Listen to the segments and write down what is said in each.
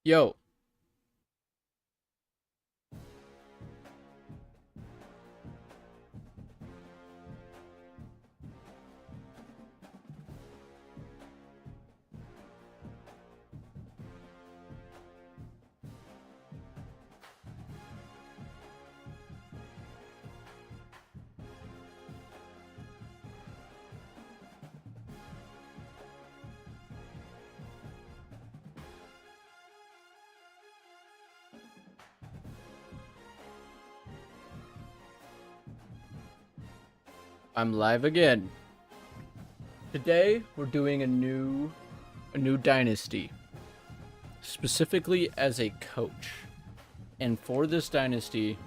Yo, I'm live again. Today we're doing a new dynasty, specifically as a coach. And for this dynasty,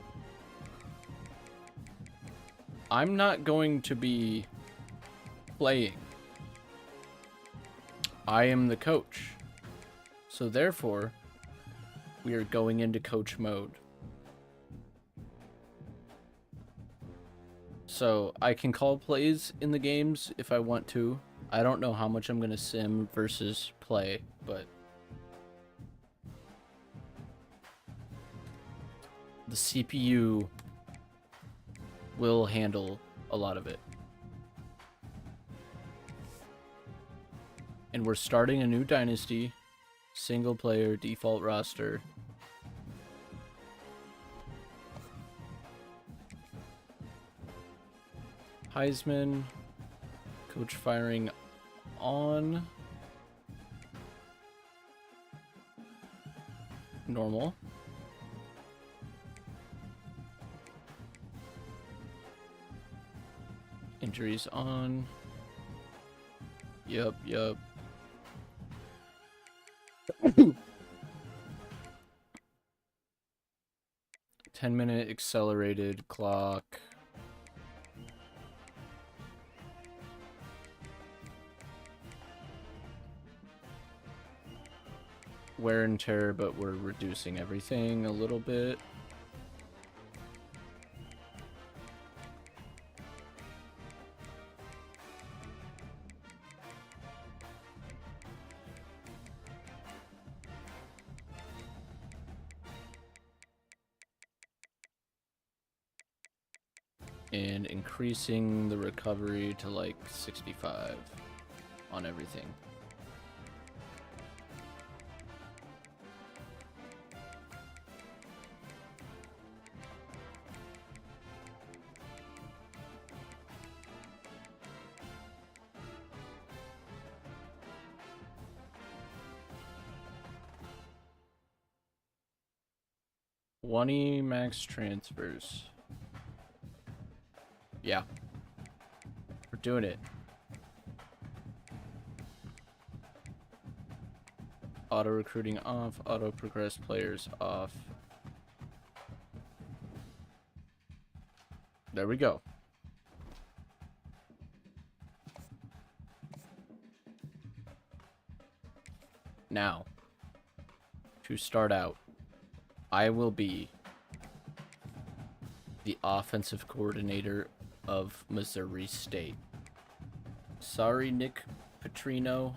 I'm not going to be playing. I am the coach. So therefore, we are going into coach mode. So I can call plays in the games if I want to. I don't know how much I'm going to sim versus play, but the CPU will handle a lot of it. And we're starting a new dynasty, single player, default roster. Heisman, coach firing on. Normal. Injuries on. Yup. 10-minute accelerated clock. Wear and tear, but we're reducing everything a little bit. And increasing the recovery to like 65 on everything. One max transfers. Yeah. We're doing it. Auto recruiting off, auto progress players off. There we go. Now, to start out, I will be the offensive coordinator of Missouri State. Sorry, Nick Petrino.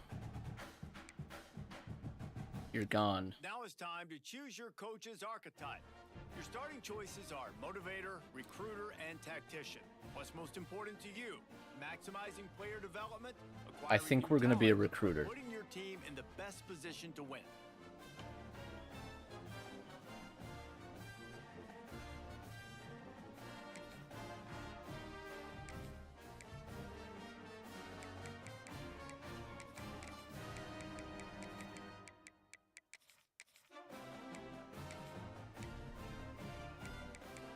You're gone. Now it's time to choose your coach's archetype. Your starting choices are motivator, recruiter, and tactician. What's most important to you? Maximizing player development? I think we're going to be a recruiter. Putting your team in the best position to win.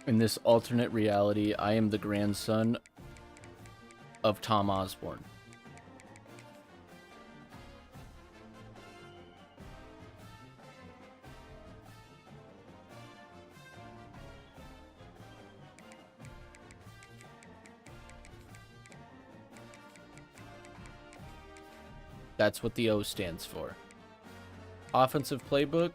In this alternate reality, I am the grandson of Tom Osborne. That's what the O stands for. Offensive playbook.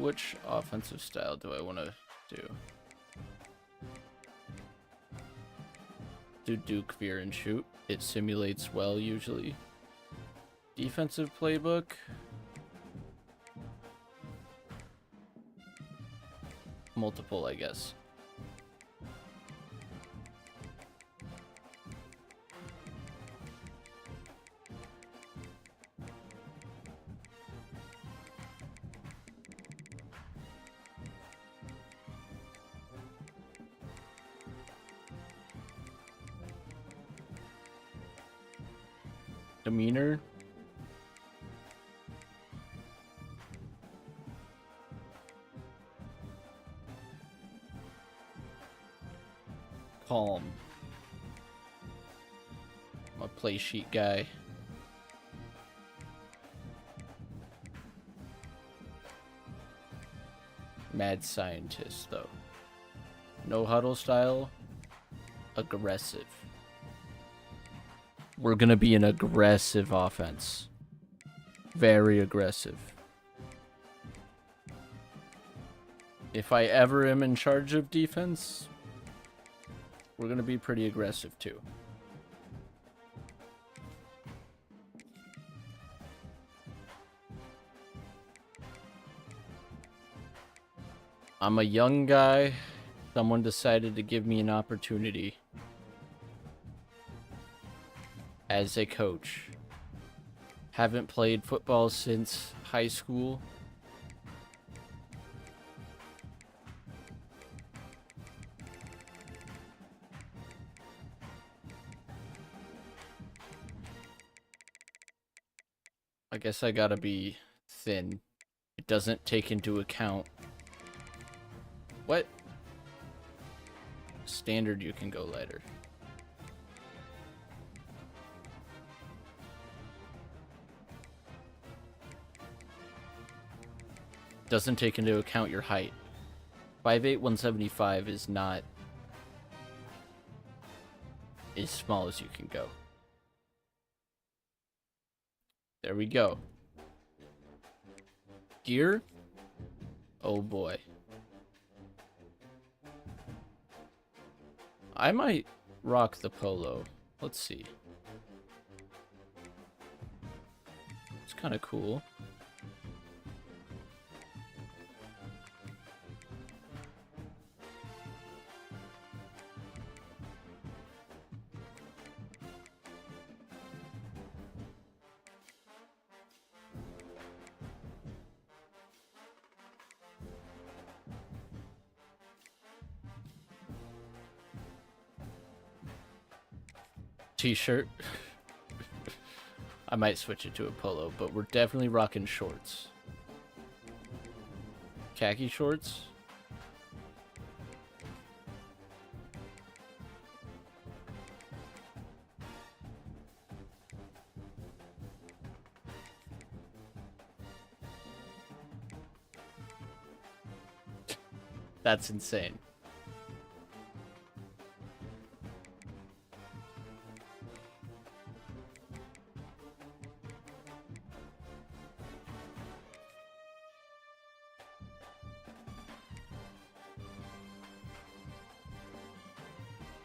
Which offensive style do I want to do? Do Duke, veer, and shoot. It simulates well usually. Defensive playbook. Multiple, I guess. Demeanor. Calm. I'm a play sheet guy. Mad scientist, though. No huddle style. Aggressive. We're gonna be an aggressive offense. Very aggressive. If I ever am in charge of defense, we're gonna be pretty aggressive too. I'm a young guy. Someone decided to give me an opportunity as a coach. Haven't played football since high school. I guess I gotta be thin. It doesn't take into account... What? Standard, you can go lighter. Doesn't take into account your height. 5'8", 175 is not as small as you can go. There we go. Gear? Oh boy. I might rock the polo. Let's see. It's kind of cool. T-shirt. I might switch it to a polo, but we're definitely rocking shorts. Khaki shorts. That's insane.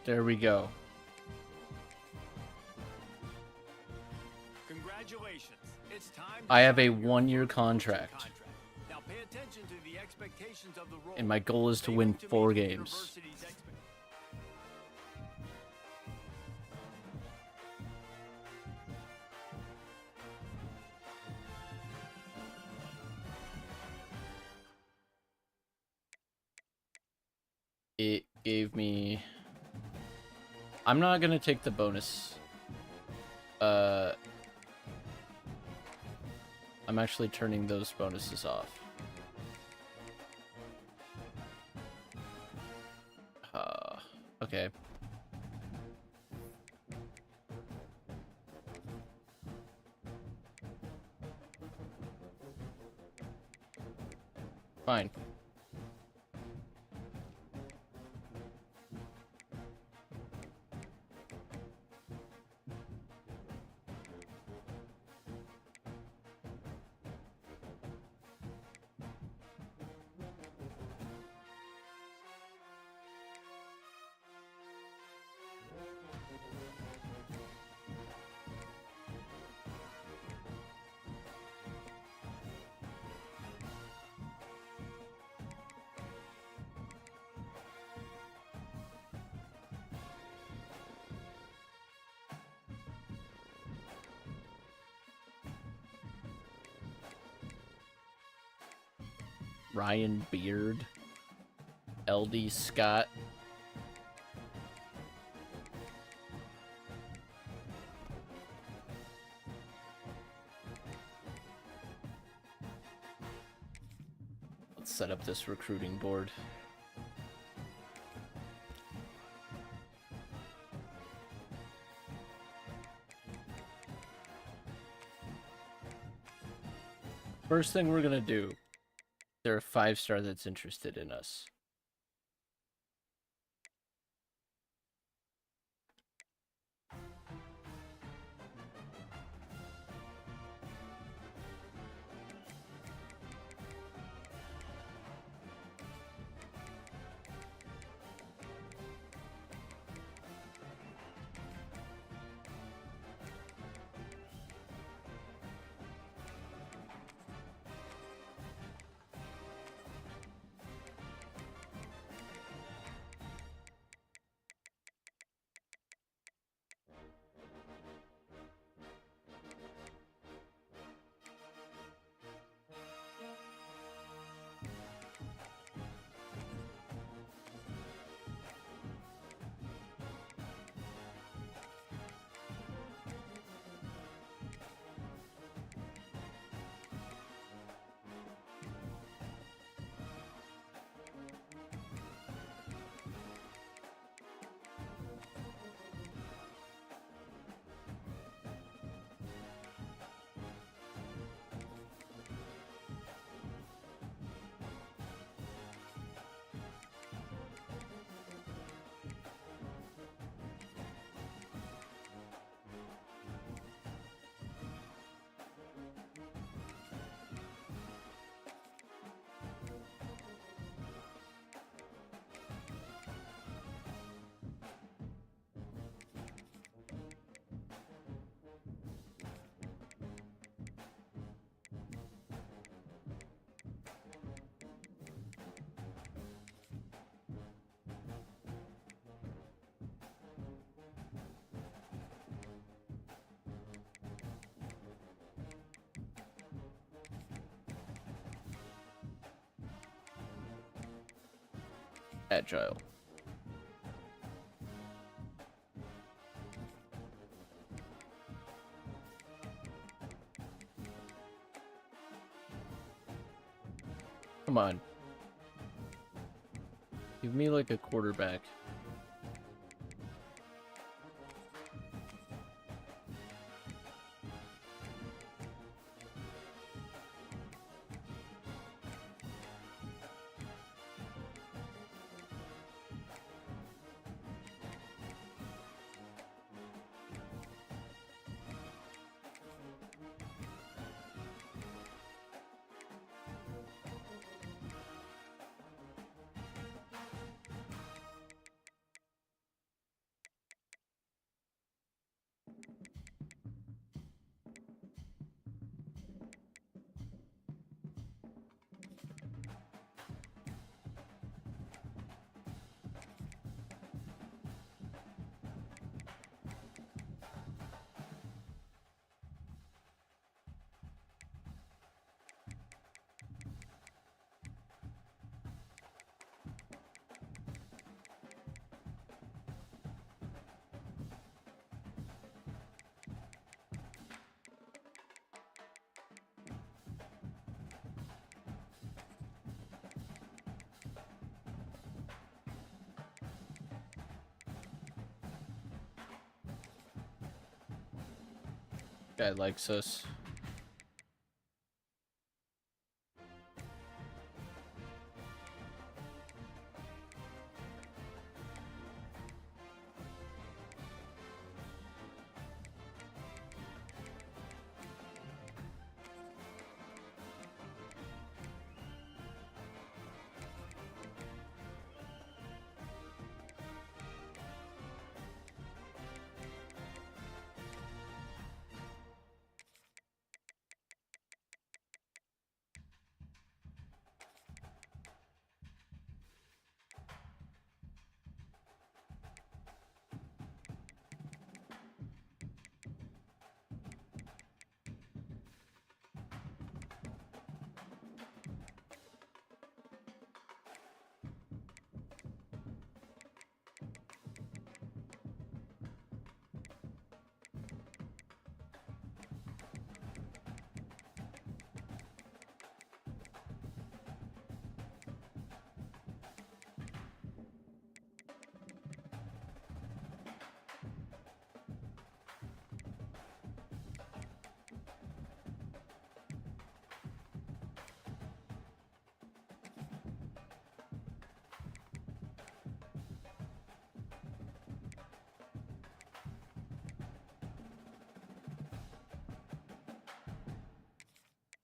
There we go. Congratulations. It's time. I have a 1-year contract. Now pay attention to the expectations of the role. And my goal is to win 4 games. It gave me... I'm not gonna take the bonus. I'm actually turning those bonuses off. Okay. Fine. Ryan Beard, LD Scott. Let's set up this recruiting board. First thing we're gonna do, there are 5-star that's interested in us. Agile. Come on. Give me like a quarterback. Guy likes us.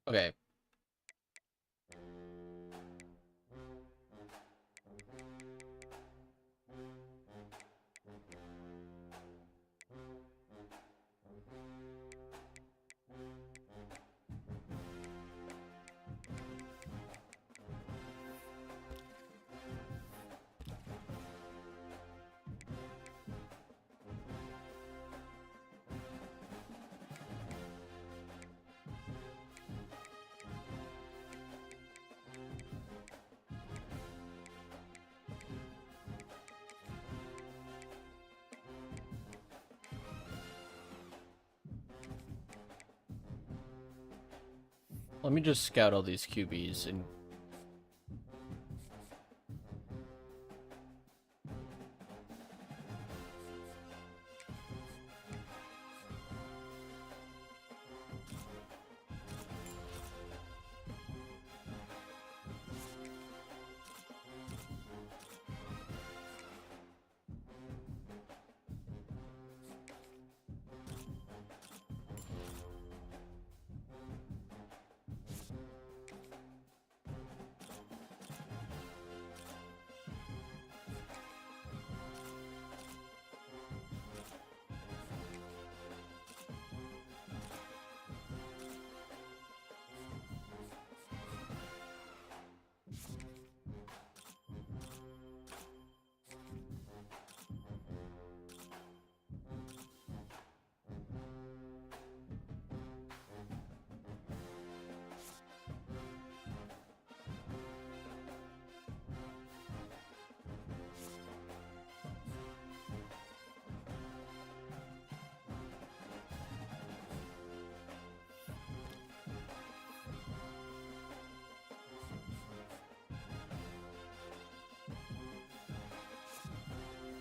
Okay. Let me just scout all these QBs and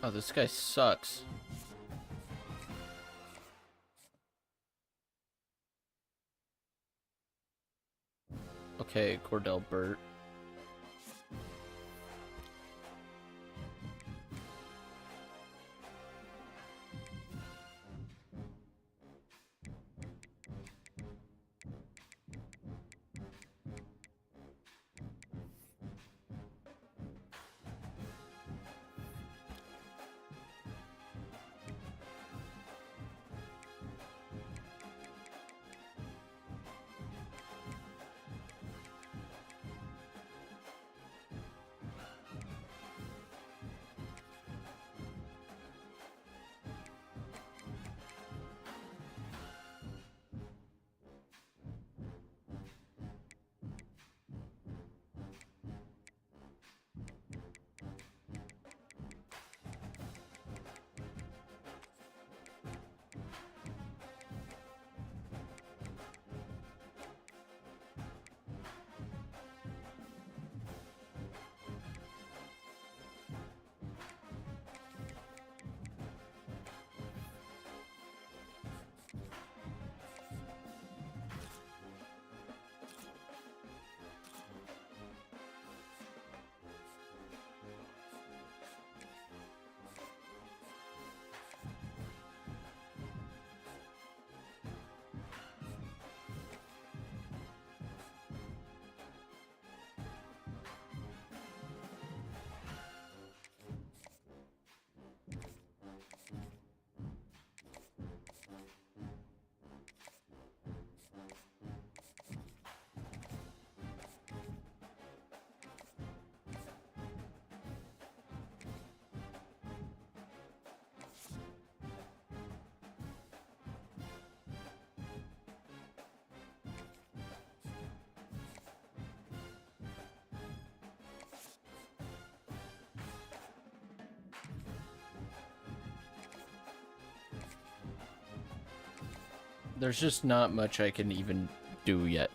oh, this guy sucks. Okay, Cordell Burt. There's just not much I can even do yet.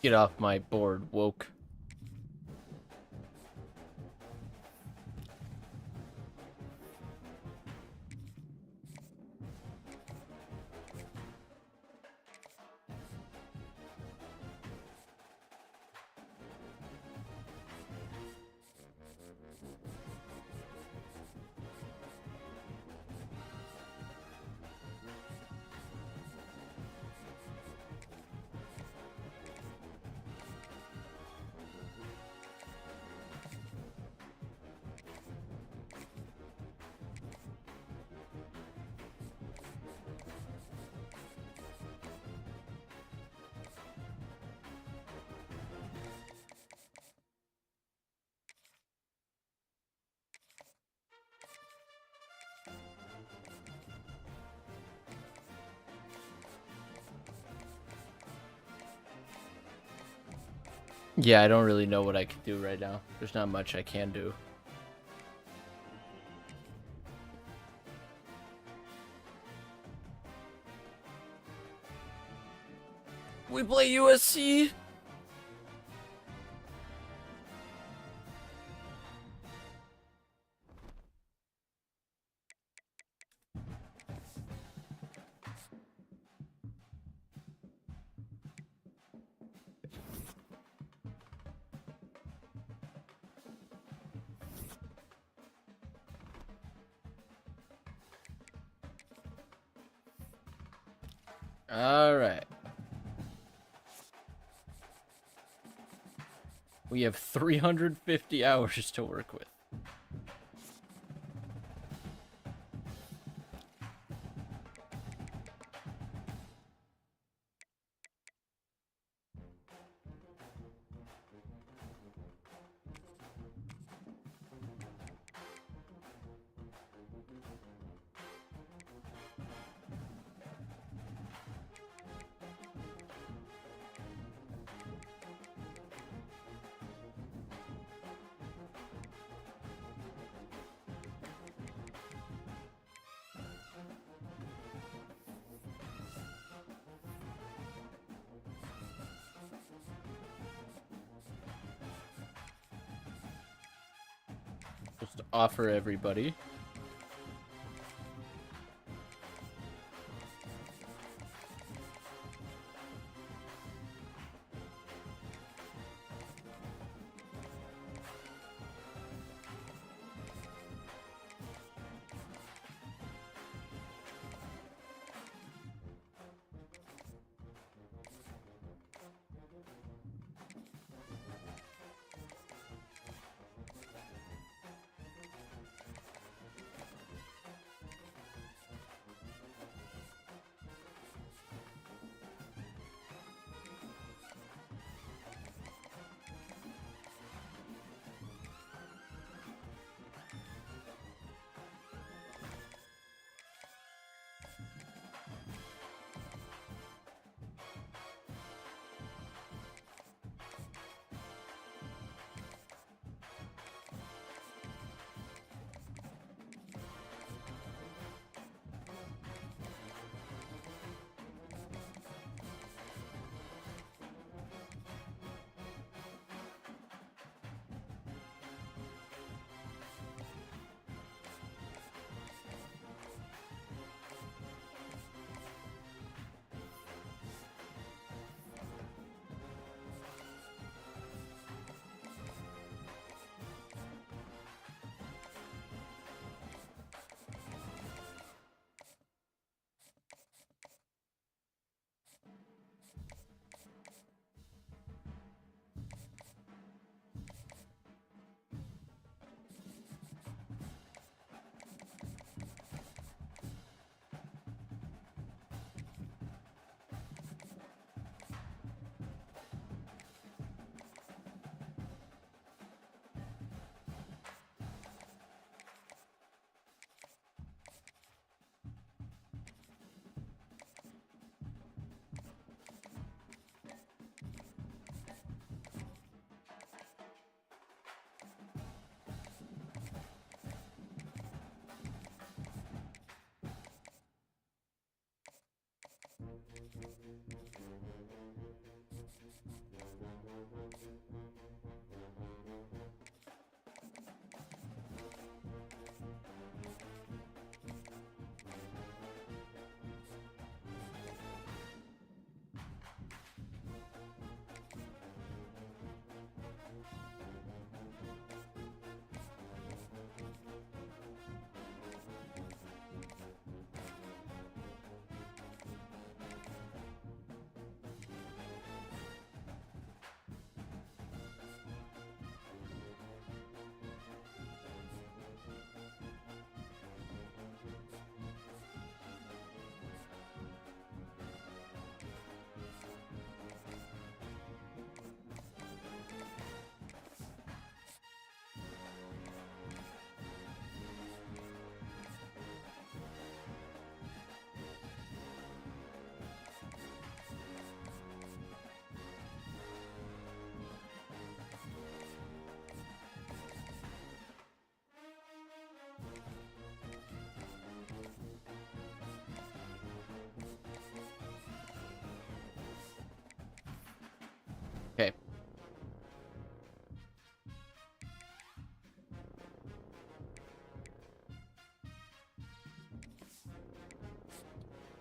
Get off my board, woke. Yeah, I don't really know what I can do right now. There's not much I can do. We play USC. All right. We have 350 hours to work with. Just offer everybody.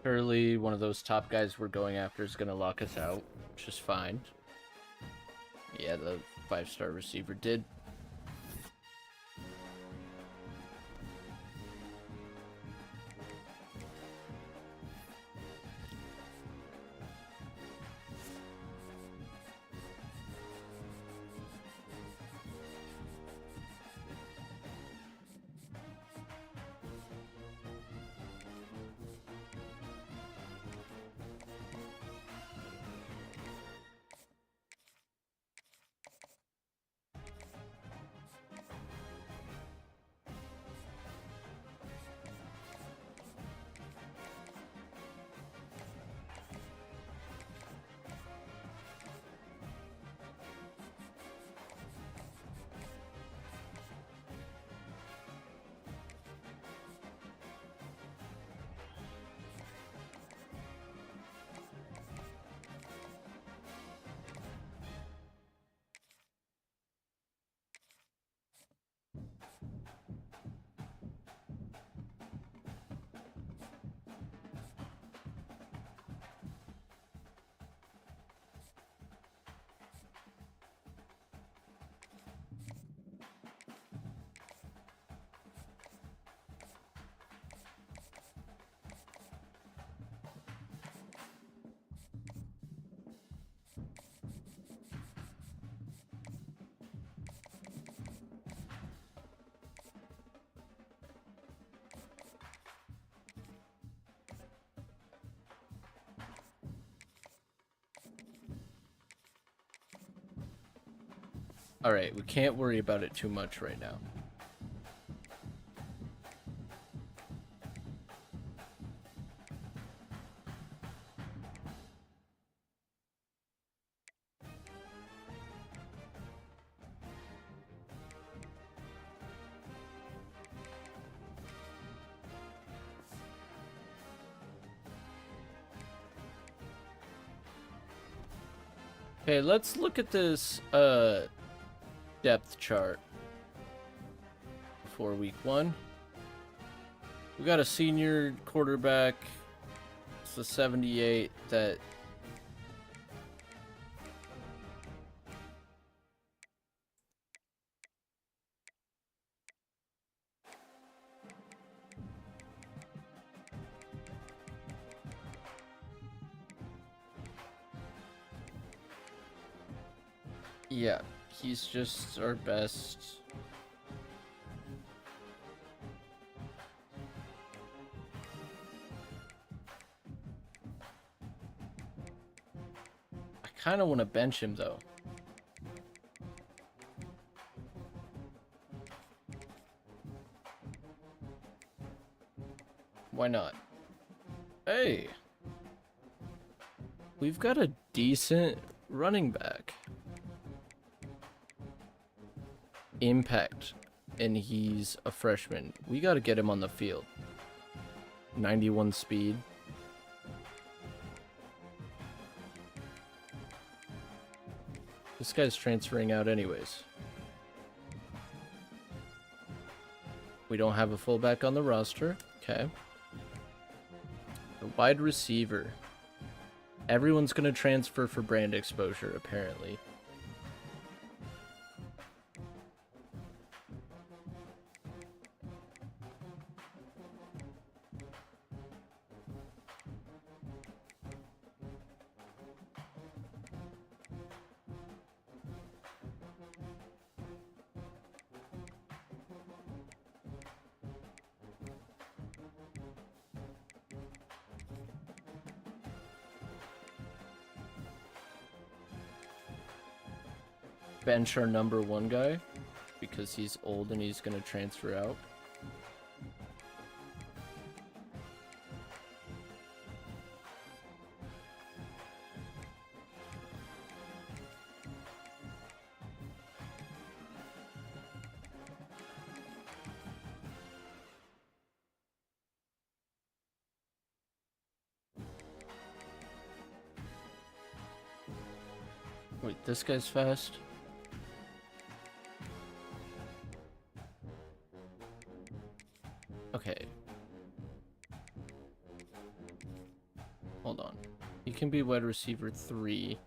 Surely one of those top guys we're going after is going to lock us out, which is fine. Yeah, the 5-star receiver did. Alright, we can't worry about it too much right now. Okay, let's look at this depth chart for week 1. We got a senior quarterback. It's the 78 that yeah, he's just our best. I kind of want to bench him though. Why not? Hey, we've got a decent running back. Impact, and he's a freshman. We got to get him on the field. 91 speed. This guy's transferring out anyways. We don't have a fullback on the roster. Okay. The wide receiver. Everyone's going to transfer for brand exposure, apparently. Bench our number 1 guy because he's old and he's going to transfer out. Wait, this guy's fast. Okay. can be wide receiver 3.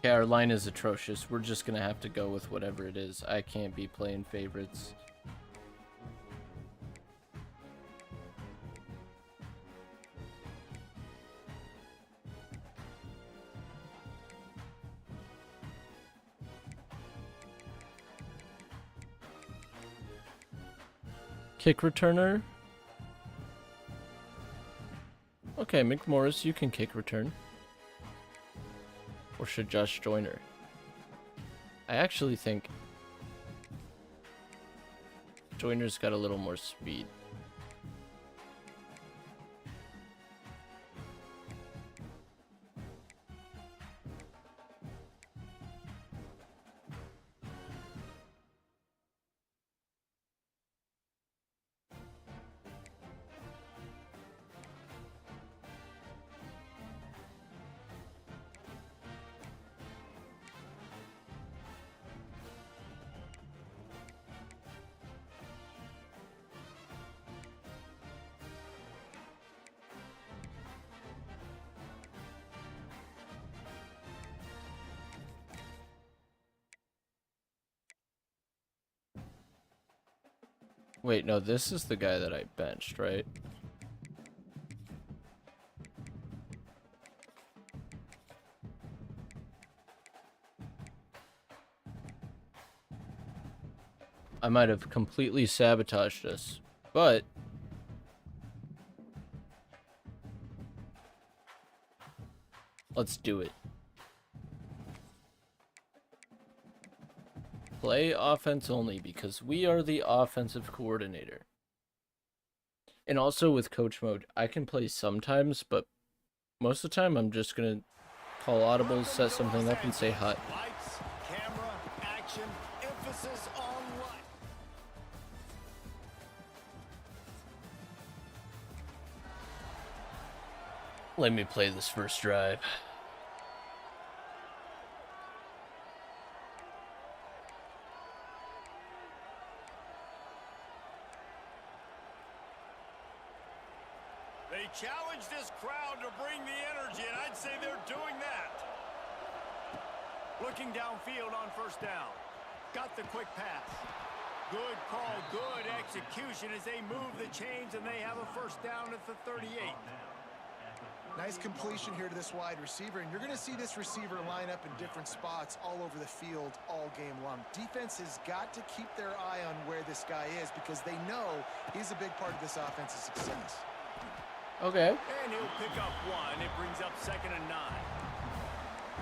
Yeah, our line is atrocious. We're just gonna have to go with whatever it is. I can't be playing favorites. Kick returner. Okay, McMorris, you can kick return. Or should Josh Joyner? I actually think Joyner's got a little more speed. Wait, no, this is the guy that I benched, right? I might have completely sabotaged us, but let's do it. Play offense only because we are the offensive coordinator. And also with coach mode, I can play sometimes, but most of the time I'm just going to call audibles, set something up, and say hi. Lights, camera, action, emphasis on light. Let me play this first drive. They challenge this crowd to bring the energy, and I'd say they're doing that. Looking downfield on first down. Got the quick pass. Good call, good execution as they move the chains, and they have a first down at the 38. Nice completion here to this wide receiver, and you're going to see this receiver line up in different spots all over the field all game long. Defense has got to keep their eye on where this guy is because they know he's a big part of this offense's success. Okay. And he'll pick up one. It brings up 2nd and 9.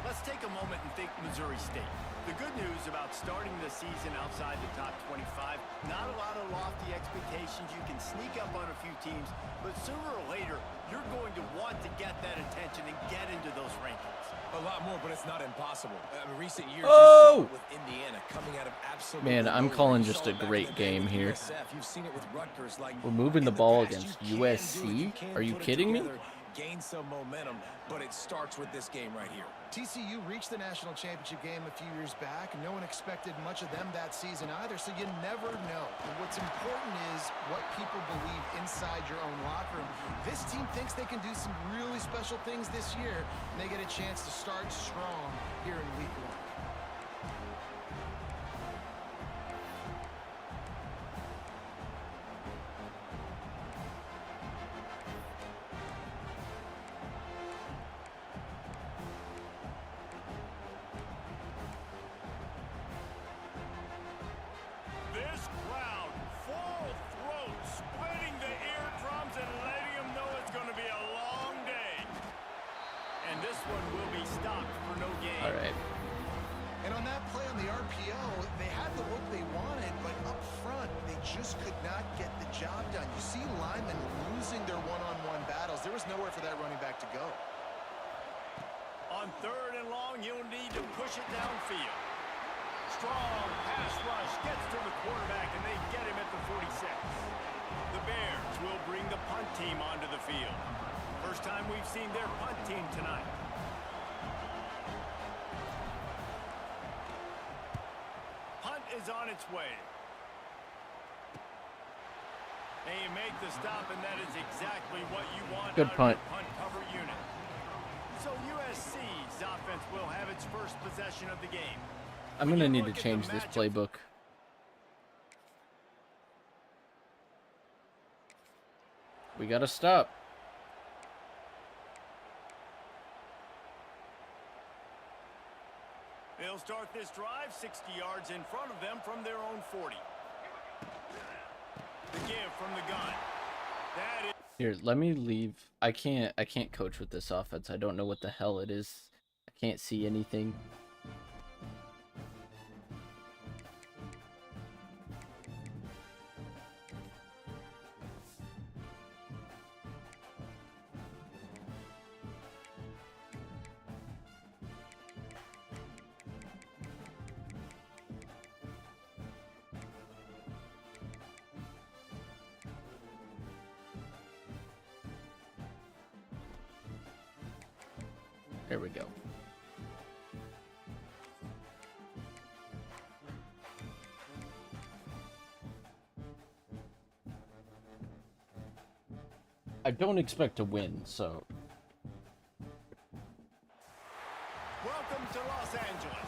Let's take a moment and think Missouri State. The good news about starting the season outside the top 25, not a lot of lofty expectations. You can sneak up on a few teams, but sooner or later, you're going to want to get that attention and get into those rankings. A lot more, but it's not impossible. In recent years, Oh! you saw it with Indiana coming out of absolutely Man, I'm nowhere. calling You just saw a it back great in the day game with here. USF. You've seen it with Rutgers. Like, We're moving the in ball past, against you can USC? do it. You can Are you put it kidding me? together, gain some momentum, but it starts with this game right here. TCU reached the national championship game a few years back, and no one expected much of them that season either, so you never know. And what's important is what people believe inside your own locker room. This team thinks they can do some really special things this year, and they get a chance to start strong here in week 1. This crowd, full throat, splitting the eardrums and letting them know it's going to be a long day. one will be stopped for no gain. All right. And on that play on the RPO, they had the look they wanted, but up front, they just could not get the job done. You see linemen losing their one-on-one battles. There was nowhere for that running back to go. On 3rd and long, you'll need to push it downfield. Strong pass rush gets to the quarterback, and they get him at the 46. The Bears will bring the punt team onto the field. First time we've seen their punt team tonight. Punt is on its way. They make the stop, and that is exactly what you want Good out punt. of your punt cover unit. So USC's offense will have its first possession of the game. I'm going to need to change this playbook. We got to stop. They'll start this drive 60 yards in front of them from their own 40. The give from the gun. That is Here, let me leave. I can't coach with this offense. I don't know what the hell it is. I can't see anything. There we go. I don't expect to win, so welcome to Los Angeles.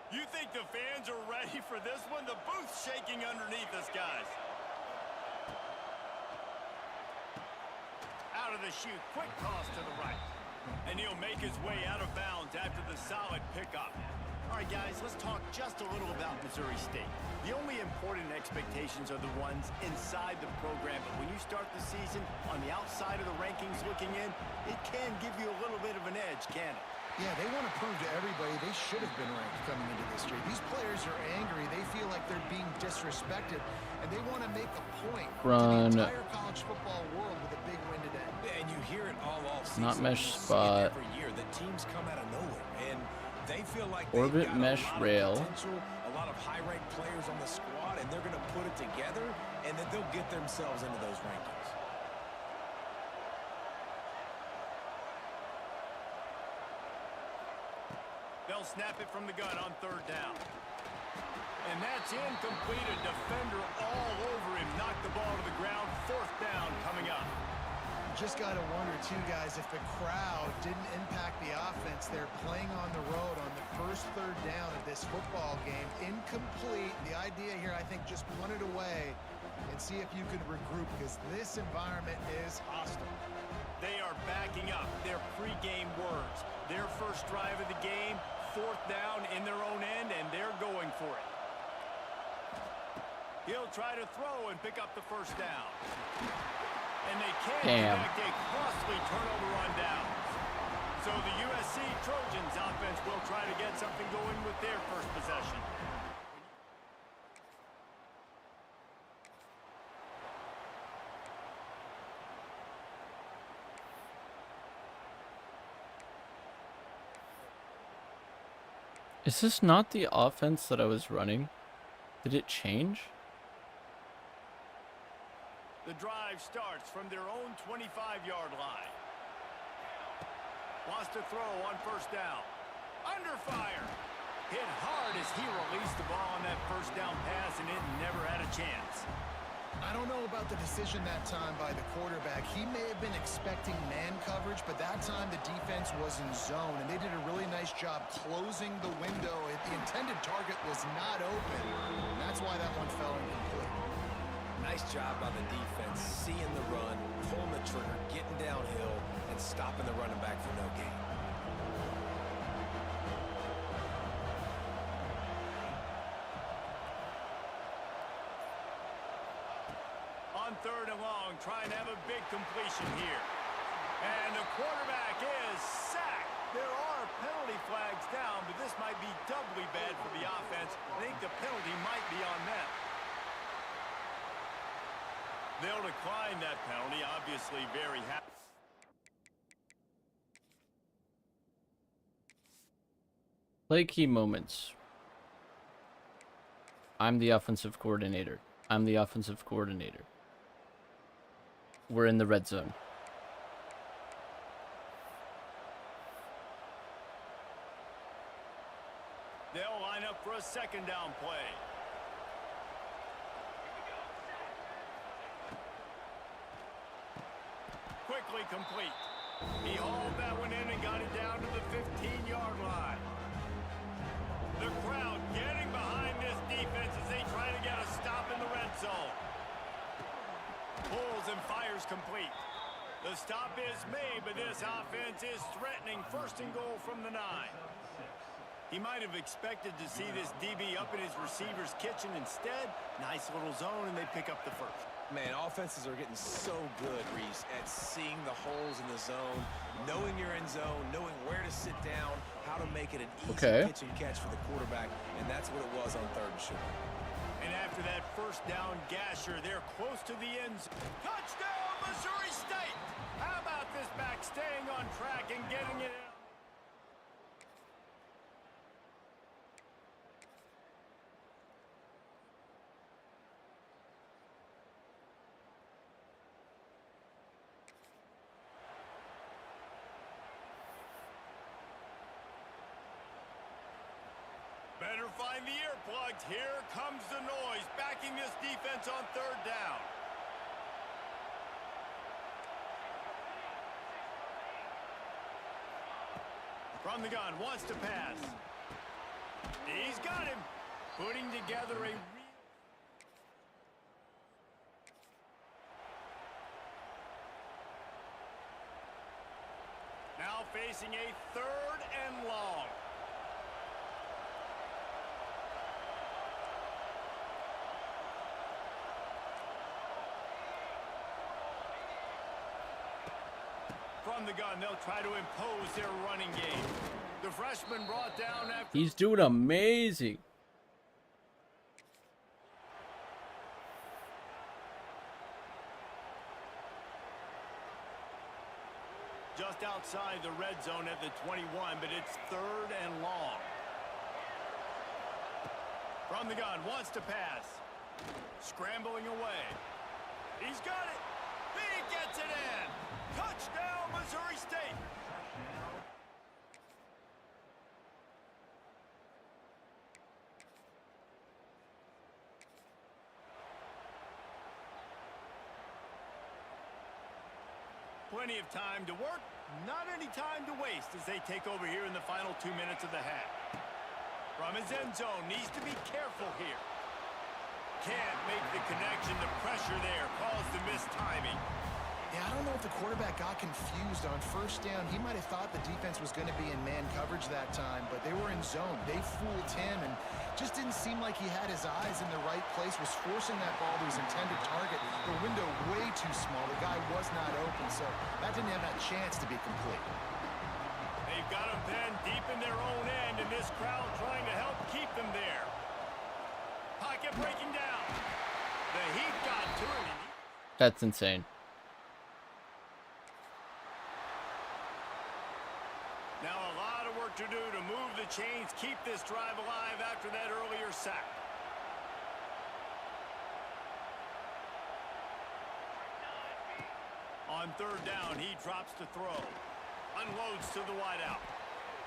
You think the fans are ready for this one? The booth's shaking underneath us, guys. Out of the chute, quick toss to the right. And he'll make his way out of bounds after the solid pickup. All right, guys, let's talk just a little about Missouri State. The only important expectations are the ones inside the program, but when you start the season on the outside of the rankings looking in, it can give you a little bit of an edge, can it? Yeah, they want to prove to everybody they should have been ranked coming into this year. These players are angry. They feel like they're being disrespected, and they want to make a point Run. to the entire college football world with a big win today. And you hear it all season. Not mesh You see it spot. every year that teams come out of nowhere, and they feel like Orbit they've got mesh a lot rail. of potential, a lot of high-ranked players on the squad, and they're going to put it together, and then they'll get themselves into those rankings. They'll snap it from the gun on 3rd down. And that's incomplete. A defender all over him. Knocked the ball to the ground. 4th down coming up. Just got to wonder, too, guys, if the crowd didn't impact the offense. They're playing on the road on the first 3rd down of this football game. Incomplete. The idea here, I think, just punt it away and see if you could regroup, because this environment is hostile. They are backing up their pregame words. Their first drive of the game, 4th down in their own end, and they're going for it. He'll try to throw and pick up the 1st down. And they can't connect a costly turnover on downs. So the USC Trojans offense will try to get something going with their first possession. is this not the offense that I was running? Did it change? The drive starts from their own 25-yard line. Wants to throw on 1st down. Under fire. Hit hard as he released the ball on that 1st down pass, and it never had a chance. I don't know about the decision that time by the quarterback. He may have been expecting man coverage, but that time the defense was in zone, and they did a really nice job closing the window. The intended target was not open, and that's why that one fell incomplete. Nice job by the defense, seeing the run, pulling the trigger, getting downhill, and stopping the running back for no gain. On 3rd and long, trying to have a big completion here. And the quarterback is sacked. There are penalty flags down, but this might be doubly bad for the offense. I think the penalty might be on them. They'll decline that penalty, obviously very happy. Play key moments. I'm the offensive coordinator. I'm the offensive coordinator. We're in the red zone. They'll line up for a 2nd down play. Quickly complete. He hauled that one in and got it down to the 15-yard line. The crowd getting behind this defense as they try to get a stop in the red zone. Pulls and fires complete. The stop is made, but this offense is threatening 1st and goal from the 9. He might have expected to see this DB up in his receiver's kitchen. Instead, nice little zone, and they pick up the 1st. Man, offenses are getting so good, Reese, at seeing the holes in the zone, knowing you're in zone, knowing where to sit down, how to make it an easy pitch and catch for the quarterback, and that's what it was on 3rd and short. And after that 1st down gasher, they're close to the end zone. Touchdown, Missouri State! How about this back staying on track and getting it in? Better find the earplugs. Here comes the noise, backing this defense on 3rd down. From the gun, wants to pass. He's got him. Putting together a now facing a 3rd and long. From the gun, they'll try to impose their running game. The freshman brought down after... He's doing amazing. Just outside the red zone at the 21, but it's 3rd and long. From the gun, wants to pass. Scrambling away. He's got it. He gets it in. Touchdown, Missouri State. Plenty of time to work, not any time to waste as they take over here in the final 2 minutes of the half. From his end zone, needs to be careful here. Can't make the connection. The pressure there caused the missed timing. Yeah, I don't know if the quarterback got confused on 1st down. He might have thought the defense was going to be in man coverage that time, but they were in zone. They fooled him and just didn't seem like he had his eyes in the right place, was forcing that ball to his intended target. The window way too small. The guy was not open, so that didn't have that chance to be complete. They've got him pinned deep in their own end, and this crowd trying to help keep them there. Pocket breaking down. The heat got to him. That's insane. Now a lot of work to do to move the chains, keep this drive alive after that earlier sack. On 3rd down, he drops to throw. Unloads to the wideout.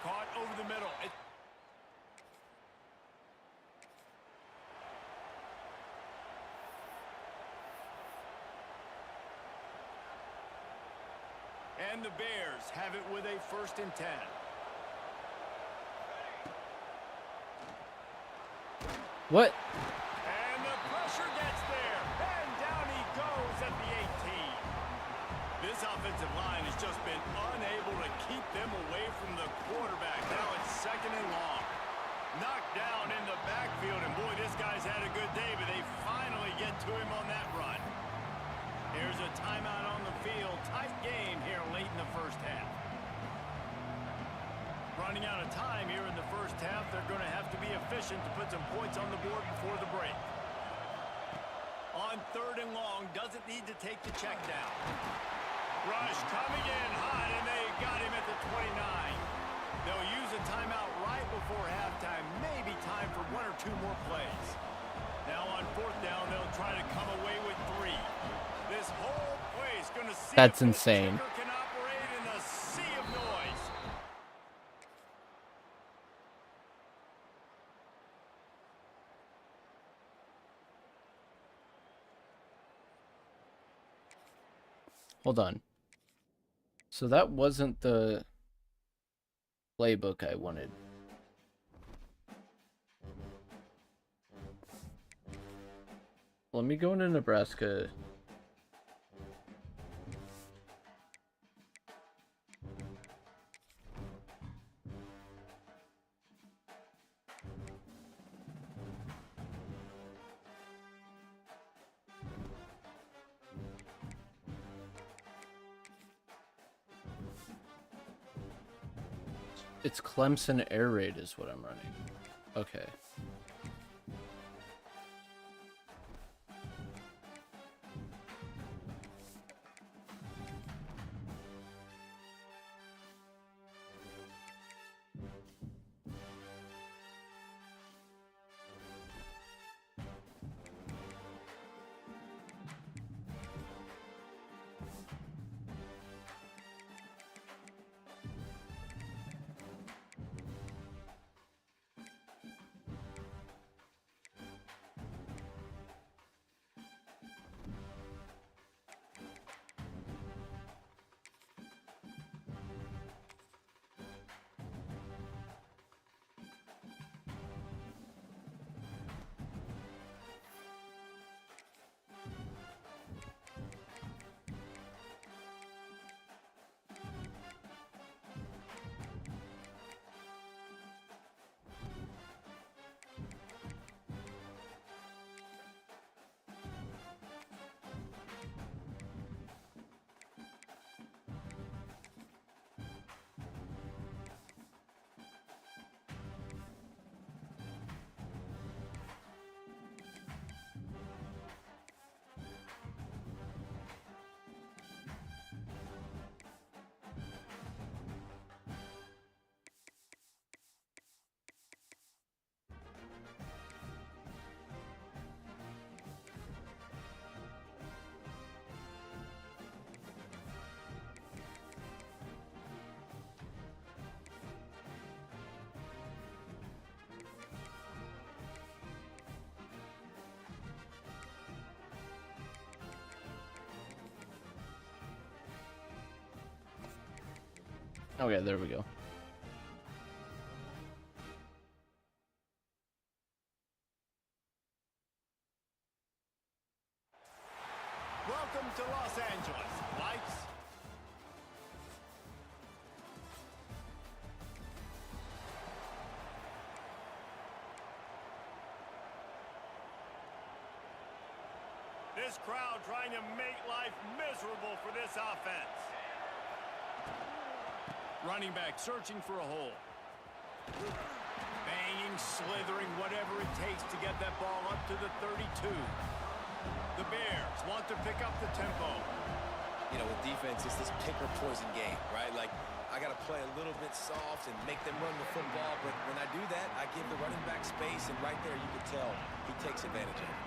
Caught over the middle. And the Bears have it with a 1st and 10. What? And the pressure gets there. And down This offensive line has just been unable to keep them away from the quarterback. Now it's 2nd and long. Knocked down in the backfield, and boy, this guy's had a good day, but they finally get to him on that run. Here's a timeout on the field. Tight game here late in the first half. Running out of time here in the first half. They're going to have to be efficient to put some points on the board before the break. On 3rd and long, doesn't need to take the check down. Rush coming in hot, and they got him at the 29. They'll use a timeout right before halftime. Maybe time for 1 or 2 more plays. Now on 4th down, they'll try to come away with 3. This whole place going to see That's if insane. this kicker can operate in a sea of noise. Hold on. So that wasn't the playbook I wanted. Let me go into Nebraska. It's Clemson Air Raid is what I'm running. Okay. Okay, there we go. Welcome to Los Angeles. Lights. This crowd trying to make life miserable for this offense. Running back searching for a hole. Banging, slithering, whatever it takes to get that ball up to the 32. The Bears want to pick up the tempo. You know, with defense, it's this pick or poison game, right? Like, I got to play a little bit soft and make them run the football, but when I do that, I give the running back space, and right there you can tell he takes advantage of it.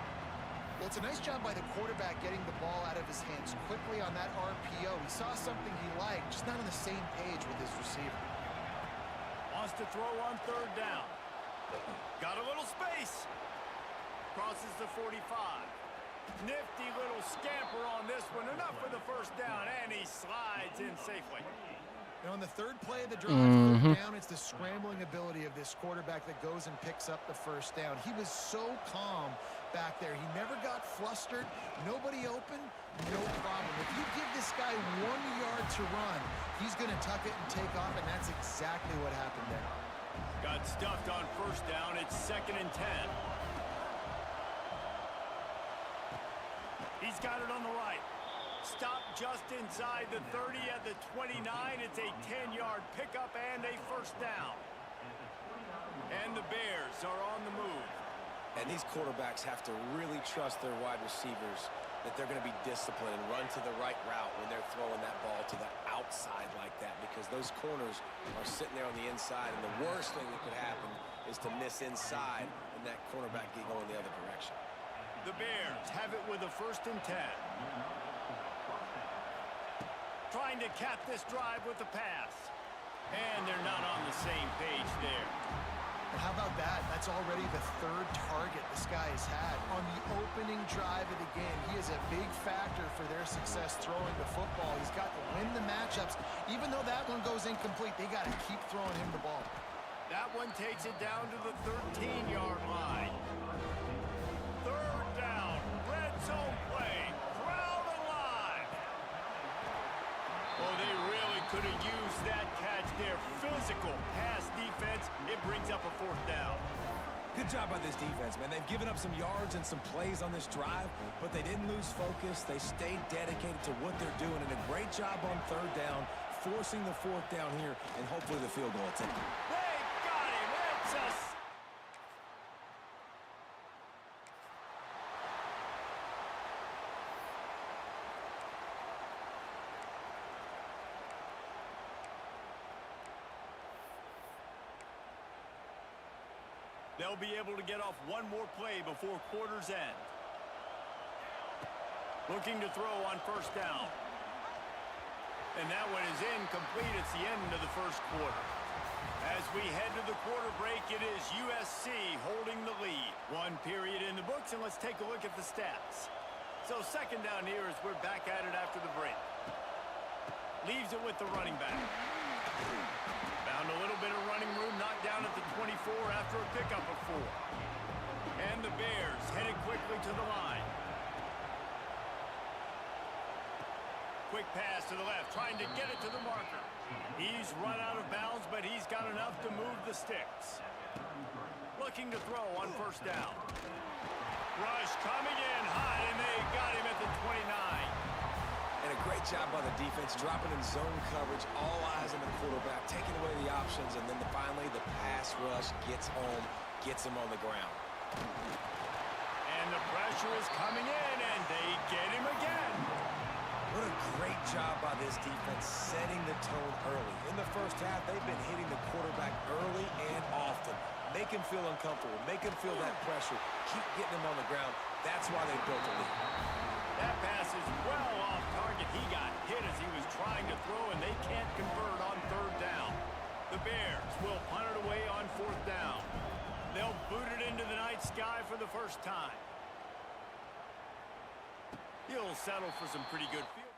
Well, it's a nice job by the quarterback getting the ball out of his hands quickly on that RPO. He saw something he liked, just not on the same page with his receiver. Wants to throw on 3rd down. Got a little space. Crosses the 45. Nifty little scamper on this one. Enough for the 1st down, and he slides in safely. And on the 3rd play of the drive, 3rd down, it's the scrambling ability of this quarterback that goes and picks up the 1st down. He was so calm back there. He never got flustered. Nobody open, no problem. If you give this guy 1 to run, he's going to tuck it and take off, and that's exactly what happened there. Got stuffed on first down. It's 2nd and 10. He's got it on the right. Stop just inside the 30 at the 29. It's a 10-yard pickup and a first down. And the Bears are on the move. And these quarterbacks have to really trust their wide receivers that they're going to be disciplined and run to the right route when they're throwing that ball to the outside like that, because those corners are sitting there on the inside, and the worst thing that could happen is to miss inside and that cornerback get going the other direction. The Bears have it with a 1st and 10. Trying to cap this drive with the pass. And they're not on the same page there. But how about that? That's already the 3rd target this guy has had. On the opening drive of the game, he is a big factor for their success throwing the football. He's got to win the matchups. Even though that one goes incomplete, they got to keep throwing him the ball. That one takes it down to the 13-yard line. 3rd down, red zone play, crowd alive. Oh, they really could have used that catch there. Physical pass defense. It brings up a 4th down. Good job by this defense, man. They've given up some yards and some plays on this drive, but they didn't lose focus. They stayed dedicated to what they're doing, and a great job on 3rd down, forcing the 4th down here, and hopefully the field goal attempt. They got him. It's a... They'll be able to get off one more play before quarter's end. Looking to throw on 1st down. And that one is incomplete. It's the end of the 1st quarter. As we head to the quarter break, it is USC holding the lead. 1 period in the books, and let's take a look at the stats. So 2nd down here as we're back at it after the break. Leaves it with the running back. Found a little bit of running room, knocked down at the 24 after a pickup of 4. And the Bears headed quickly to the line. Quick pass to the left, trying to get it to the marker. He's run out of bounds, but he's got enough to move the sticks. Looking to throw on 1st down. Rush coming in high, and they got him at the 29. And a great job by the defense, dropping in zone coverage, all eyes on the quarterback, taking away the options, and then finally the pass rush gets home, gets him on the ground. And the pressure is coming in, and they get him again. What a great job by this defense, setting the tone early. In the 1st half, they've been hitting the quarterback early and often. Make him feel uncomfortable, make him feel that pressure, keep getting him on the ground. That's why they built the lead. That pass is well off target. He got hit as he was trying to throw, and they can't convert on 3rd down. The Bears will punt it away on 4th down. They'll boot it into the night sky for the 1st time. He'll settle for some pretty good field.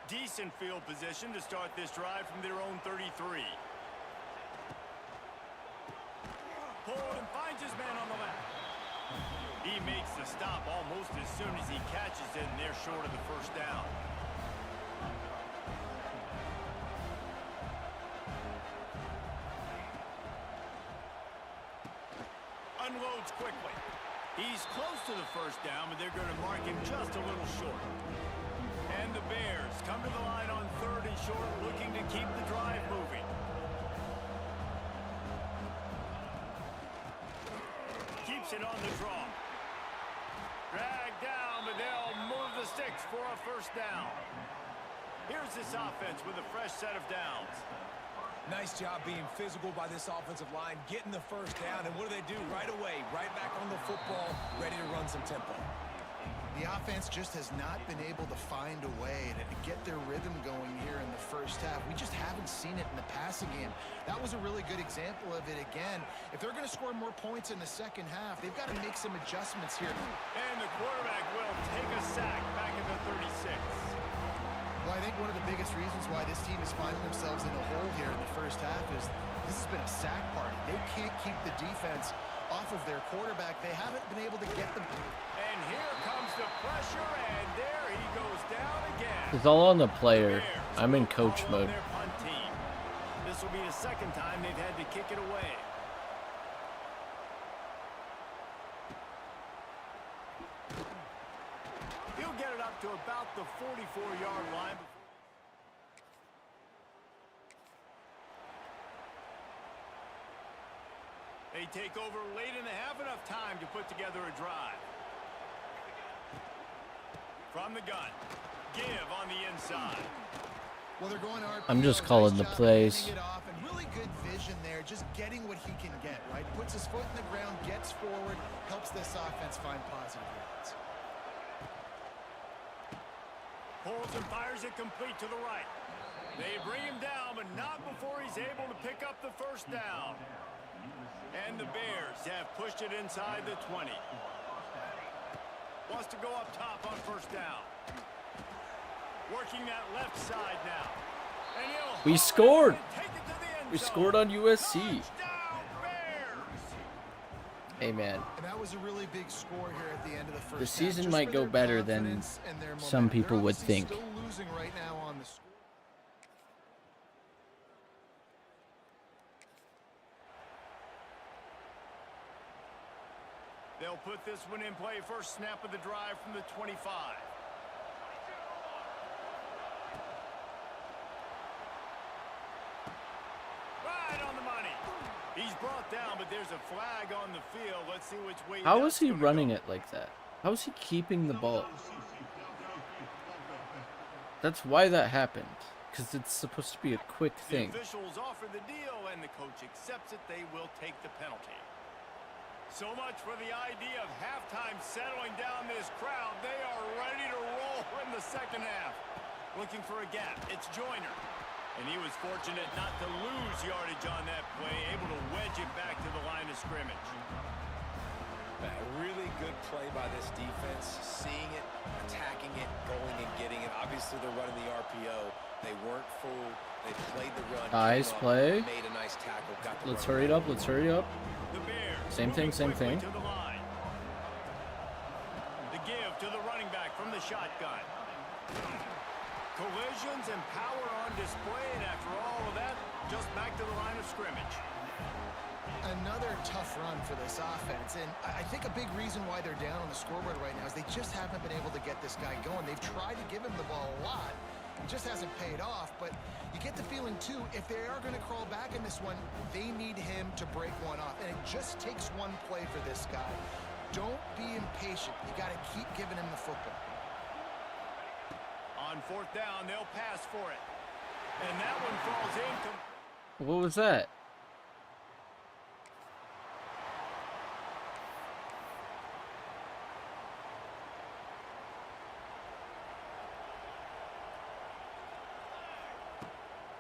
Decent field position to start this drive from their own 33. Pulled and finds his man on the left. He makes the stop almost as soon as he catches it, and they're short of the 1st down. Unloads quickly. He's close to the 1st down, but they're going to mark him just a little short. And the Bears come to the line on 3rd and short, looking to keep the drive moving. Keeps it on the draw. Dragged down, but they'll move the sticks for a 1st down. Here's this offense with a fresh set of downs. Nice job being physical by this offensive line, getting the 1st down, and what do? Right away, right back on the football, ready to run some tempo. The offense just has not been able to find a way to get their rhythm going here in the 1st half. We just haven't seen it in the passing game. That was a really good example of it again. If they're going to score more points in the 2nd half, they've got to make some adjustments here. And the quarterback will take a sack back at the 36. Well, I think one of the biggest reasons why this team is finding themselves in a hole here in the 1st half is this has been a sack party. They can't keep the defense off of their quarterback. They haven't been able to get them. And here comes the pressure, and there he goes down again. It's all on the player. I'm in coach mode. This will be the second time they've had to kick it away. He'll get it up to about the 44-yard line. They take over late in the half, enough time to put together a drive. From the gun, give on the inside. Well, they're going RPO. I'm just calling the plays. It off, and really good vision there, just getting what he can get, right? Puts his foot in the ground, gets forward, helps this offense find positive yards. Pulls and fires it complete to the right. They bring him down, but not before he's able to pick up the first down. And the Bears have pushed it inside the 20. Wants to go up top on first down. Working that left side now. And we scored. Take it to the end We zone. scored on USC. Touchdown, Bears. Hey, man. And that was a really big score here at the end of the first The season half, might go better than some people would think. Still losing right now on the score. They'll put this one in play. First snap of the drive from the 25. Right on the money. He's brought down, but there's a flag on the field. Let's see which way. How is he running it like that? How is he keeping the ball? That's why that happened. Because it's supposed to be a quick thing. The officials offer the deal, and the coach accepts it. They will take the penalty. So much for the idea of halftime settling down this crowd. They are ready to roll in the second half. Looking for a gap. It's Joyner. And he was fortunate not to lose yardage on that play, able to wedge it back to the line of scrimmage. A really good play by this defense, seeing it, attacking it, going and getting it. Obviously, they're running the RPO. They weren't fooled. They played the run. Nice play. Made a nice tackle. Got the Let's hurry it up. Let's hurry up. The Bears Same thing, same thing. to the line. The give to the running back from the shotgun. Collisions and power on display, and after all of that, just back to the line of scrimmage. Another tough run for this offense, and I think a big reason why they're down on the scoreboard right now is they just haven't been able to get this guy going. They've tried to give him the ball a lot. It just hasn't paid off, but you get the feeling, too, if they are going to crawl back in this one, they need him to break one off, and it just takes one play for this guy. Don't be impatient. You got to keep giving him the football. On fourth down, they'll pass for it. And that one falls in. What was that?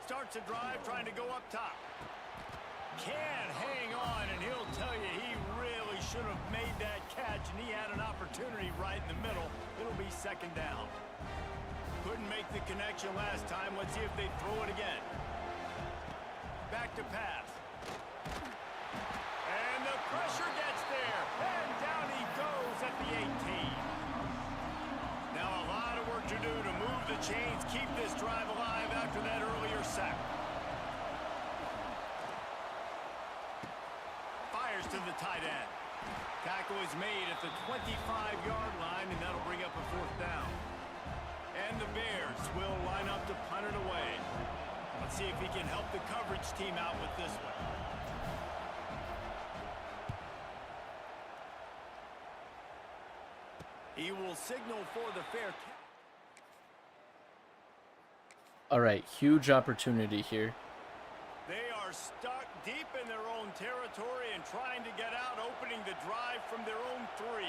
Starts a drive trying to go up top. Can hang on, and he'll tell you he really should have made that catch, and he had an opportunity right in the middle. It'll be second down. Couldn't make the connection last time. Let's see if they throw it again. Back to pass. And the pressure gets there. And down he goes at the 18. Now a lot of work to do to move the chains, keep this drive alive after that earlier sack. Fires to the tight end. Tackle is made at the 25-yard line, and that'll bring up a fourth down. And the Bears will line up to punt it away. Let's see if he can help the coverage team out with this one. He will signal for the fair catch. All right, huge opportunity here. They are stuck deep in their own territory and trying to get out, opening the drive from their own 3.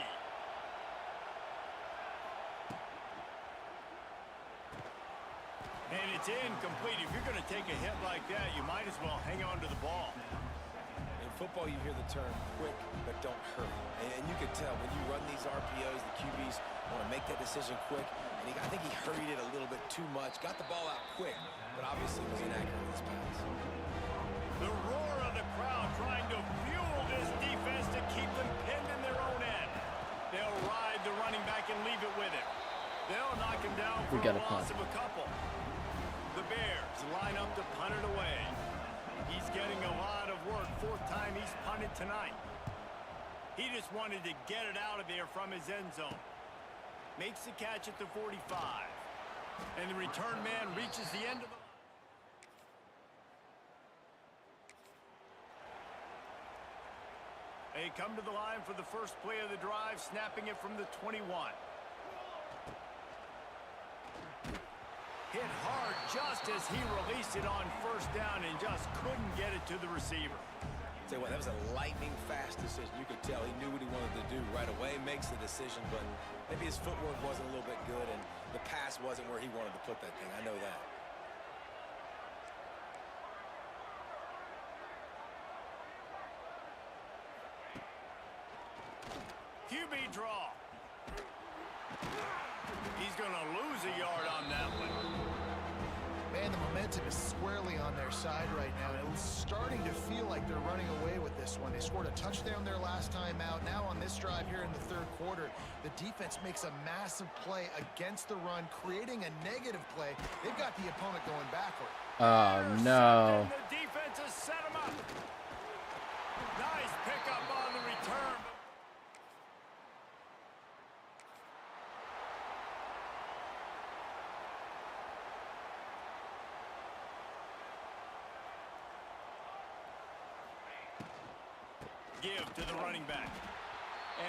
And it's incomplete. If you're going to take a hit like that, you might as well hang on to the ball. In football, you hear the term quick, but don't hurry. And you can tell when you run these RPOs, the QBs want to make that decision quick. And I think he hurried it a little bit too much. Got the ball out quick, but obviously was inaccurate with his pass. The roar of the crowd trying to fuel this defense to keep them pinned in their own end. They'll ride the running back and leave it with him. They'll knock him down for a loss of a couple. The Bears line up to punt it away. He's getting a lot of work. Fourth time he's punted tonight. He just wanted to get it out of there from his end zone. Makes the catch at the 45. And the return man reaches the end of the... They come to the line for the first play of the drive, snapping it from the 21. Hit hard just as he released it on first down and just couldn't get it to the receiver. Tell you what, that was a lightning fast decision. You could tell he knew what he wanted to do right away, makes the decision, but maybe his footwork wasn't a little bit good and the pass wasn't where he wanted to put that thing. I know that. QB draw. He's going to lose a yard on that one. Man, the momentum is squarely on their side right now. It's starting to feel like they're running away with this one. They scored a touchdown their last time out. Now on this drive here in the third quarter, the defense makes a massive play against the run, creating a negative play. They've got the opponent going backward. Oh, no. The defense has set him up. Nice pickup on the return. Give to the running back.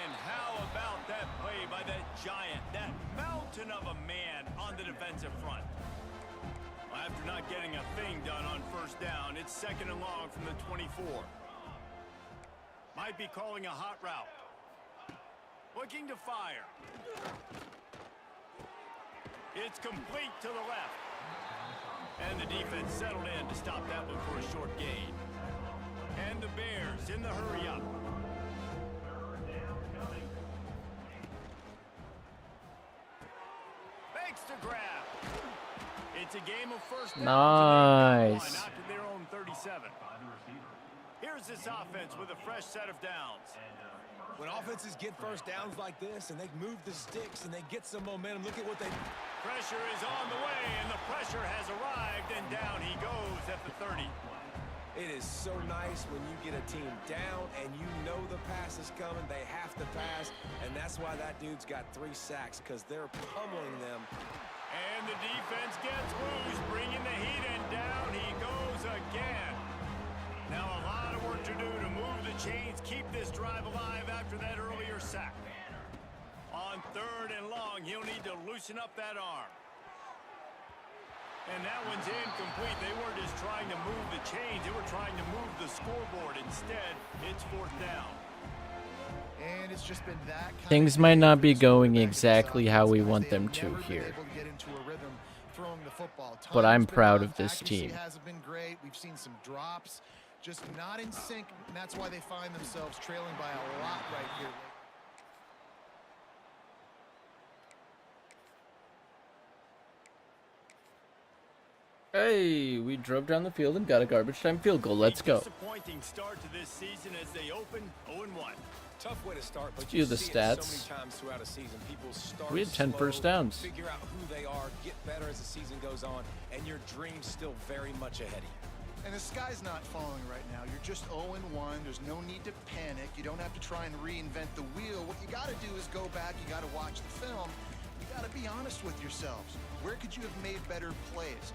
And how about that play by that giant, that mountain of a man on the defensive front? Well, after not getting a thing done on first down, it's second and long from the 24. Might be calling a hot route. Looking to fire. It's complete to the left. And the defense settled in to stop that one for a short gain. And the Bears in the hurry up. Makes the grab. It's a game of first down. Nice. Out to their own 37. Here's this offense with a fresh set of downs. When offenses get first downs like this and they move the sticks and they get some momentum, look at what they... Pressure is on the way, and the pressure has arrived, and down he goes at the 30. It is so nice when you get a team down and you know the pass is coming. They have to pass, and that's why that dude's got 3 sacks, because they're pummeling them. And the defense gets loose, bringing the heat, and down he goes again. Now a lot of work to do to move the chains, keep this drive alive after that earlier sack. On third and long, he'll need to loosen up that arm. And that one's incomplete. They weren't just trying to move the chains. They were trying to move the scoreboard. Instead, it's fourth down. And it's just been that kind Things of might not be for going this exactly how we offense, want guys. them They've to never been here. able to get into a rhythm throwing the football. But I'm Time's been proud off, of this accuracy team. hasn't been great. We've seen some drops, just not in sync, and that's why they find themselves trailing by a lot right here. Hey, we drove down the field and got a garbage time field goal. Let's go. Disappointing start to this season as they open 0-1. Tough way to start, but View you the see stats. it so many times throughout a season. People start We had 10 slow, first downs. figure out who they are, get better as the season goes on, and your dream's still very much ahead of you. And the sky's not falling right now. You're just 0-1. There's no need to panic. You don't have to try and reinvent the wheel. What you got to do is go back. You got to watch the film. You got to be honest with yourselves. Where could you have made better plays?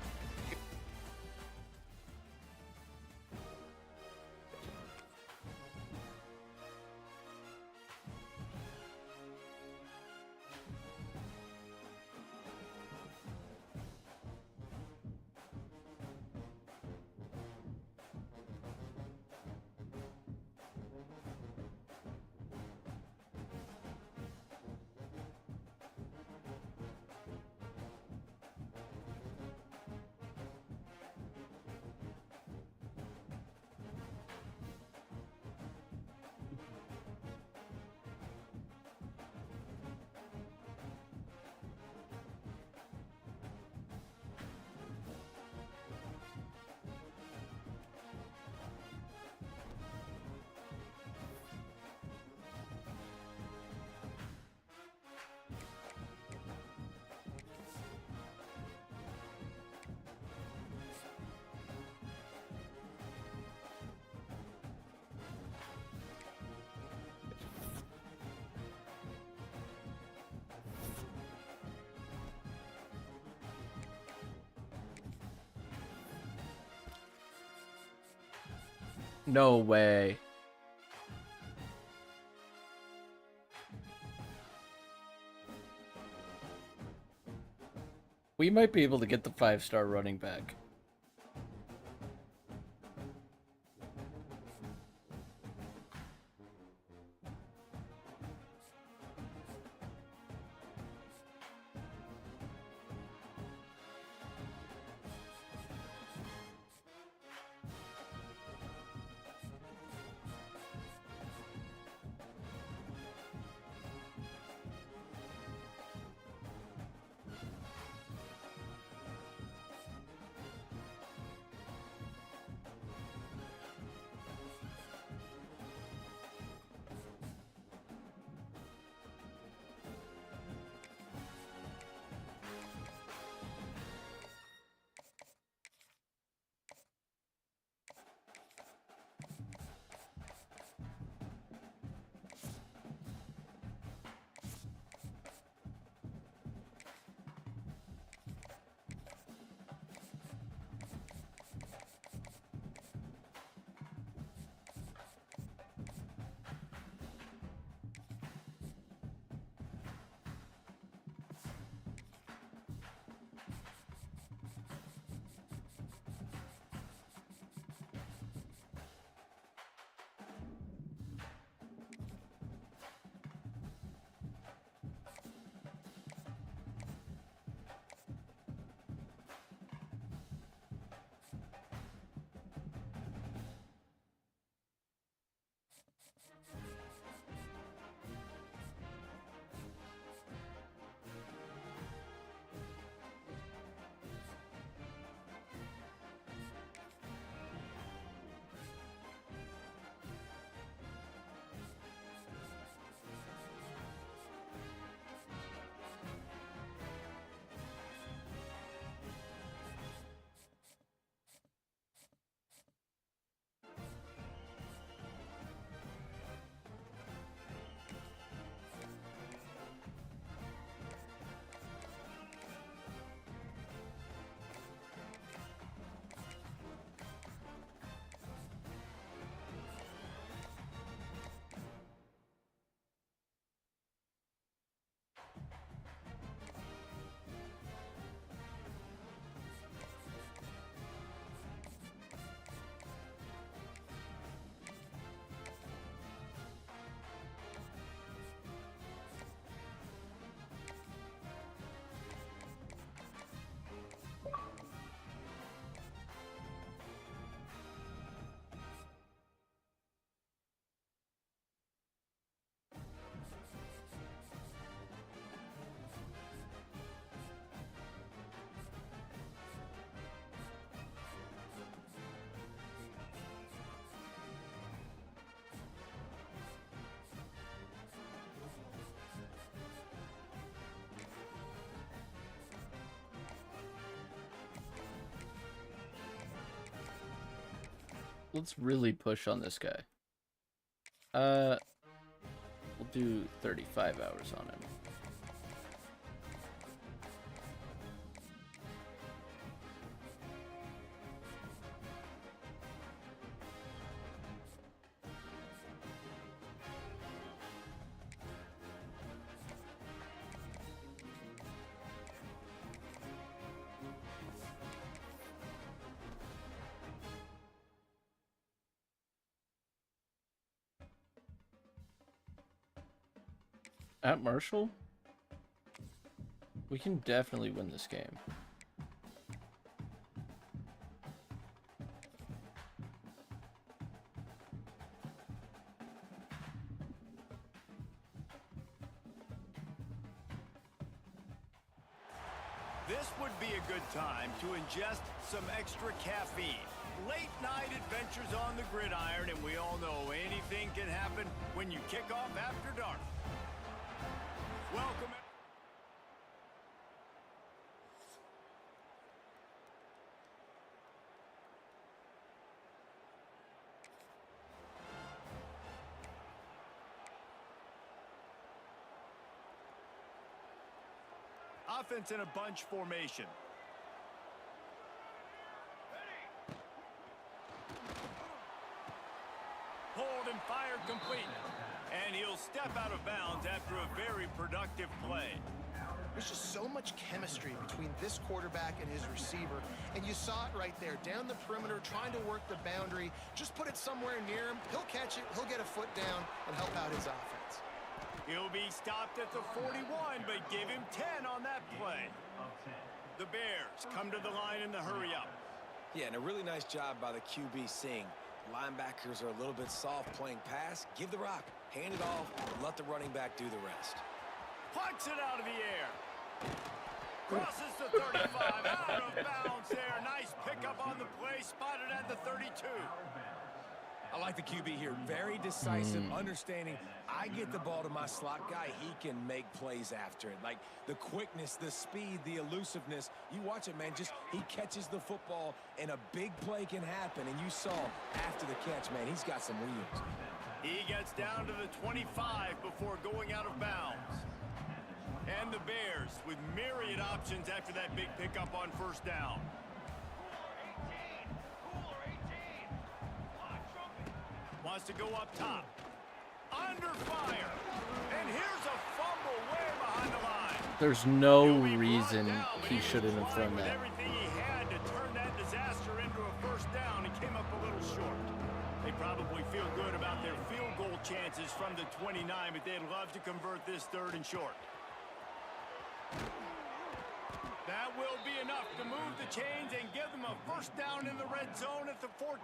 No way. We might be able to get the 5-star running back. Let's really push on this guy. We'll do 35 hours on him. At Marshall? We can definitely win this game. This would be a good time to ingest some extra caffeine. Late night adventures on the gridiron, and we all know anything can happen when you kick off after dark. Welcome. Offense in a bunch formation. complete. And he'll step out of bounds after a very productive play. There's just so much chemistry between this quarterback and his receiver, and you saw it right there, down the perimeter, trying to work the boundary. Just put it somewhere near him. He'll catch it, he'll get a foot down, and help out his offense. He'll be stopped at the 41, but give him 10 on that play. The Bears come to the line in the hurry-up. Yeah, and a really nice job by the QB seeing. Linebackers are a little bit soft playing pass. Give the rock, hand it off, and let the running back do the rest. Plucks it out of the air. Crosses the 35, out of bounds there. Nice pickup on the play, spotted at the 32. I like the QB here. Very decisive, understanding. I get the ball to my slot guy. He can make plays after it. Like the quickness, the speed, the elusiveness. You watch it, man. Just he catches the football, and a big play can happen. And you saw after the catch, man, he's got some wheels. He gets down to the 25 before going out of bounds. And the Bears with myriad options after that big pickup on first down. Wants to go up top. Under fire. And here's a fumble way behind the line. There's no reason he shouldn't have thrown with that. everything he had to turn that disaster into a first down. He came up a little short. They probably feel good about their field goal chances from the 29, but they'd love to convert this 3rd and short. That will be enough to move the chains and give them a first down in the red zone at the 14.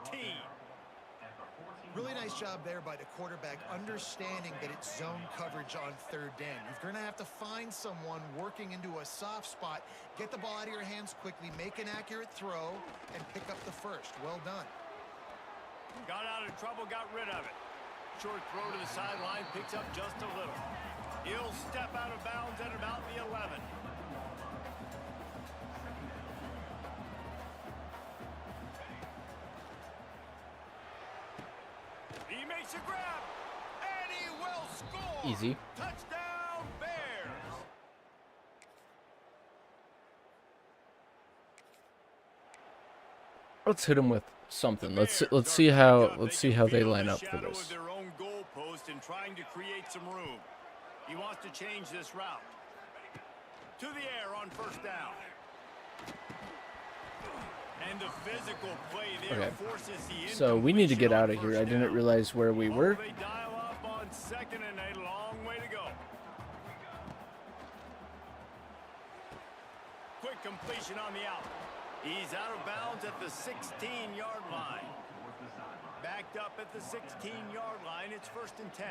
Really nice job there by the quarterback, understanding that it's zone coverage on 3rd down. You're going to have to find someone working into a soft spot, get the ball out of your hands quickly, make an accurate throw, and pick up the first. Well done. Got out of trouble, got rid of it. Short throw to the sideline, picks up just a little. He'll step out of bounds at about the 11. He makes a grab, and he will score. Easy. Touchdown, Bears. Let's hit him with something. Let's see how they line up for this. Their own goalpost and trying to create some room. He wants to change this route. To the air on first down. And the physical play there forces the so we need to get out of here. I didn't realize where we were. They dial up on 2nd and a long way to go. Quick completion on the out. He's out of bounds at the 16-yard line. Backed up at the 16-yard line. It's 1st and 10.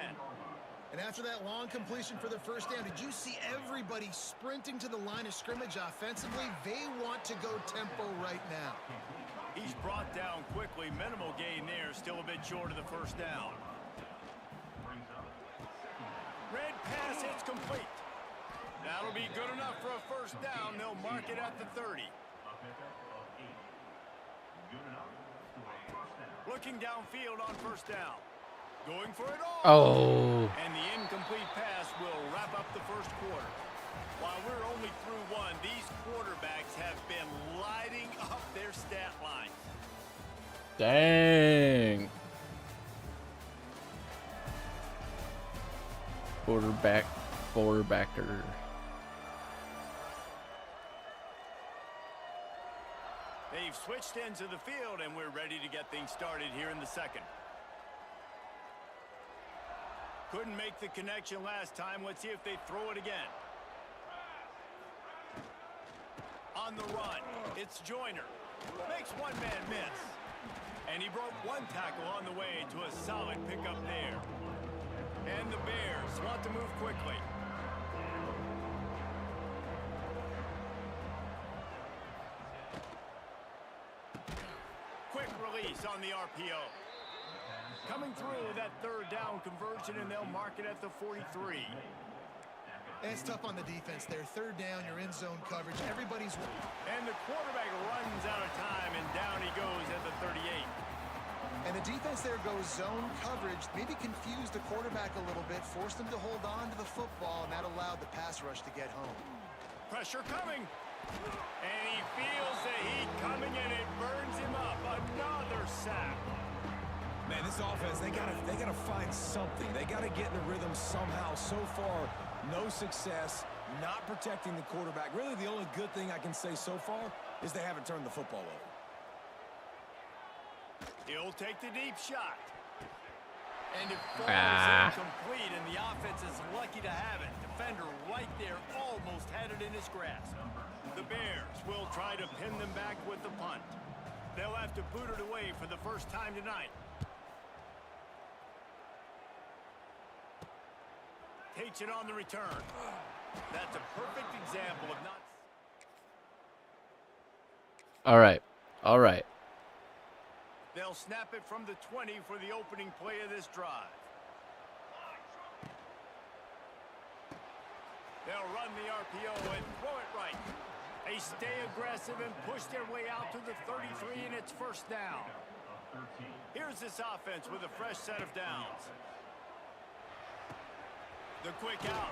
And after that long completion for the first down, did you see everybody sprinting to the line of scrimmage offensively? They want to go tempo right now. He's brought down quickly. Minimal gain there. Still a bit short of the first down. Red pass hits complete. That'll be good enough for a first down. They'll mark it at the 30. Looking downfield on first down. Going for it all. Oh. And the incomplete pass will wrap up the first quarter. While we're only through one, these quarterbacks have been lighting up their stat line. Dang. Quarterbacker. They've switched into the field, and we're ready to get things started here in the second. Couldn't make the connection last time. Let's see if they throw it again. On the run, it's Joyner. Makes one man miss. And he broke one tackle on the way to a solid pickup there. And the Bears want to move quickly. Quick release on the RPO. Coming through that 3rd down conversion, and they'll mark it at the 43. And it's tough on the defense there. 3rd down, you're in zone coverage. Everybody's... And the quarterback runs out of time, and down he goes at the 38. And the defense there goes zone coverage. Maybe confused the quarterback a little bit, forced him to hold on to the football, and that allowed the pass rush to get home. Pressure coming. And he feels the heat coming, and it burns him up. Another sack. Man, this offense, they gotta find something. They gotta get in the rhythm somehow. So far, no success, not protecting the quarterback. Really, the only good thing I can say so far is they haven't turned the football over. He'll take the deep shot. And it falls incomplete, and the offense is lucky to have it. Defender right there almost had it in his grasp. The Bears will try to pin them back with the punt. They'll have to boot it away for the first time tonight. Takes it on the return. That's a perfect example of not... All right. All right. They'll snap it from the 20 for the opening play of this drive. They'll run the RPO and throw it right. They stay aggressive and push their way out to the 33, and it's first down. Here's this offense with a fresh set of downs. The quick out.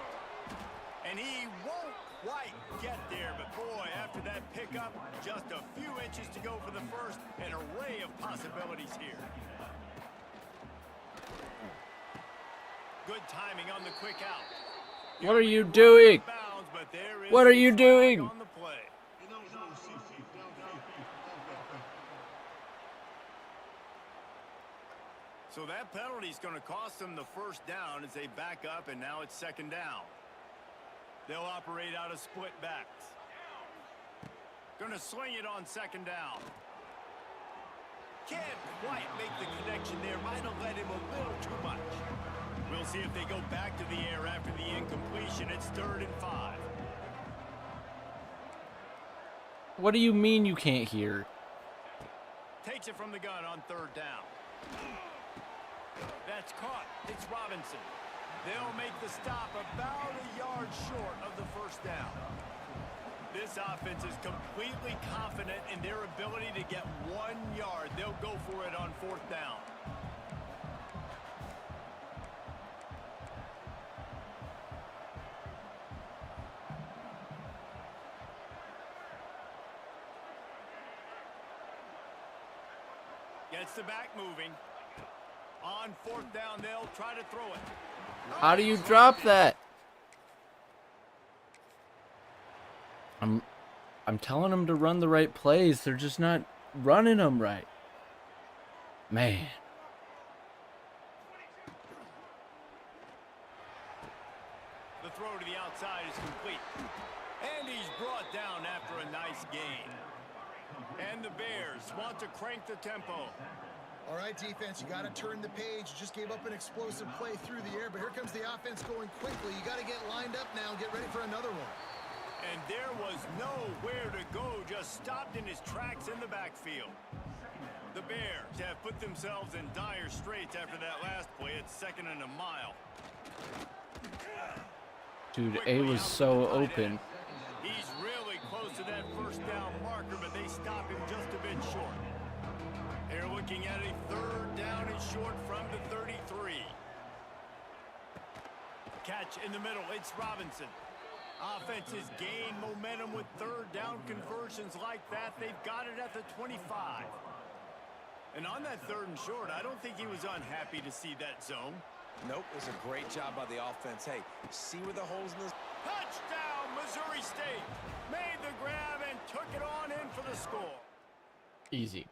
And he won't quite get there, but boy, after that pickup, just a few inches to go for the first. An array of possibilities here. Good timing on the quick out. What are you doing? What are you doing? On the play. So that penalty is going to cost them the first down as they back up, and now it's second down. They'll operate out of split backs. Going to swing it on second down. Can't quite make the connection there. Might have led him a little too much. We'll see if they go back to the air after the incompletion. It's 3rd and 5. What do you mean you can't hear? Takes it from the gun on 3rd down. That's caught. It's Robinson. They'll make the stop about a yard short of the first down. This offense is completely confident in their ability to get 1 yard. They'll go for it on 4th down. Gets the back moving. On 4th down, they'll try to throw it. How do you drop that? I'm telling them to run the right plays. They're just not running them right. Man. The throw to the outside is complete. And he's brought down after a nice gain. And the Bears want to crank the tempo. All right, defense, you got to turn the page. You just gave up an explosive play through the air, but here comes the offense going quickly. You got to get lined up now and get ready for another one. And there was nowhere to go, just stopped in his tracks in the backfield. The Bears have put themselves in dire straits after that last play. It's 2nd and a mile. Dude, A was so open. He's really close to that first down marker, but they stop him just a bit short. They're looking at a 3rd down and short from the 33. Catch in the middle. It's Robinson. Offenses gain momentum with 3rd down conversions like that. They've got it at the 25. And on that 3rd and short, I don't think he was unhappy to see that zone. Nope, it was a great job by the offense. Hey, see where the holes in this... Touchdown, Missouri State. Made the grab and took it on in for the score. Easy.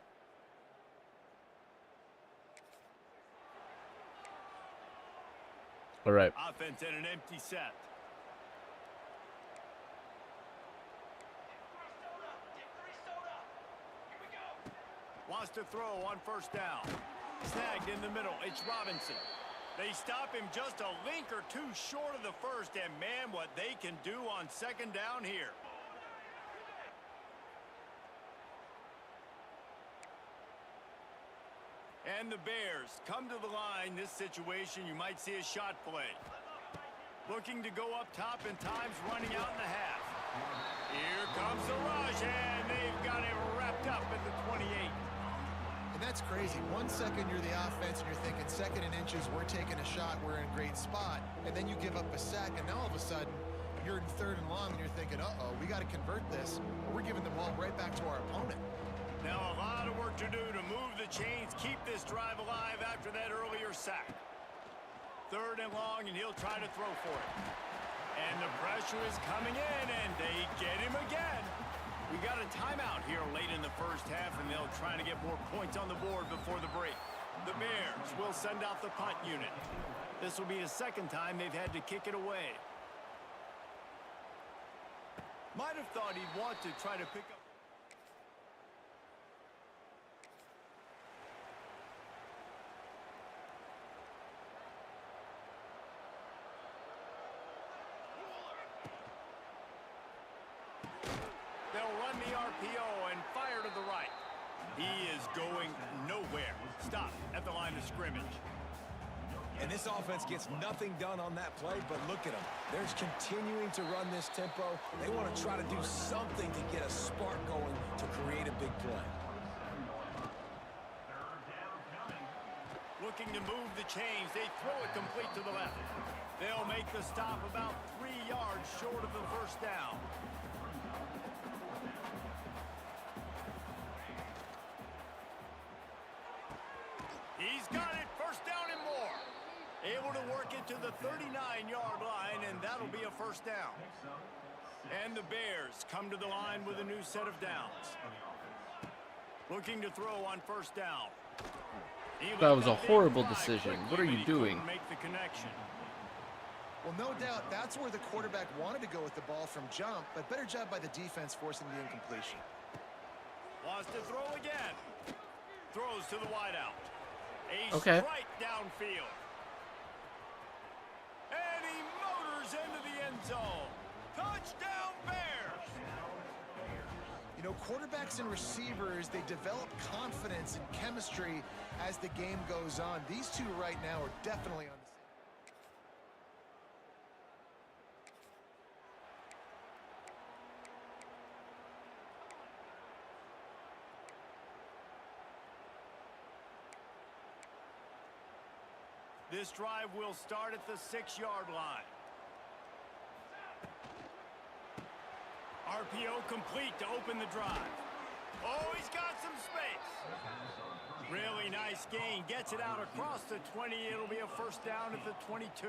All right. Offense in an empty set. Wants to throw on 1st down. Snagged in the middle. It's Robinson. They stop him just a link or two short of the first, and man, what they can do on 2nd down here. And the Bears come to the line. This situation, you might see a shot play. Looking to go up top and times running out in the half. Here comes the rush, and they've got it wrapped up at the 28. And that's crazy. 1 second you're the offense and you're thinking 2nd and inches, we're taking a shot, we're in a great spot. And then you give up a sack, and now all of a sudden you're in 3rd and long and you're thinking, uh-oh, we got to convert this, or we're giving the ball right back to our opponent. Now a lot of work to do to move the chains, keep this drive alive after that earlier sack. 3rd and long, and he'll try to throw for it. And the pressure is coming in, and they get him again. We got a timeout here late in the first half, and they'll try to get more points on the board before the break. The Bears will send out the punt unit. This will be the 2nd time they've had to kick it away. Might have thought he'd want to try to pick up. They'll run the RPO and fire to the right. He is going nowhere. Stop at the line of scrimmage. And this offense gets nothing done on that play, but look at them. They're continuing to run this tempo. They want to try to do something to get a spark going to create a big play. Looking to move the chains. They throw it complete to the left. They'll make the stop about 3 yards short of the first down. He's got it. First down and more. Able to work it to the 39-yard line, and that'll be a first down. And the Bears come to the line with a new set of downs. Looking to throw on first down. That was a horrible decision. What are you doing? Make the connection. Well, no doubt that's where the quarterback wanted to go with the ball from jump, but better job by the defense forcing the incompletion. Wants to throw again. Throws to the wideout. A Okay. strike downfield. And he motors into the end zone. Touchdown Bears! You know, quarterbacks and receivers, they develop confidence and chemistry as the game goes on. These two right now are definitely on the same. This drive will start at the 6-yard line. RPO complete to open the drive. Oh, he's got some space. Really nice gain. Gets it out across the 20. It'll be a first down at the 22.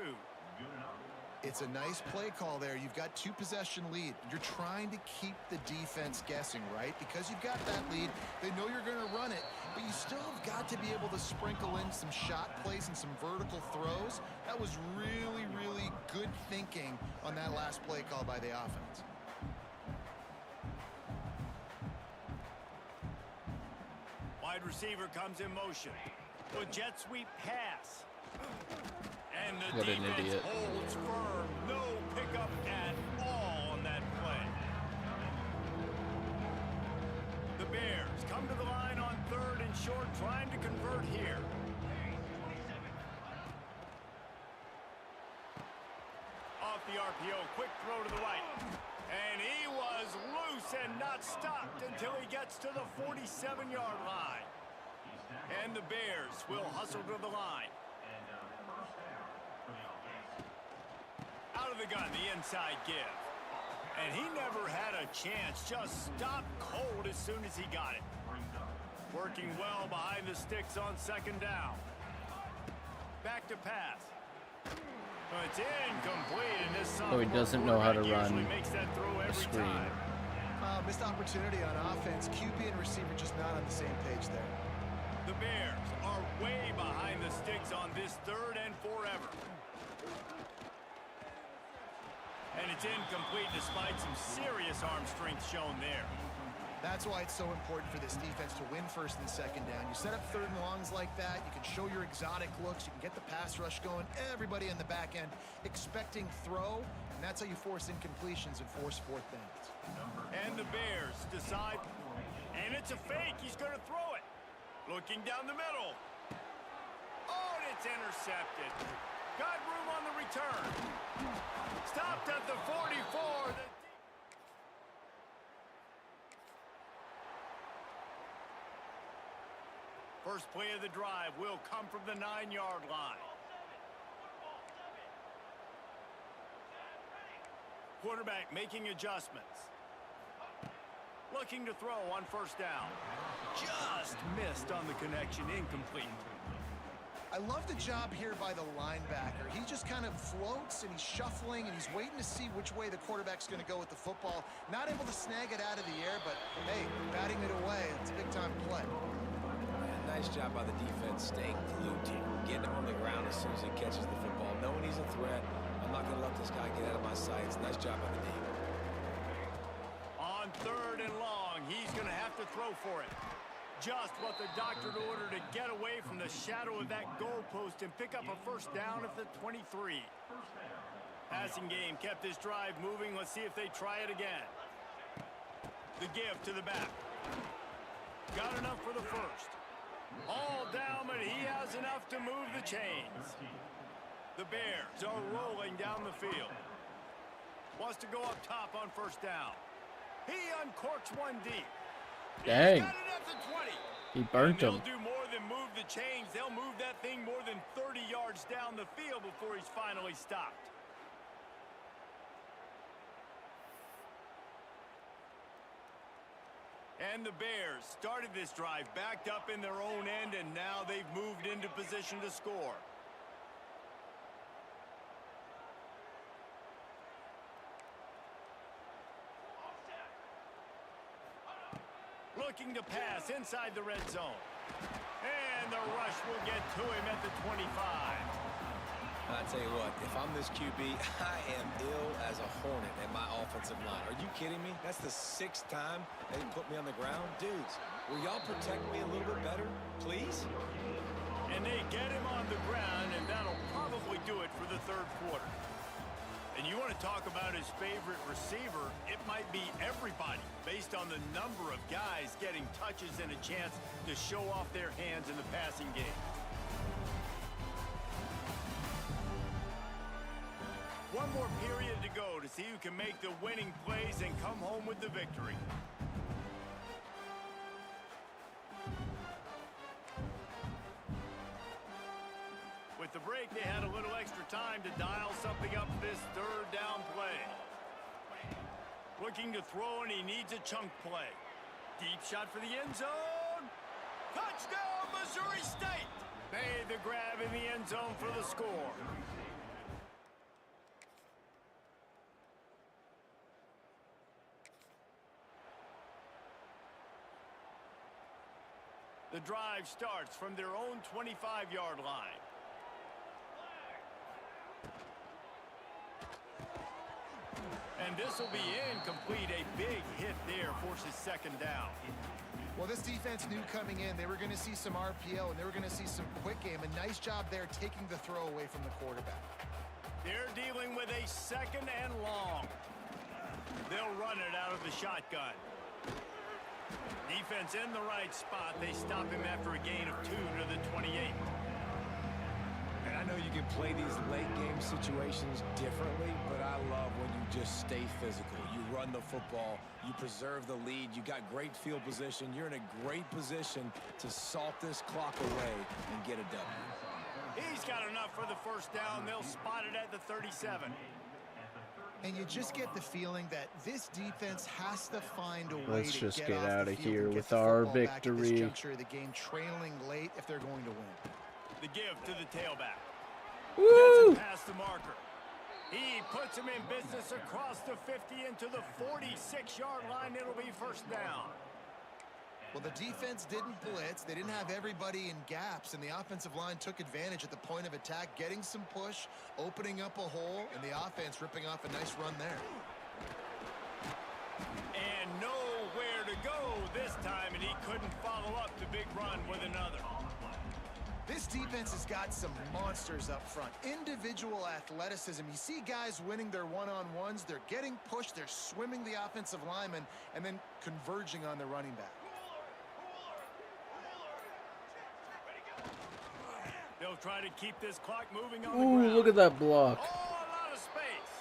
It's a nice play call there. You've got 2-possession lead. You're trying to keep the defense guessing, right? Because you've got that lead, they know you're going to run it, but you still have got to be able to sprinkle in some shot plays and some vertical throws. That was really, really good thinking on that last play call by the offense. Wide receiver comes in motion. A jet sweep pass. And the What an defense idiot. holds firm. No pickup at all on that play. The Bears come to the line on 3rd and short, trying to convert here. Off the RPO, quick throw to the right. And he was loose and not stopped until he gets to the 47-yard line. And the Bears will hustle to the line. Out of the gun, the inside give. And he never had a chance, just stopped cold as soon as he got it. Working well behind the sticks on 2nd down. Back to pass. But it's incomplete, and this So he doesn't know how to quarterback run usually makes that throw a every screen. time. Missed opportunity on offense. QB and receiver just not on the same page there. The Bears are way behind the sticks on this 3rd and forever. And it's incomplete despite some serious arm strength shown there. That's why it's so important for this defense to win 1st and 2nd down. You set up 3rd and longs like that, you can show your exotic looks, you can get the pass rush going, everybody in the back end expecting throw, and that's how you force incompletions and force 4th downs. And the Bears decide, and it's a fake, he's going to throw it. Looking down the middle. Oh, and it's intercepted. Got room on the return. Stopped at the 44. First play of the drive will come from the 9-yard line. Quarterback making adjustments. Looking to throw on 1st down. Just missed on the connection, incomplete. I love the job here by the linebacker. He just kind of floats, and he's shuffling, and he's waiting to see which way the quarterback's going to go with the football. Not able to snag it out of the air, but, hey, batting it away. It's a big-time play. Nice job by the defense staying glued to him, getting him on the ground as soon as he catches the football, knowing he's a threat. I'm not going to let this guy get out of my sights. Nice job by the D. On 3rd and long, he's going to have to throw for it. Just what the doctor ordered to get away from the shadow of that goalpost and pick up a first down at the 23. Passing game kept this drive moving. Let's see if they try it again. The give to the back. Got enough for the first. All down, but he has enough to move the chains. The Bears are rolling down the field. Wants to go up top on first down. He uncorks one deep. Dang. He's got it at the 20. He burnt him. They'll do more than move the chains. They'll move that thing more than 30 yards down the field before he's finally stopped. And the Bears started this drive backed up in their own end, and now they've moved into position to score. Looking to pass inside the red zone. And the rush will get to him at the 25. I tell you what, if I'm this QB, I am ill as a hornet at my offensive line. Are you kidding me? That's the 6th time they put me on the ground. Dudes, will y'all protect me a little bit better, please? And they get him on the ground, and that'll probably do it for the 3rd quarter. And you want to talk about his favorite receiver, it might be everybody based on the number of guys getting touches and a chance to show off their hands in the passing game. One more period to go to see who can make the winning plays and come home with the victory. With the break, they had a little extra time to dial something up for this 3rd down play. Looking to throw, and he needs a chunk play. Deep shot for the end zone. Touchdown, Missouri State! Made the grab in the end zone for the score. The drive starts from their own 25-yard line. And this will be incomplete. A big hit there forces 2nd down. Well, this defense knew coming in they were going to see some RPO, and they were going to see some quick game. A nice job there taking the throw away from the quarterback. They're dealing with a 2nd and long. They'll run it out of the shotgun. Defense in the right spot. They stop him after a gain of 2 to the 28. And I know you can play these late game situations differently, but I love when you just stay physical. You run the football, you preserve the lead, you got great field position. You're in a great position to salt this clock away and get a W. He's got enough for the first down. They'll spot it at the 37. And you just get the feeling that this defense has to find a way Let's to just get off out the of field here and get with the our football back at this victory. juncture of the game, trailing late if they're going to win. The give to the tailback. Woo! Gets it past the marker. He puts him in business across the 50 into the 46-yard line. It'll be first down. Well, the defense didn't blitz. They didn't have everybody in gaps, and the offensive line took advantage at the point of attack, getting some push, opening up a hole, and the offense ripping off a nice run there. And nowhere to go this time, and he couldn't follow up the big run with another. This defense has got some monsters up front. Individual athleticism. You see guys winning their one-on-ones. They're getting pushed. They're swimming the offensive lineman and then converging on the running back. They'll try to keep this clock moving on the Ooh, ground. look at that block. Oh, a lot of space.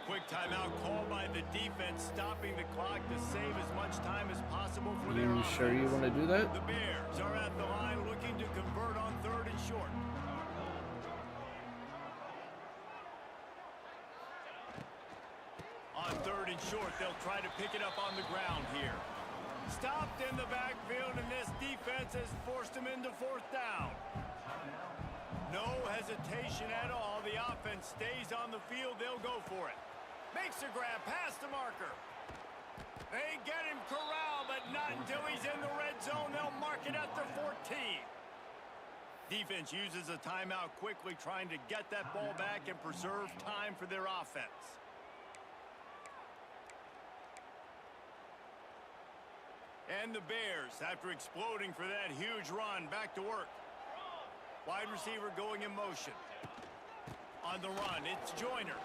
Quick timeout called by the defense, stopping the clock to save as much time as possible for their You offense. sure you want to do that? The Bears are at the line looking to convert on 3rd and short. On 3rd and short, they'll try to pick it up on the ground here. Stopped in the backfield, and this defense has forced him into fourth down. No hesitation at all. The offense stays on the field. They'll go for it. Makes a grab past the marker. They get him corralled, but not until he's in the red zone. They'll mark it at the 14. Defense uses a timeout quickly, trying to get that ball back and preserve time for their offense. And the Bears, after exploding for that huge run, back to work. Wide receiver going in motion. On the run, it's Joyner.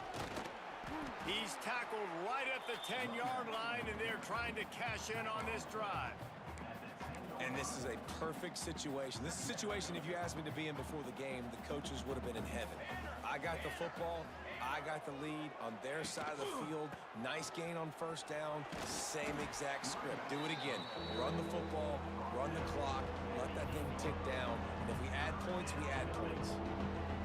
He's tackled right at the 10-yard line, and they're trying to cash in on this drive. And this is a perfect situation. This is a situation, if you asked me to be in before the game, the coaches would have been in heaven. I got the football. I got the lead on their side of the field. Nice gain on first down. Same exact script. Do it again. Run the football. Run the clock. Let that thing tick down. And if we add points, we add points.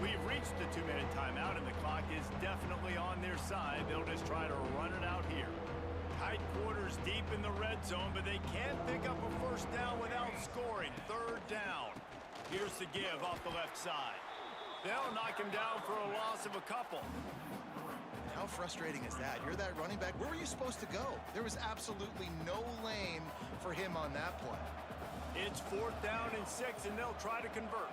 We've reached the 2-minute timeout, and the clock is definitely on their side. They'll just try to run it out here. Tight quarters deep in the red zone, but they can't pick up a first down without scoring. Third down. Here's the give off the left side. They'll knock him down for a loss of a couple. How frustrating is that? You're that running back. Where were you supposed to go? There was absolutely no lane for him on that play. It's 4th down and 6, and they'll try to convert.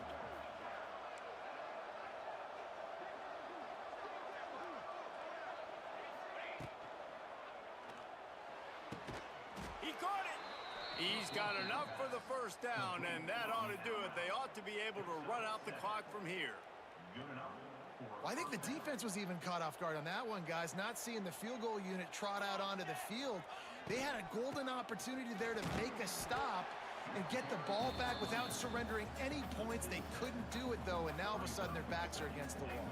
He caught it. He's got enough for the first down, and that ought to do it. They ought to be able to run out the clock from here. Well, I think the defense was even caught off guard on that one, guys. Not seeing the field goal unit trot out onto the field. They had a golden opportunity there to make a stop and get the ball back without surrendering any points. They couldn't do it, though, and now all of a sudden their backs are against the wall.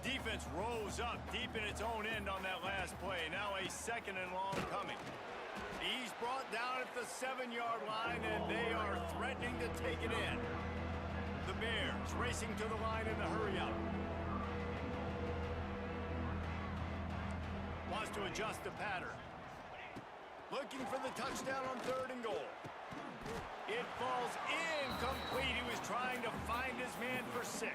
Defense rose up deep in its own end on that last play. Now a 2nd and long coming. He's brought down at the 7-yard line, and they are threatening to take it in. The Bears racing to the line in the hurry-up. Wants to adjust the pattern. Looking for the touchdown on 3rd and goal. It falls incomplete. He was trying to find his man for 6.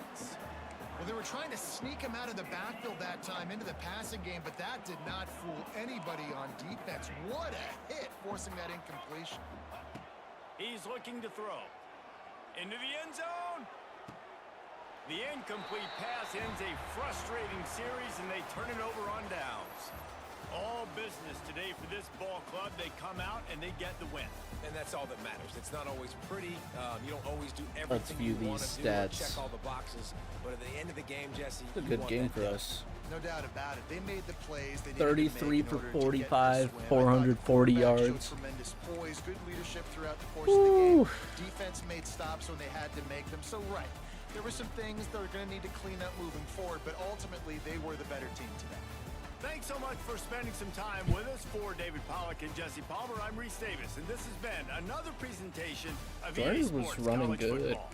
Well, they were trying to sneak him out of the backfield that time into the passing game, but that did not fool anybody on defense. What a hit, forcing that incompletion. He's looking to throw. Into the end zone. The incomplete pass ends a frustrating series, and they turn it over on downs. All business today for this ball club. They come out and they get the win. And that's all that matters. It's not always pretty. You don't always do everything view you want these to do or stats. check all the boxes. But at the end of the game, Jesse, It's a good game for us. No doubt about it. They made the plays. They 33 for 45, 440 yards. yards. Tremendous poise, good leadership throughout the course Woo. of the game. Defense made stops when they had to make them. So, right, there were some things that are going to need to clean up moving forward, but ultimately they were the better team today. Thanks so much for spending some time with us. For David Pollack and Jesse Palmer, I'm Reese Davis, and this has been another presentation of EA Jordan was Sports running College good. Football.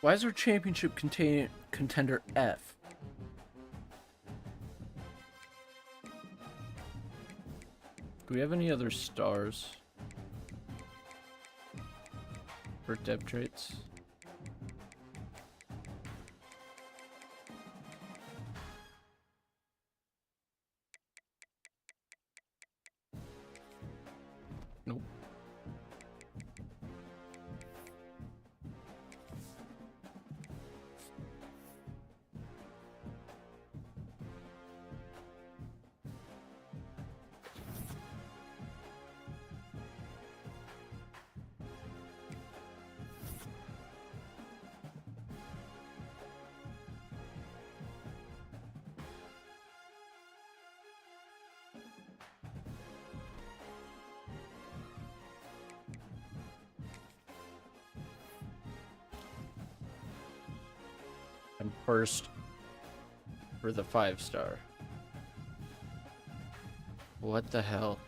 Why is our championship contender F? Do we have any other stars for depth traits? Nope. I'm first for the 5-star. What the hell?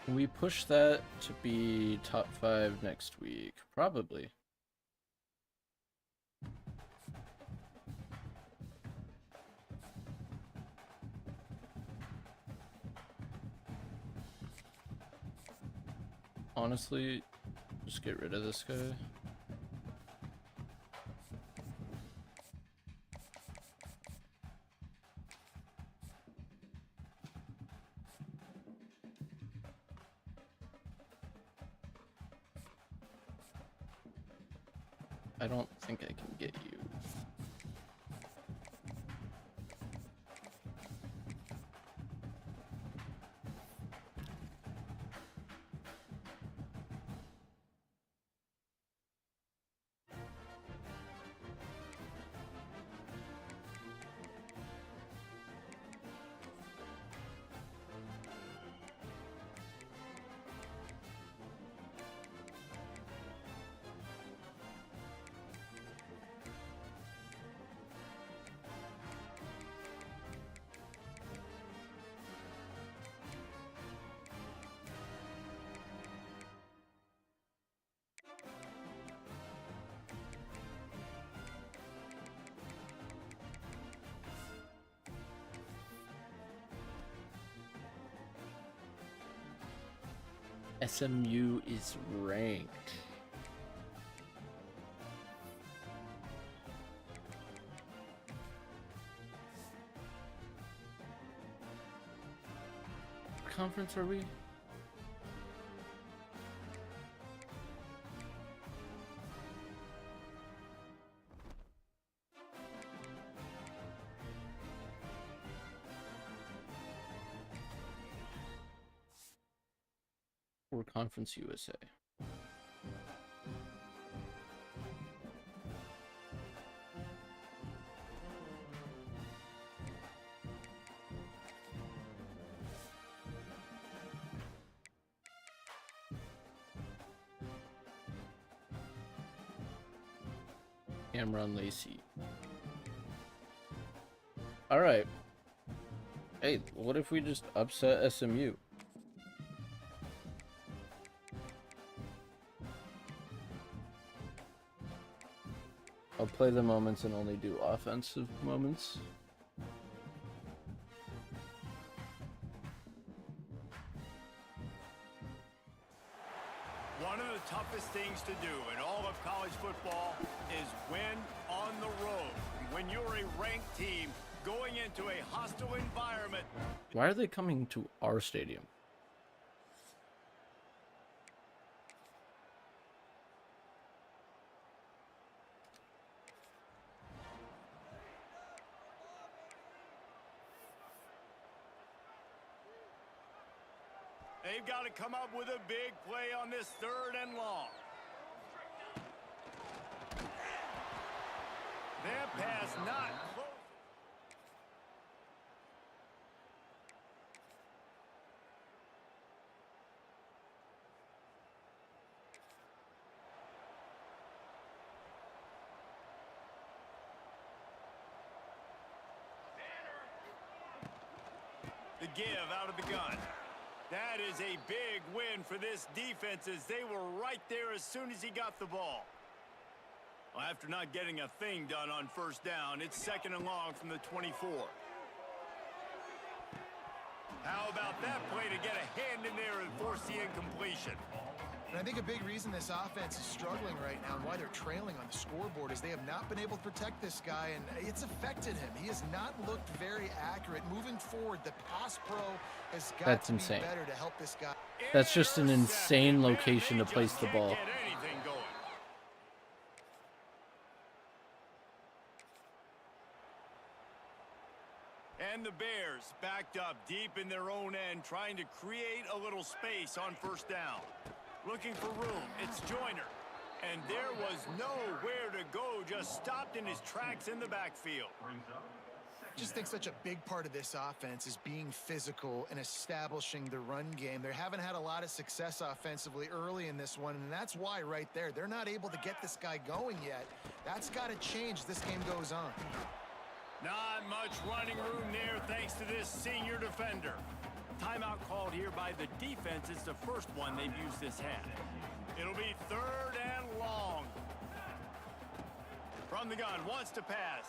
Can we push that to be top 5 next week? Probably. Honestly, just get rid of this guy. I don't think I can get you. SMU is ranked. conference are we? Or Conference USA. Cameron Lacey. All right. Hey, what if we just upset SMU? I'll play the moments and only do offensive moments. One of the toughest things to do in all of college football is win on the road. When you're a ranked team going into a hostile environment. Why are they coming to our stadium? They've got to come up with a big play on this 3rd and long. That pass not close. The give out of the gun. That is a big win for this defense as they were right there as soon as he got the ball. Well, after not getting a thing done on 1st down, it's 2nd and long from the 24. How about that play to get a hand in there and force the incompletion? And I think a big reason this offense is struggling right now and why they're trailing on the scoreboard is they have not been able to protect this guy, and it's affected him. He has not looked very accurate. Moving forward, the pass pro has got to be better to help this guy. That's just an insane location to place the ball. And the Bears backed up deep in their own end, trying to create a little space on 1st down. Looking for room, it's Joyner. And there was nowhere to go, just stopped in his tracks in the backfield. I just think such a big part of this offense is being physical and establishing the run game. They haven't had a lot of success offensively early in this one, and that's why right there, they're not able to get this guy going yet. That's got to change as this game goes on. Not much running room there thanks to this senior defender. Timeout called here by the defense. It's the first one they've used this half. It'll be 3rd and long. From the gun, wants to pass.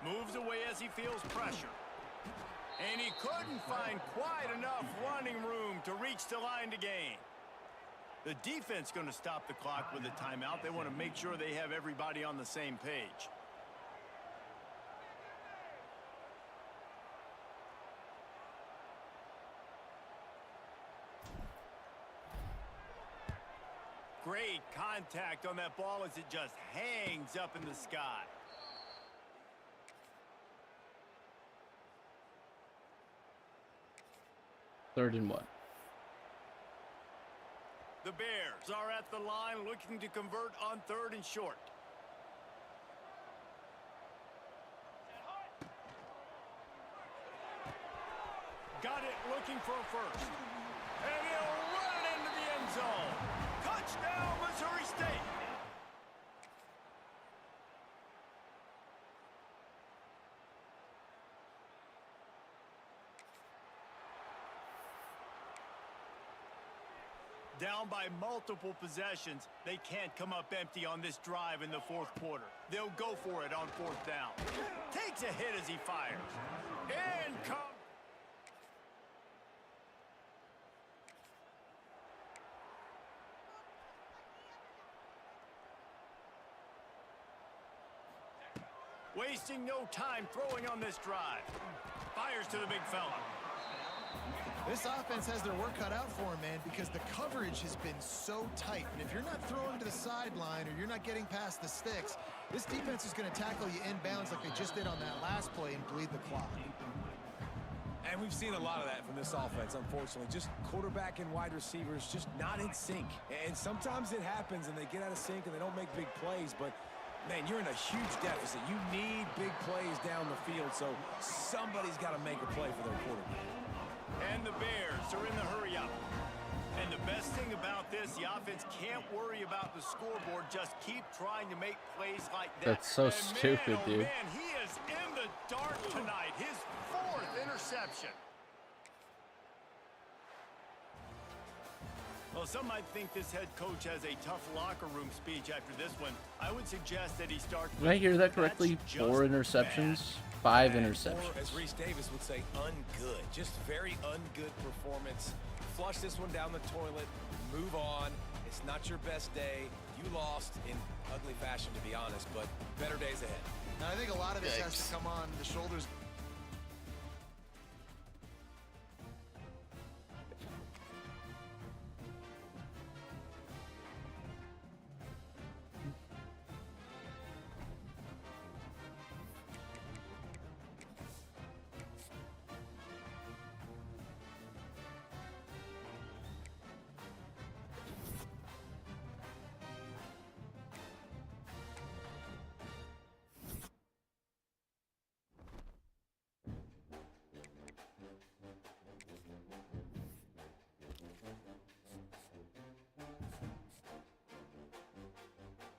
Moves away as he feels pressure. And he couldn't find quite enough running room to reach the line to gain. The defense going to stop the clock with a timeout. They want to make sure they have everybody on the same page. Great contact on that ball as it just hangs up in the sky. Third and what? The Bears are at the line looking to convert on 3rd and short. Got it looking for a first. And he'll run it into the end zone. Touchdown, Missouri State. Down by multiple possessions, they can't come up empty on this drive in the 4th quarter. They'll go for it on 4th down. Takes a hit as he fires. And come. Wasting no time throwing on this drive. Fires to the big fella. This offense has their work cut out for them, man, because the coverage has been so tight. And if you're not throwing to the sideline or you're not getting past the sticks, this defense is going to tackle you inbounds like they just did on that last play and bleed the clock. And we've seen a lot of that from this offense, unfortunately. Just quarterback and wide receivers just not in sync. And sometimes it happens and they get out of sync and they don't make big plays, but man, you're in a huge deficit. You need big plays down the field, so somebody's got to make a play for their quarterback. And the Bears are in the hurry up. And the best thing about this, the offense can't worry about the scoreboard. Just keep trying to make plays like that. That's so stupid, dude. Man, he is in the dark tonight. His 4th interception. Well, some might think this head coach has a tough locker room speech after this one. I would suggest that he starts. Did I hear that correctly? 4 interceptions? 5 interceptions. Or, as Reese Davis would say, ungood. Just very ungood performance. Flush this one down the toilet. Move on. It's not your best day. You lost in ugly fashion, to be honest, but better days ahead. And I think a lot of this has to come on the shoulders.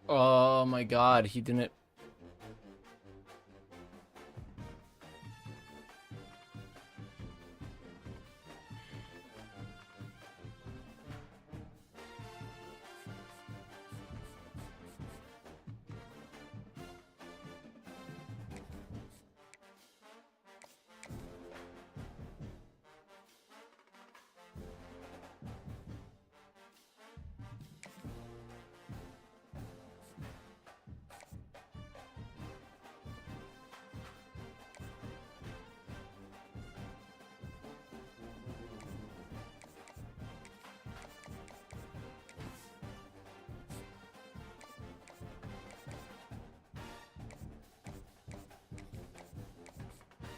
Oh my god, he didn't.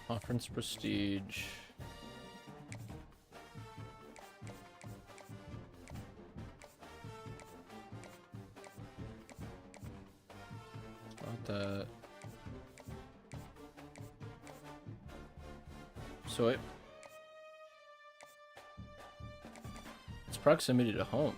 Conference prestige. Not that. So it's proximity to home.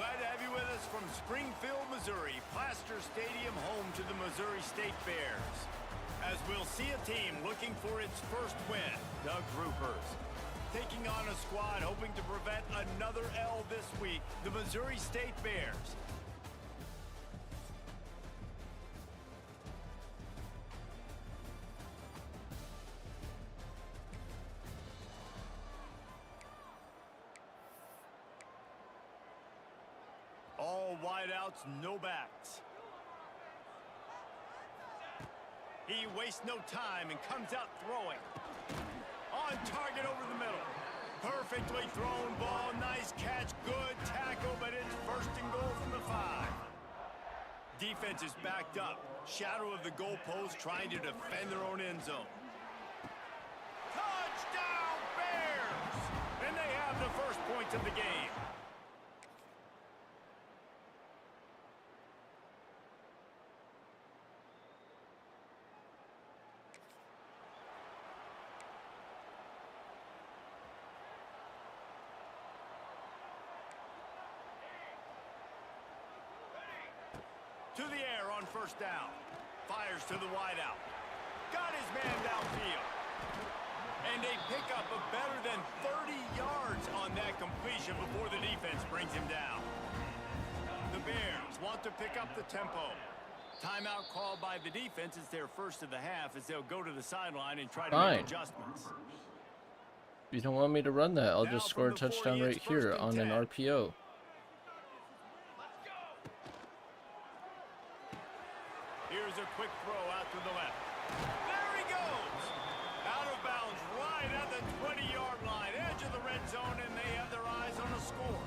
Glad to have you with us from Springfield, Missouri, Plaster Stadium, home to the Missouri State Bears. As we'll see a team looking for its first win, the Groupers. Taking on a squad hoping to prevent another L this week, the Missouri State Bears. All wideouts, no backs. He wastes no time and comes out throwing. On target over the middle. Perfectly thrown ball. Nice catch. Good tackle, but it's first and goal from the 5. Defense is backed up. Shadow of the goalpost trying to defend their own end zone. Touchdown, Bears! And they have the first points of the game. To the air on first down. Fires to the wideout. Got his man downfield. And a pickup of better than 30 yards on that completion before the defense brings him down. The Bears want to pick up the tempo. Timeout called by the defense is their first of the half as they'll go to the sideline and try to make adjustments. If you don't want me to run that, I'll just score a touchdown right here on an RPO. Here's a quick throw out to the left. There he goes! Out of bounds right at the 20-yard line. Edge of the red zone, and they have their eyes on a score.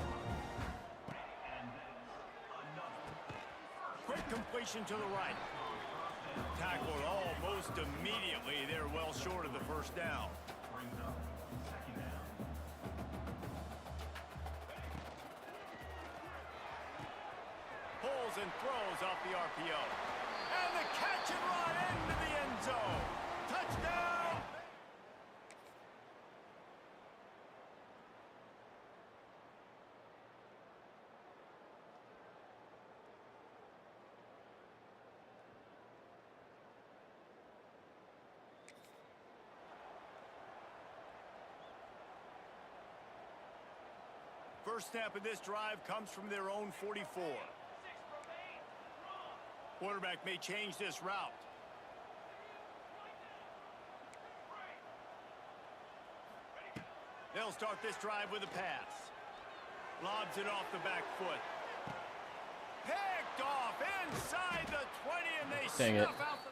Quick completion to the right. Tackled almost immediately. They're well short of the first down. Pulls and throws off the RPO. And the catch and run into the end zone. Touchdown! First snap of this drive comes from their own 44. Quarterback may change this route. They'll start this drive with a pass. Lobs it off the back foot. Picked off inside the 20, and they snuff out the...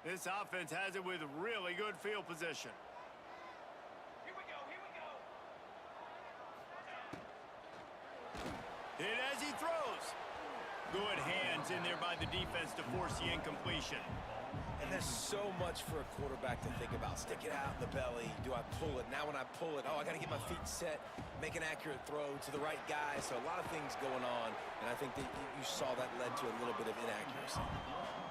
This offense has it with really good field position. Hit as he throws. Good hands in there by the defense to force the incompletion. And there's so much for a quarterback to think about. Stick it out in the belly. Do I pull it? Now when I pull it, oh, I got to get my feet set, make an accurate throw to the right guy. So a lot of things going on, and I think that you saw that led to a little bit of inaccuracy.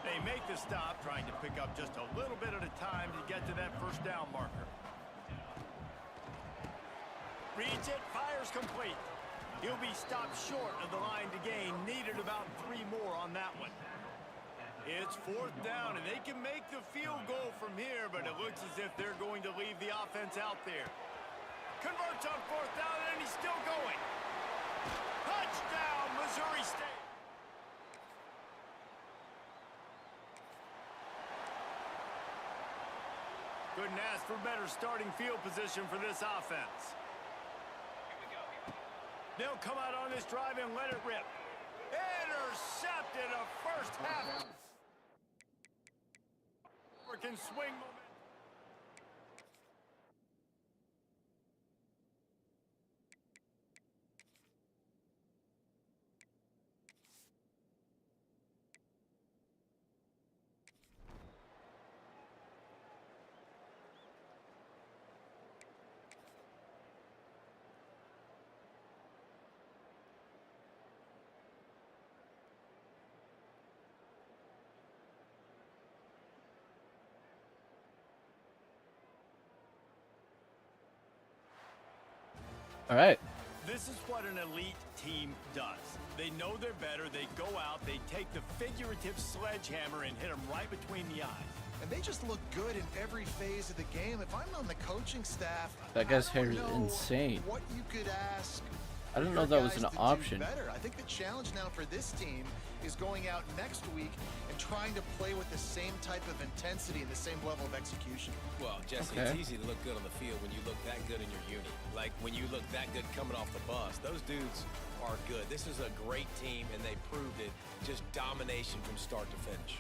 They make the stop, trying to pick up just a little bit at a time to get to that first down marker. Reads it, fires complete. He'll be stopped short of the line to gain. Needed about 3 more on that one. It's fourth down, and they can make the field goal from here, but it looks as if they're going to leave the offense out there. Converts on fourth down, and he's still going. Touchdown, Missouri State. Couldn't ask for better starting field position for this offense. They'll come out on this drive and let it rip. Intercepted a first half. Can swing momentum. All right. This is what an elite team does. They know they're better. They go out, they take the figurative sledgehammer and hit them right between the eyes. And they just look good in every phase of the game. If I'm on the coaching staff, That guy's hair is I don't know insane. what you could ask. I didn't know your that was guys an to do option. better. I think the challenge now for this team is going out next week and trying to play with the same type of intensity and the same level of execution. Well, Jesse, Okay. it's easy to look good on the field when you look that good in your uni. Like when you look that good coming off the bus. Those dudes are good. This is a great team, and they proved it. Just domination from start to finish.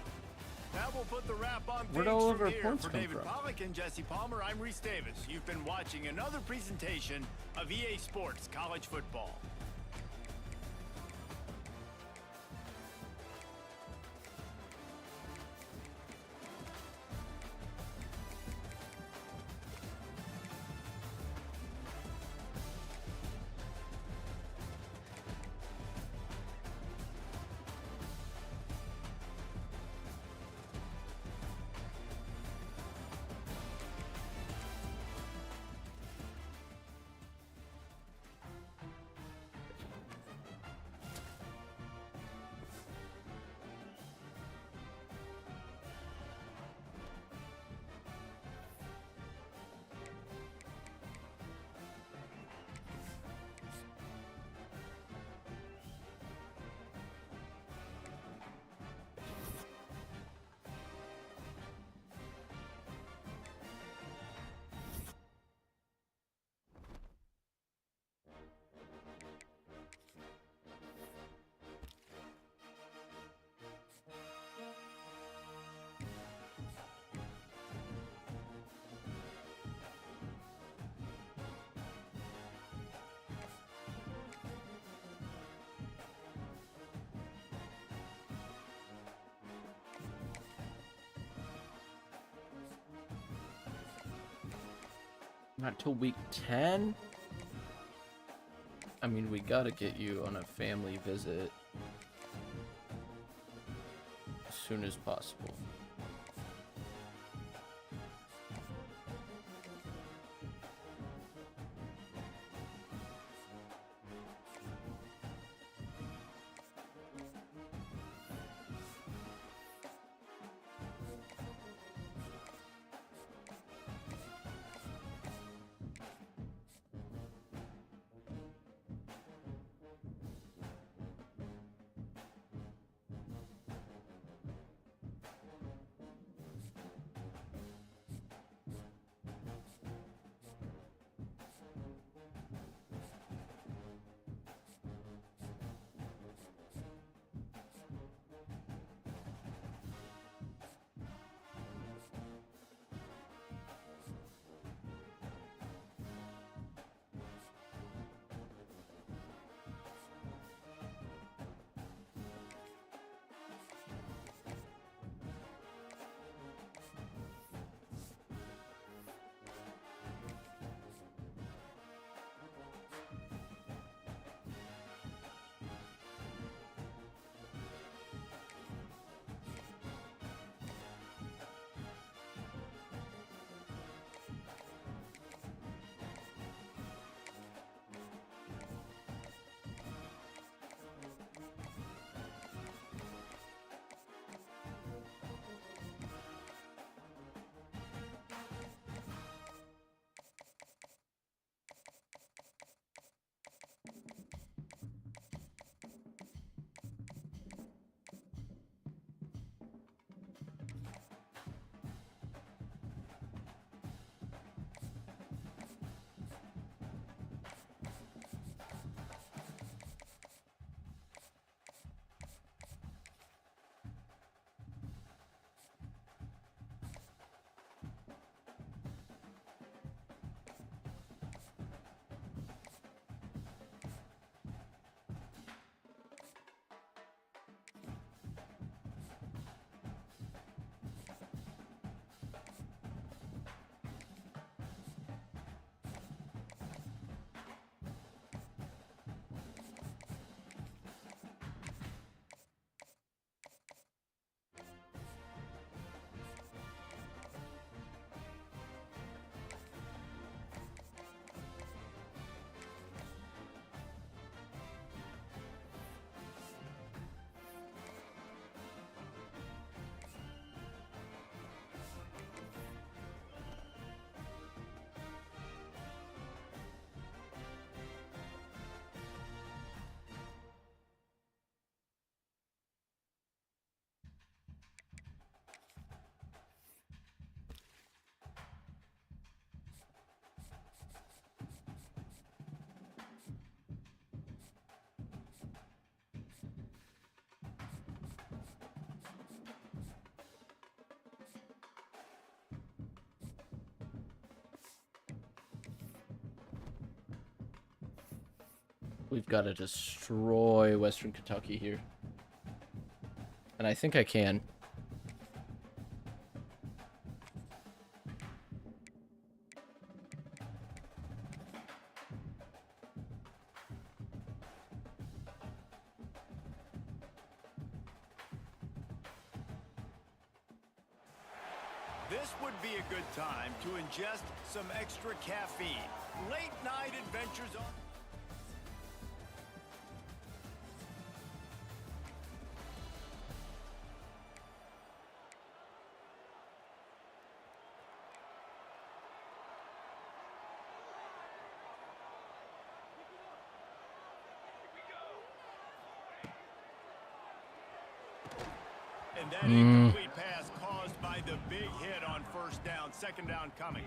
Now we'll put the wrap on Where'd things all of from our here. points For come David from? Pollack and Jesse Palmer, I'm Reese Davis. You've been watching another presentation of EA Sports College Football. Not till week 10? I mean, we gotta get you on a family visit as soon as possible. We've got to destroy Western Kentucky here. And I think I can. This would be a good time to ingest some extra caffeine. Late night adventures on... And that incomplete pass caused by the big hit on first down, second down coming.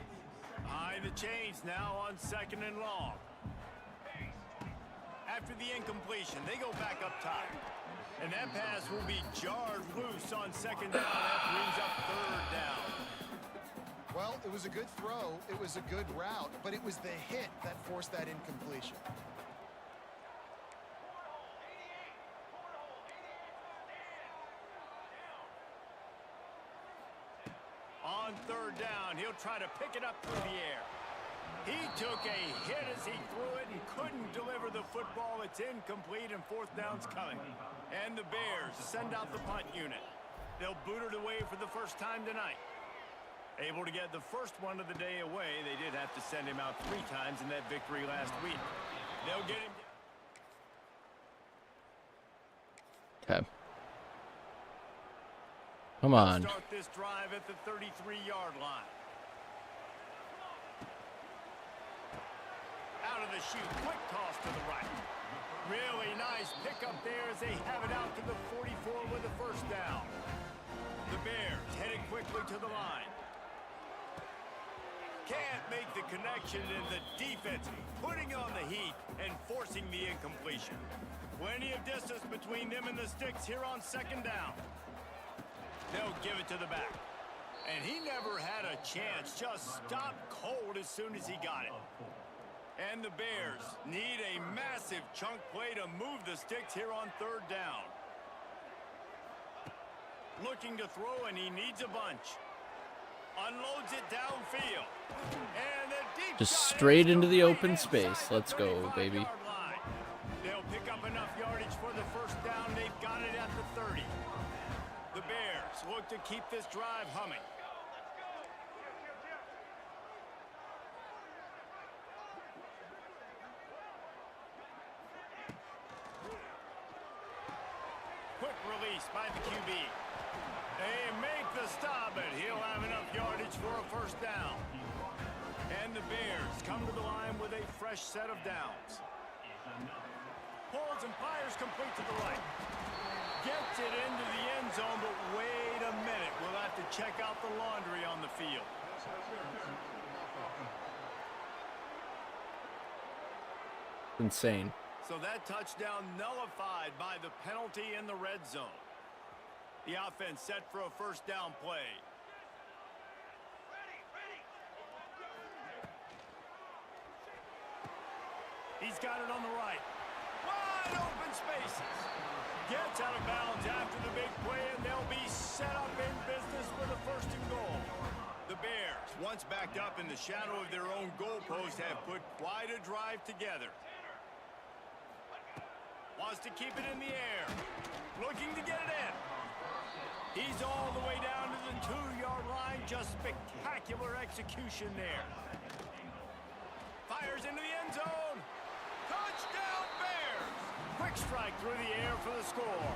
Behind the chains now on 2nd and long. After the incompletion, they go back up top. And that pass will be jarred loose on 2nd down. That brings up 3rd down. Well, it was a good throw. It was a good route, but it was the hit that forced that incompletion. On 3rd down, he'll try to pick it up through the air. He took a hit as he threw it and couldn't deliver the football. It's incomplete and 4th down's coming. And the Bears send out the punt unit. They'll boot it away for the first time tonight. Able to get the first one of the day away. They did have to send him out 3 times in that victory last week. They'll get him. Okay. Come on. Start this drive at the 33-yard line. Out of the chute, quick toss to the right. Really nice pickup there as they have it out to the 44 with the first down. The Bears headed quickly to the line. Can't make the connection, and the defense putting on the heat and forcing the incompletion. Plenty of distance between them and the sticks here on 2nd down. They'll give it to the back. And he never had a chance. Just stopped cold as soon as he got it. And the Bears need a massive chunk play to move the sticks here on 3rd down. Looking to throw, and he needs a bunch. Unloads it downfield. And a deep Just shot straight is into the complete open space. inside the Let's go, 35-yard baby. line. They'll pick up enough yardage for the first down. They've got it at the 30. The Bears look to keep this drive humming. Quick release by the QB. They make the stop, but he'll have enough yardage for a first down. And the Bears come to the line with a fresh set of downs. Pulls and fires complete to the right. Gets it into the end zone, but wait a minute. We'll have to check out the laundry on the field. Insane. So that touchdown nullified by the penalty in the red zone. The offense set for a first down play. He's got it on the right. Wide open spaces. Gets out of bounds after the big play, and they'll be set up in business with a 1st and goal. The Bears, once backed up in the shadow of their own goalpost, have put quite a drive together. Wants to keep it in the air. Looking to get it in. He's all the way down to the 2-yard line. Just spectacular execution there. Fires into the end zone. Touchdown, Bears! Quick strike through the air for the score.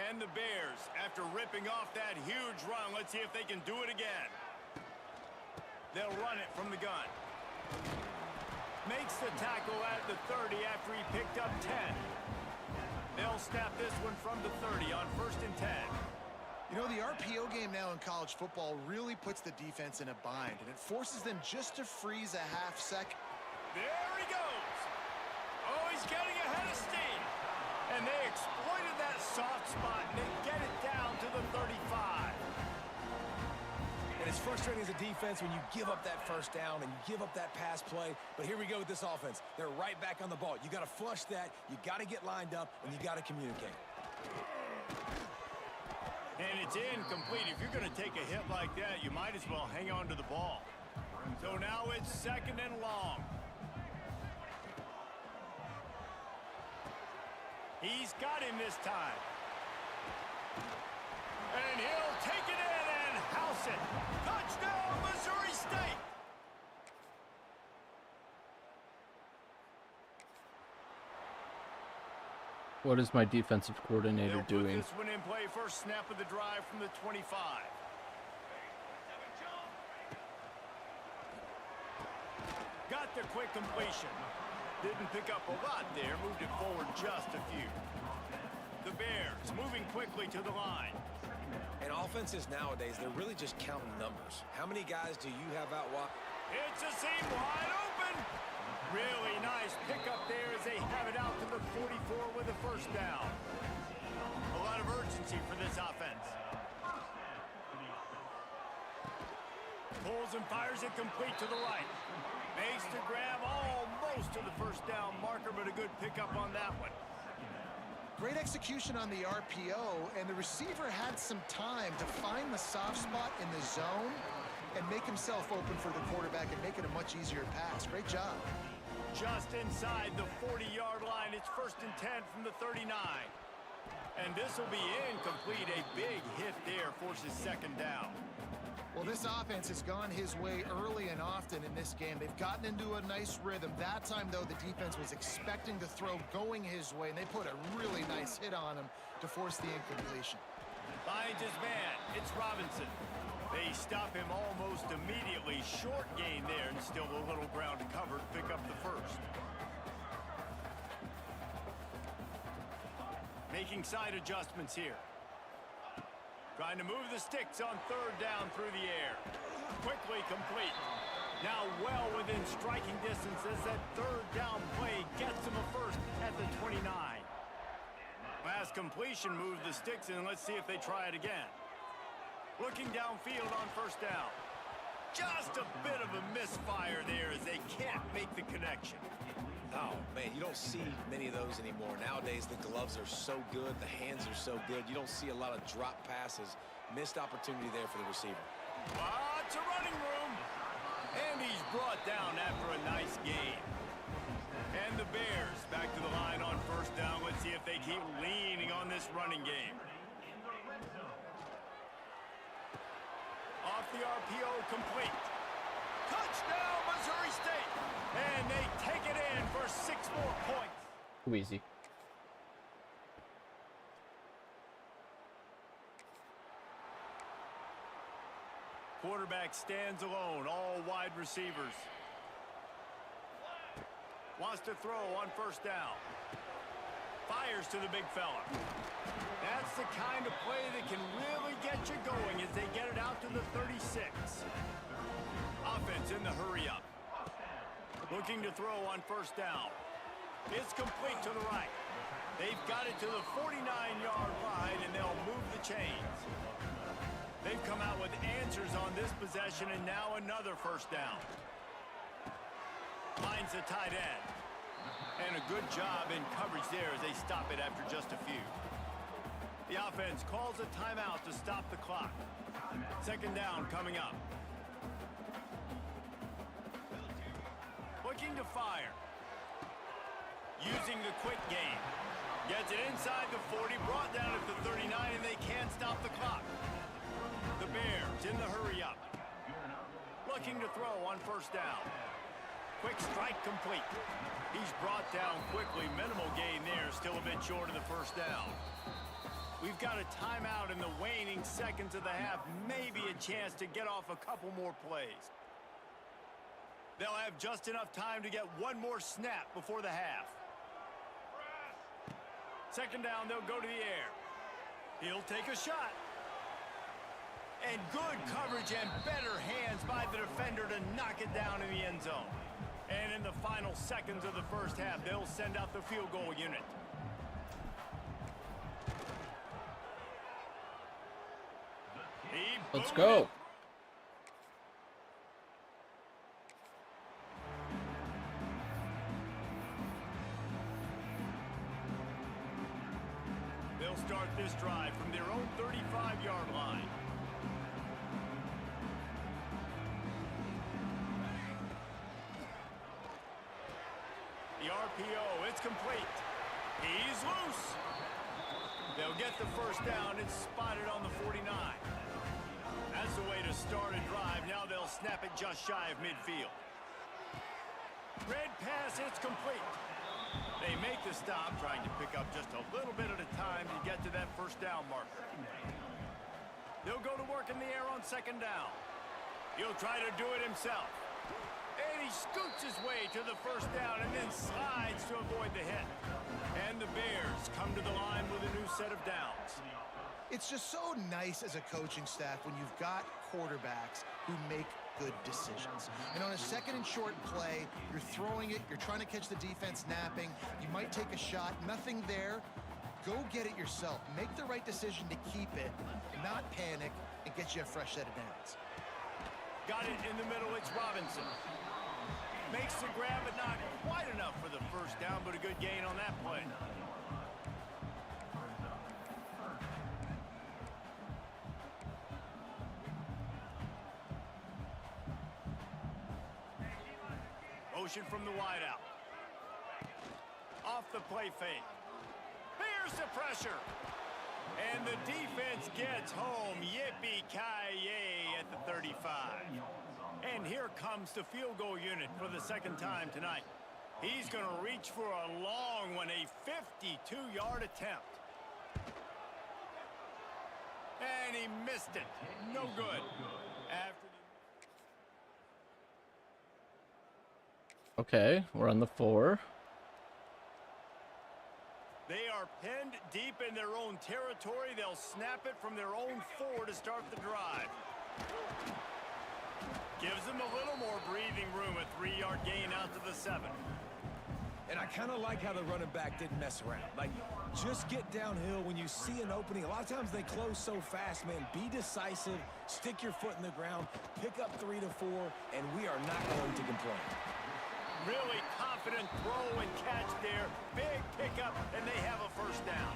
And the Bears, after ripping off that huge run, let's see if they can do it again. They'll run it from the gun. Makes the tackle at the 30 after he picked up 10. They'll snap this one from the 30 on 1st and 10. You know, the RPO game now in college football really puts the defense in a bind, and it forces them just to freeze a half second. There he goes. Oh, he's getting ahead of steam. And they exploited that soft spot, and they get it down to the 35. And Right, it's frustrating as a defense when you give up that first down and you give up that pass play. But here we go with this offense. They're right back on the ball. You got to flush that. You got to get lined up, and you got to communicate. And it's incomplete. If you're going to take a hit like that, you might as well hang on to the ball. So now it's 2nd and long. He's got him this time. And he'll take it in and house it. Touchdown, Missouri State. What is my defensive coordinator doing? This one in play, first snap of the drive from the 25. Got the quick completion. Didn't pick up a lot there, moved it forward just a few. The Bears moving quickly to the line. And offenses nowadays, they're really just counting numbers. How many guys do you have out wide? It's a seam wide open. Really nice pickup there as they have it out to the 44 with a first down. A lot of urgency for this offense. Pulls and fires it complete to the right. Makes the grab almost to the first down marker, but a good pickup on that one. Great execution on the RPO, and the receiver had some time to find the soft spot in the zone and make himself open for the quarterback and make it a much easier pass. Great job. Just inside the 40-yard line. It's 1st and 10 from the 39. And this will be incomplete. A big hit there forces 2nd down. Well, this offense has gone his way early and often in this game. They've gotten into a nice rhythm. That time, though, the defense was expecting the throw going his way, and they put a really nice hit on him to force the incompletion. Finds his man. It's Robinson. They stop him almost immediately. Short gain there, and still a little ground covered. Pick up the first. Making side adjustments here. Trying to move the sticks on 3rd down through the air. Quickly complete. Now well within striking distance as that 3rd down play gets him a first at the 29. Last completion moved the sticks in. Let's see if they try it again. Looking downfield on 1st down. Just a bit of a misfire there as they can't make the connection. Oh, man, you don't see many of those anymore. Nowadays, the gloves are so good. The hands are so good. You don't see a lot of drop passes. Missed opportunity there for the receiver. Lots of running room. And he's brought down after a nice gain. And the Bears back to the line on 1st down. Let's see if they keep leaning on this running game. Off the RPO, complete. Touchdown, Missouri State. And they take it in for 6 more points. Too easy. Quarterback stands alone, all wide receivers. Wants to throw on 1st down. Fires to the big fella. That's the kind of play that can really get you going as they get it out to the 36. Offense in the hurry up. Looking to throw on 1st down. It's complete to the right. They've got it to the 49-yard line, and they'll move the chains. They've come out with answers on this possession, and now another 1st down. Finds the tight end. And a good job in coverage there as they stop it after just a few. The offense calls a timeout to stop the clock. 2nd down coming up. Looking to fire. Using the quick game. Gets it inside the 40, brought down at the 39, and they can't stop the clock. The Bears in the hurry up. Looking to throw on 1st down. Quick strike complete. He's brought down quickly. Minimal gain there. Still a bit short of the 1st down. We've got a timeout in the waning seconds of the half. Maybe a chance to get off a couple more plays. They'll have just enough time to get one more snap before the half. 2nd down, they'll go to the air. He'll take a shot. And good coverage and better hands by the defender to knock it down in the end zone. And in the final seconds of the 1st half, they'll send out the field goal unit. Let's go. RPO. It's complete. He's loose. They'll get the first down. It's spotted on the 49. That's the way to start a drive. Now they'll snap it just shy of midfield. Red pass, it's complete. They make the stop, trying to pick up just a little bit at a time to get to that first down marker. They'll go to work in the air on second down. He'll try to do it himself. And he scoots his way to the first down and then slides to avoid the hit. And the Bears come to the line with a new set of downs. It's just so nice as a coaching staff when you've got quarterbacks who make good decisions. And on a second and short play, you're throwing it, you're trying to catch the defense napping, you might take a shot, nothing there. Go get it yourself. Make the right decision to keep it, not panic, and get you a fresh set of downs. Got it in the middle, it's Robinson. Makes the grab, but not quite enough for the first down, but a good gain on that play. Motion from the wideout. Off the play fake. Here's the pressure. And the defense gets home. Yippee-ki-yay at the 35. And here comes the field goal unit for the second time tonight. He's going to reach for a long one, a 52-yard attempt. And he missed it. No good. Okay, we're on the 4. They are pinned deep in their own territory. They'll snap it from their own 4 to start the drive. Gives them a little more breathing room, a 3-yard gain out to the 7. And I kind of like how the running back didn't mess around. Like, just get downhill when you see an opening. A lot of times they close so fast, man. Be decisive, stick your foot in the ground, pick up 3 to 4, and we are not going to complain. Really confident throw and catch there. Big pickup, and they have a first down.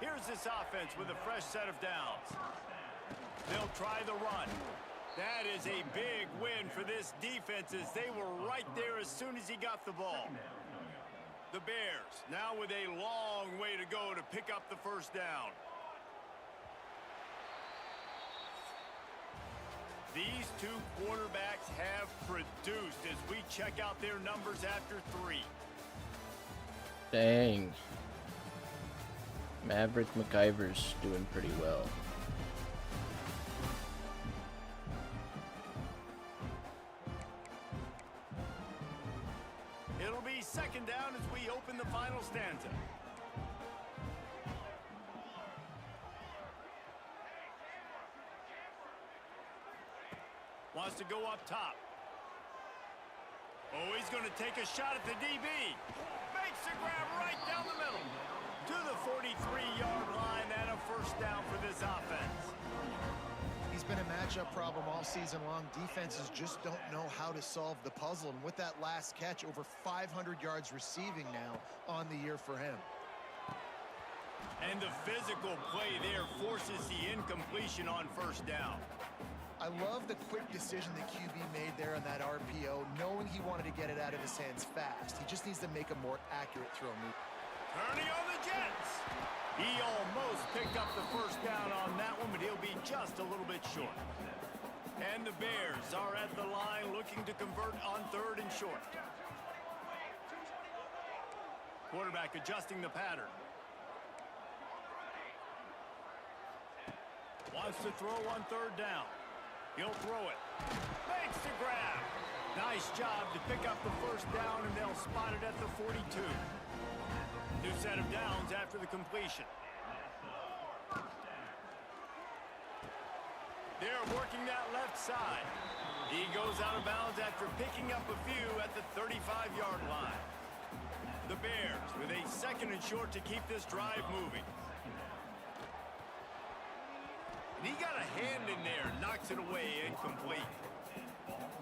Here's this offense with a fresh set of downs. They'll try the run. That is a big win for this defense as they were right there as soon as he got the ball. The Bears now with a long way to go to pick up the first down. These two quarterbacks have produced as we check out their numbers after 3. Dang. Maverick McIver's doing pretty well. It'll be second down as we open the final stanza. Wants to go up top. Oh, he's going to take a shot at the DB. Makes the grab right down the middle. To the 43-yard line and a first down for this offense. He's been a matchup problem all season long. Defenses just don't know how to solve the puzzle. And with that last catch, over 500 yards receiving now on the year for him. And the physical play there forces the incompletion on first down. I love the quick decision the QB made there on that RPO, knowing he wanted to get it out of his hands fast. He just needs to make a more accurate throw move. Turning on the Jets. He almost picked up the first down on that one, but he'll be just a little bit short. And the Bears are at the line looking to convert on 3rd and short. Quarterback adjusting the pattern. Wants to throw on 3rd down. He'll throw it. Makes the grab. Nice job to pick up the first down, and they'll spot it at the 42. New set of downs after the completion. They're working that left side. He goes out of bounds after picking up a few at the 35-yard line. The Bears with a 2nd and short to keep this drive moving. And he got a hand in there, knocks it away, incomplete.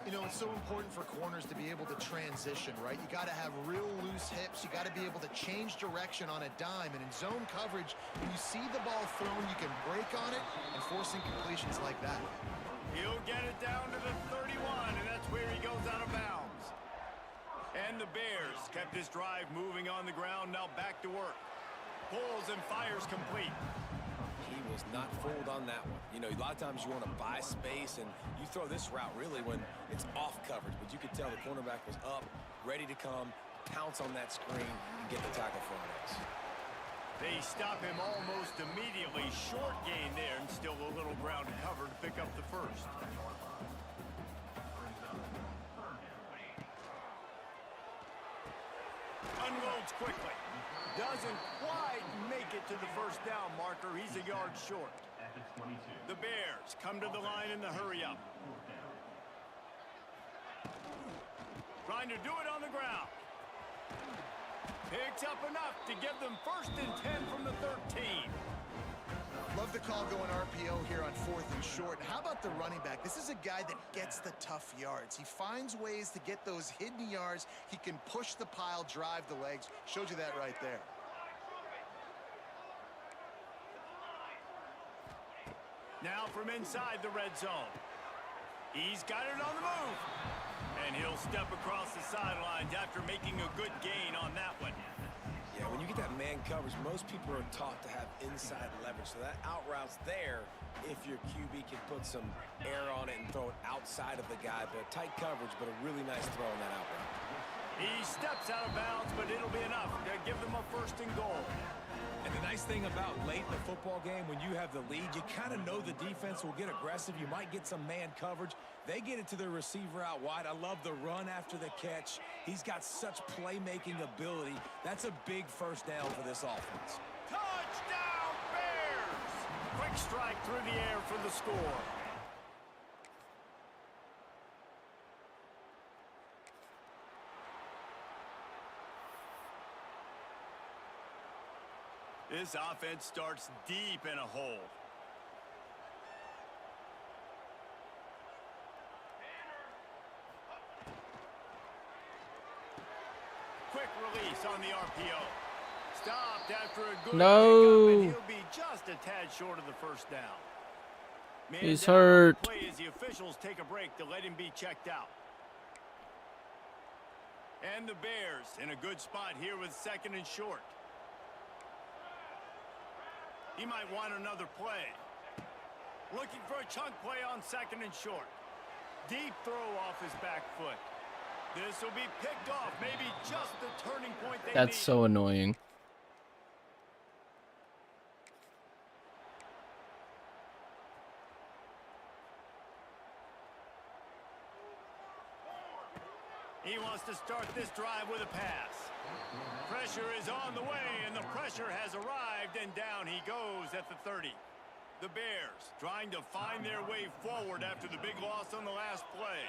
You know, it's so important for corners to be able to transition, right? You got to have real loose hips. You got to be able to change direction on a dime. And in zone coverage, when you see the ball thrown, you can break on it and force incompletions like that. He'll get it down to the 31, and that's where he goes out of bounds. And the Bears kept this drive moving on the ground, now back to work. Pulls and fires complete. He was not fooled on that one. You know, a lot of times you want to buy space, and you throw this route really when it's off coverage. But you could tell the cornerback was up, ready to come, pounce on that screen, and get the tackle for an ace. They stop him almost immediately. Short gain there, and still a little ground to cover to pick up the first. Unloads quickly. Doesn't quite make it to the first down marker. He's a yard short. The Bears come to the line in the hurry-up. Trying to do it on the ground. Picks up enough to give them 1st and 10 from the 13. Love the call going RPO here on 4th and short. How about the running back? This is a guy that gets the tough yards. He finds ways to get those hidden yards. He can push the pile, drive the legs. Showed you that right there. Now from inside the red zone. He's got it on the move. And he'll step across the sidelines after making a good gain on that one. Yeah, when you get that man coverage, most people are taught to have inside leverage. So that out route's there if your QB can put some air on it and throw it outside of the guy. But tight coverage, but a really nice throw on that out route. He steps out of bounds, but it'll be enough to give them a 1st and goal. And the nice thing about late in the football game, when you have the lead, you kind of know the defense will get aggressive. You might get some man coverage. They get it to their receiver out wide. I love the run after the catch. He's got such playmaking ability. That's a big 1st down for this offense. Touchdown, Bears! Quick strike through the air for the score. This offense starts deep in a hole. Quick release on the RPO. Stopped after a good No. pickup, and he'll be just a tad short of the 1st down. Man He's down on the hurt. play as the officials take a break to let him be checked out. And the Bears in a good spot here with 2nd and short. He might want another play. Looking for a chunk play on 2nd and short. Deep throw off his back foot. This will be picked off. Maybe just the turning point they That's need. so annoying. He wants to start this drive with a pass. Pressure is on the way, and the pressure has arrived, and down he goes at the 30. The Bears trying to find their way forward after the big loss on the last play.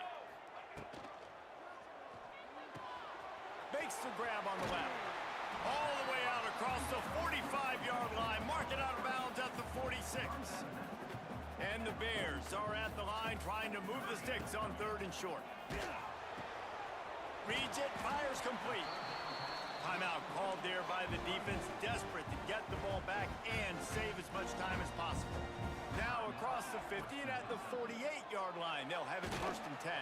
Makes the grab on the left. All the way out across the 45-yard line. Mark it out of bounds at the 46. And the Bears are at the line trying to move the sticks on 3rd and short. Reads it, fires complete. Timeout called there by the defense, desperate to get the ball back and save as much time as possible. Now across the 50 and at the 48-yard line, they'll have it 1st and 10.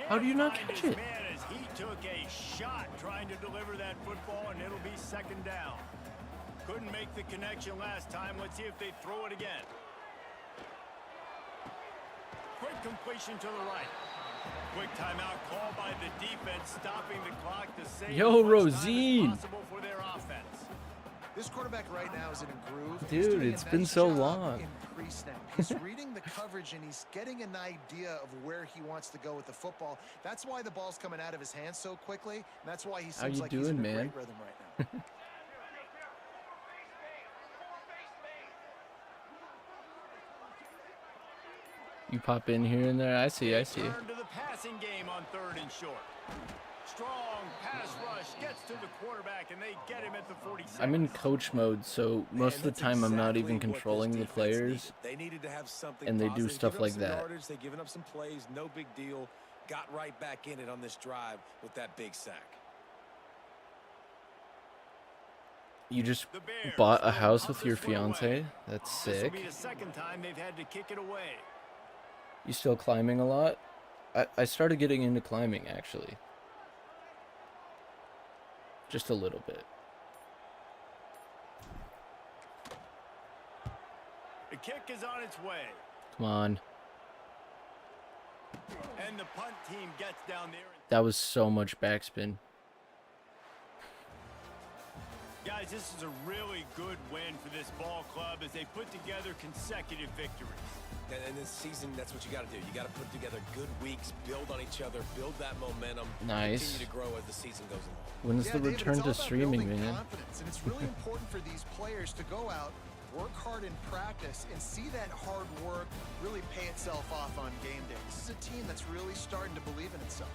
How do you not Can't catch find his it? man as he took a shot trying to deliver that football, and it'll be 2nd down. Couldn't make the connection last time. Let's see if they throw it again. Quick completion to the right. Quick timeout call by the defense, stopping the clock to save Yo, as much time as Rosine. possible for their offense. This quarterback right now is in a groove. Dude, He's doing a it's been nice so job long. in pre-snap. He's reading the coverage, and he's getting an idea of where he wants to go with the football. That's why the ball's coming out of his hands so quickly, and that's why he seems you like he's doing, in a man? great rhythm right now. You pop in here and there. I see. Turn to the passing game on 3rd and short. Strong pass rush gets to the quarterback, and they get him at the 46. I'm in coach mode, so most of the time I'm not even controlling the players. They needed to have something and they do positive. stuff Given up like some that. Yardage, they've given up some plays, no big deal. Got right back in it on this drive with that big sack. You just The Bears bought a will house punt with your this one away. fiance? That's This will sick. be the 2nd time they've had to kick it away. You still climbing a lot? I started getting into climbing, actually. Just a little bit. The kick is on its way. Come on. And the punt team gets down there. That was so much backspin. Guys, this is a really good win for this ball club as they put together consecutive victories. And this season, that's what you got to do. You got to put together good weeks, build on each other, build that momentum. Nice. Continue to grow as the season goes along. When is the David, return it's all to about streaming, building man? confidence, and it's really important for these players to go out, work hard in practice, and see that hard work really pay itself off on game day. This is a team that's really starting to believe in itself.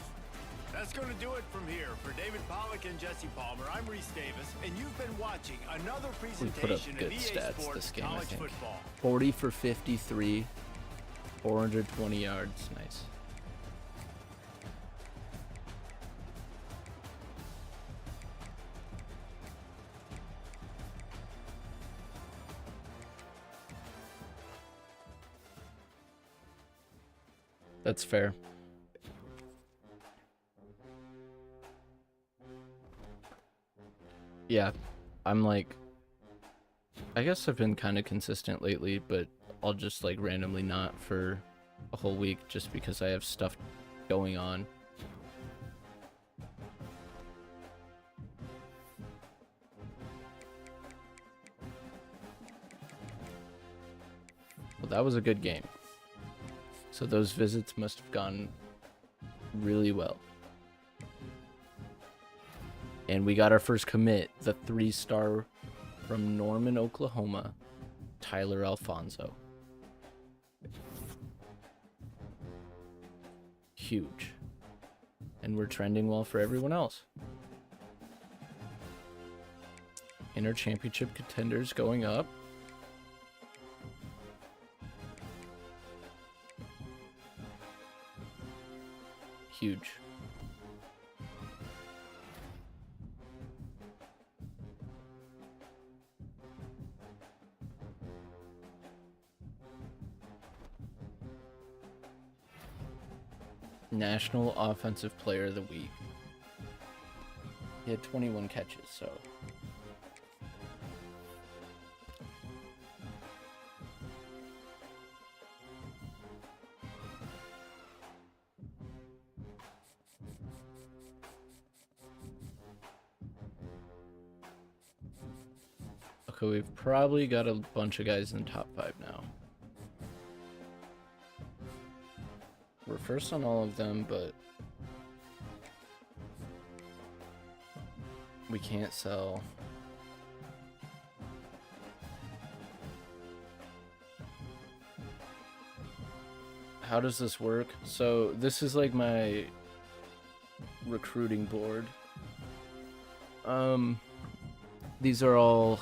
That's going to do it from here. For David Pollack and Jesse Palmer, I'm Reese Davis, and you've been watching another We put up presentation good of EA stats Sports this game, I College think. Football. 40 for 53, 420 yards. Nice. That's fair. Yeah, I'm like, I guess I've been kind of consistent lately, but I'll just like randomly not for a whole week just because I have stuff going on. Well, that was a good game. So those visits must have gone really well. And we got our first commit, the 3-star from Norman, Oklahoma, Tyler Alfonso. Huge. And we're trending well for everyone else. Inter championship contenders going up. Huge. National Offensive Player of the Week. He had 21 catches, so. Okay, we've probably got a bunch of guys in the top 5 now. We're first on all of them, but we can't sell. How does this work? So this is like my recruiting board. These are all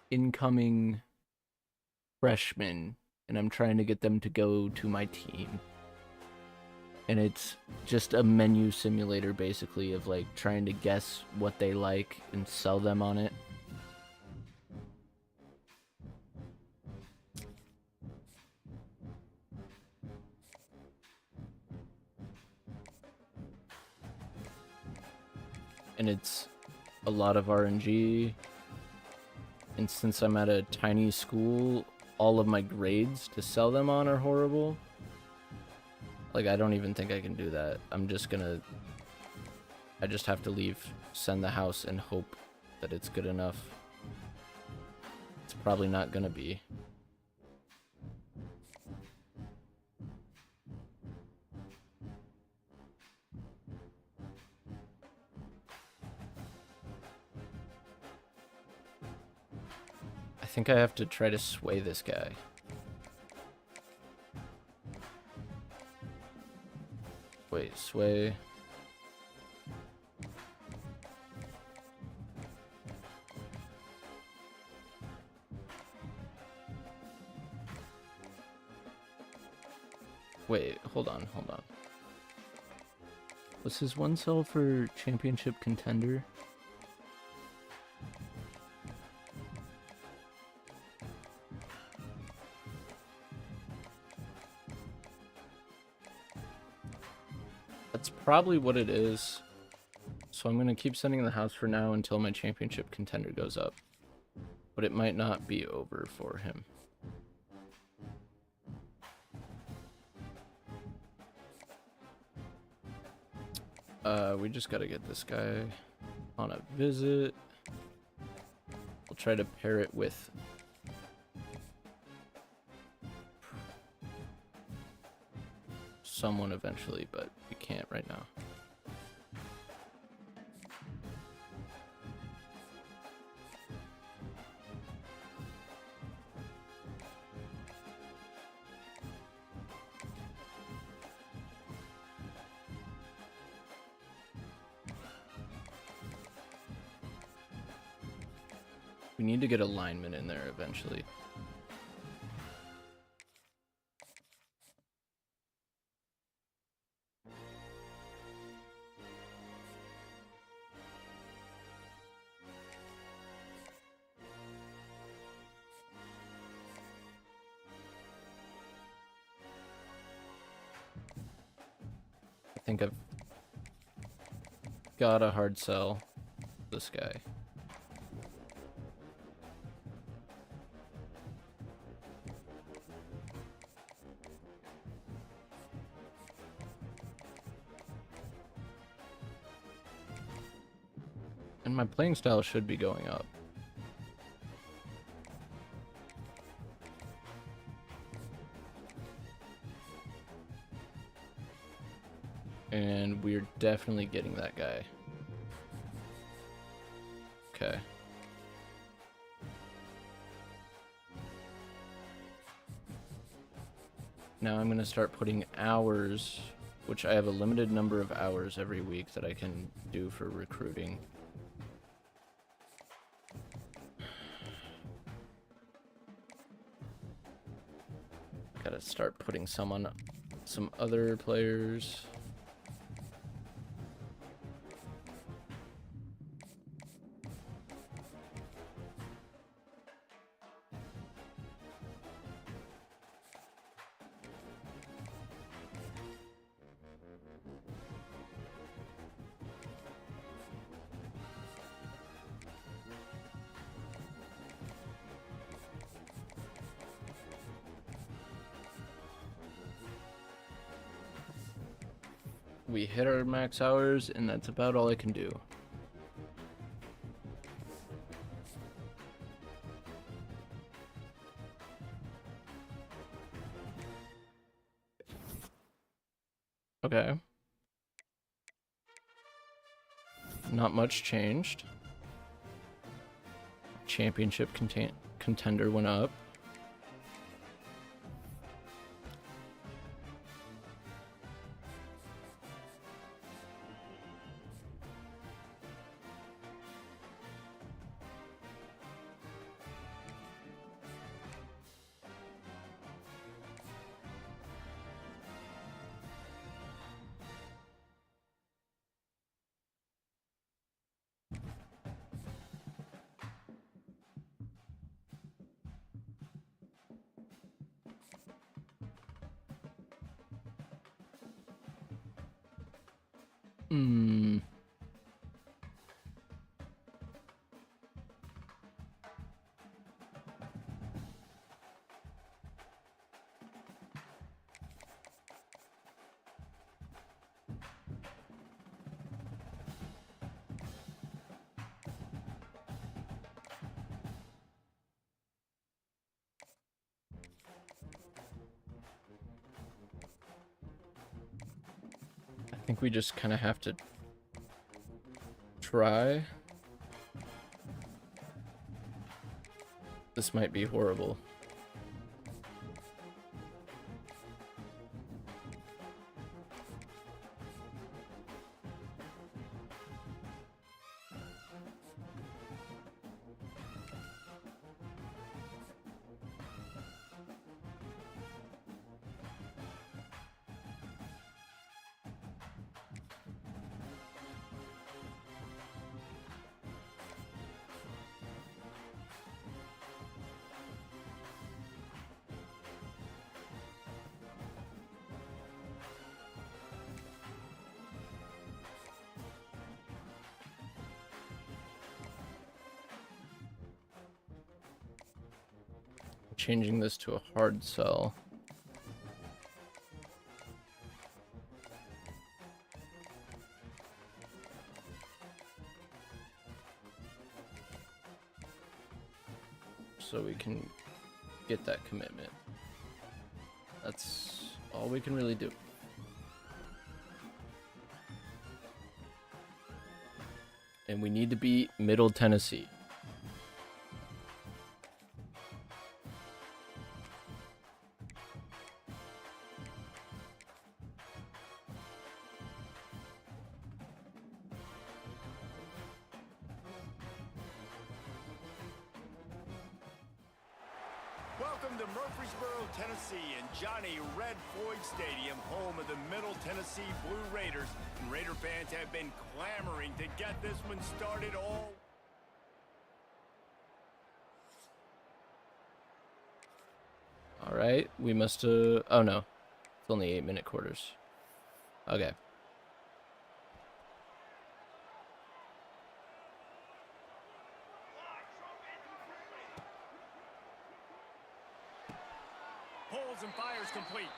incoming freshmen, and I'm trying to get them to go to my team. And it's just a menu simulator, basically, of like trying to guess what they like and sell them on it. And it's a lot of RNG. And since I'm at a tiny school, all of my grades to sell them on are horrible. Like, I don't even think I can do that. I just have to leave, send the house, and hope that it's good enough. It's probably not gonna be. I think I have to try to sway this guy. Wait, sway. Wait, hold on. Was his one sell for championship contender? That's probably what it is. So I'm going to keep sending the house for now until my championship contender goes up. But it might not be over for him. We just got to get this guy on a visit. We'll try to pair it with someone eventually, but we can't right now. We need to get a lineman in there eventually. I think I've got a hard sell this guy. And my playing style should be going up. And we're definitely getting that guy. Okay. Now I'm going to start putting hours, which I have a limited number of hours every week that I can do for recruiting. Gotta start putting some on some other players. We hit our max hours, and that's about all I can do. Okay. Not much changed. Championship contender went up. I think we just kind of have to try. This might be horrible. changing this to a hard sell. So we can get that commitment. That's all we can really do. And we need to beat Middle Tennessee. Welcome to Murfreesboro, Tennessee, and Johnny Red Floyd Stadium, home of the Middle Tennessee Blue Raiders. And Raider fans have been clamoring to get this one started all. All right, we must have. Oh no, it's only 8-minute quarters. Okay. Pulls and fires complete.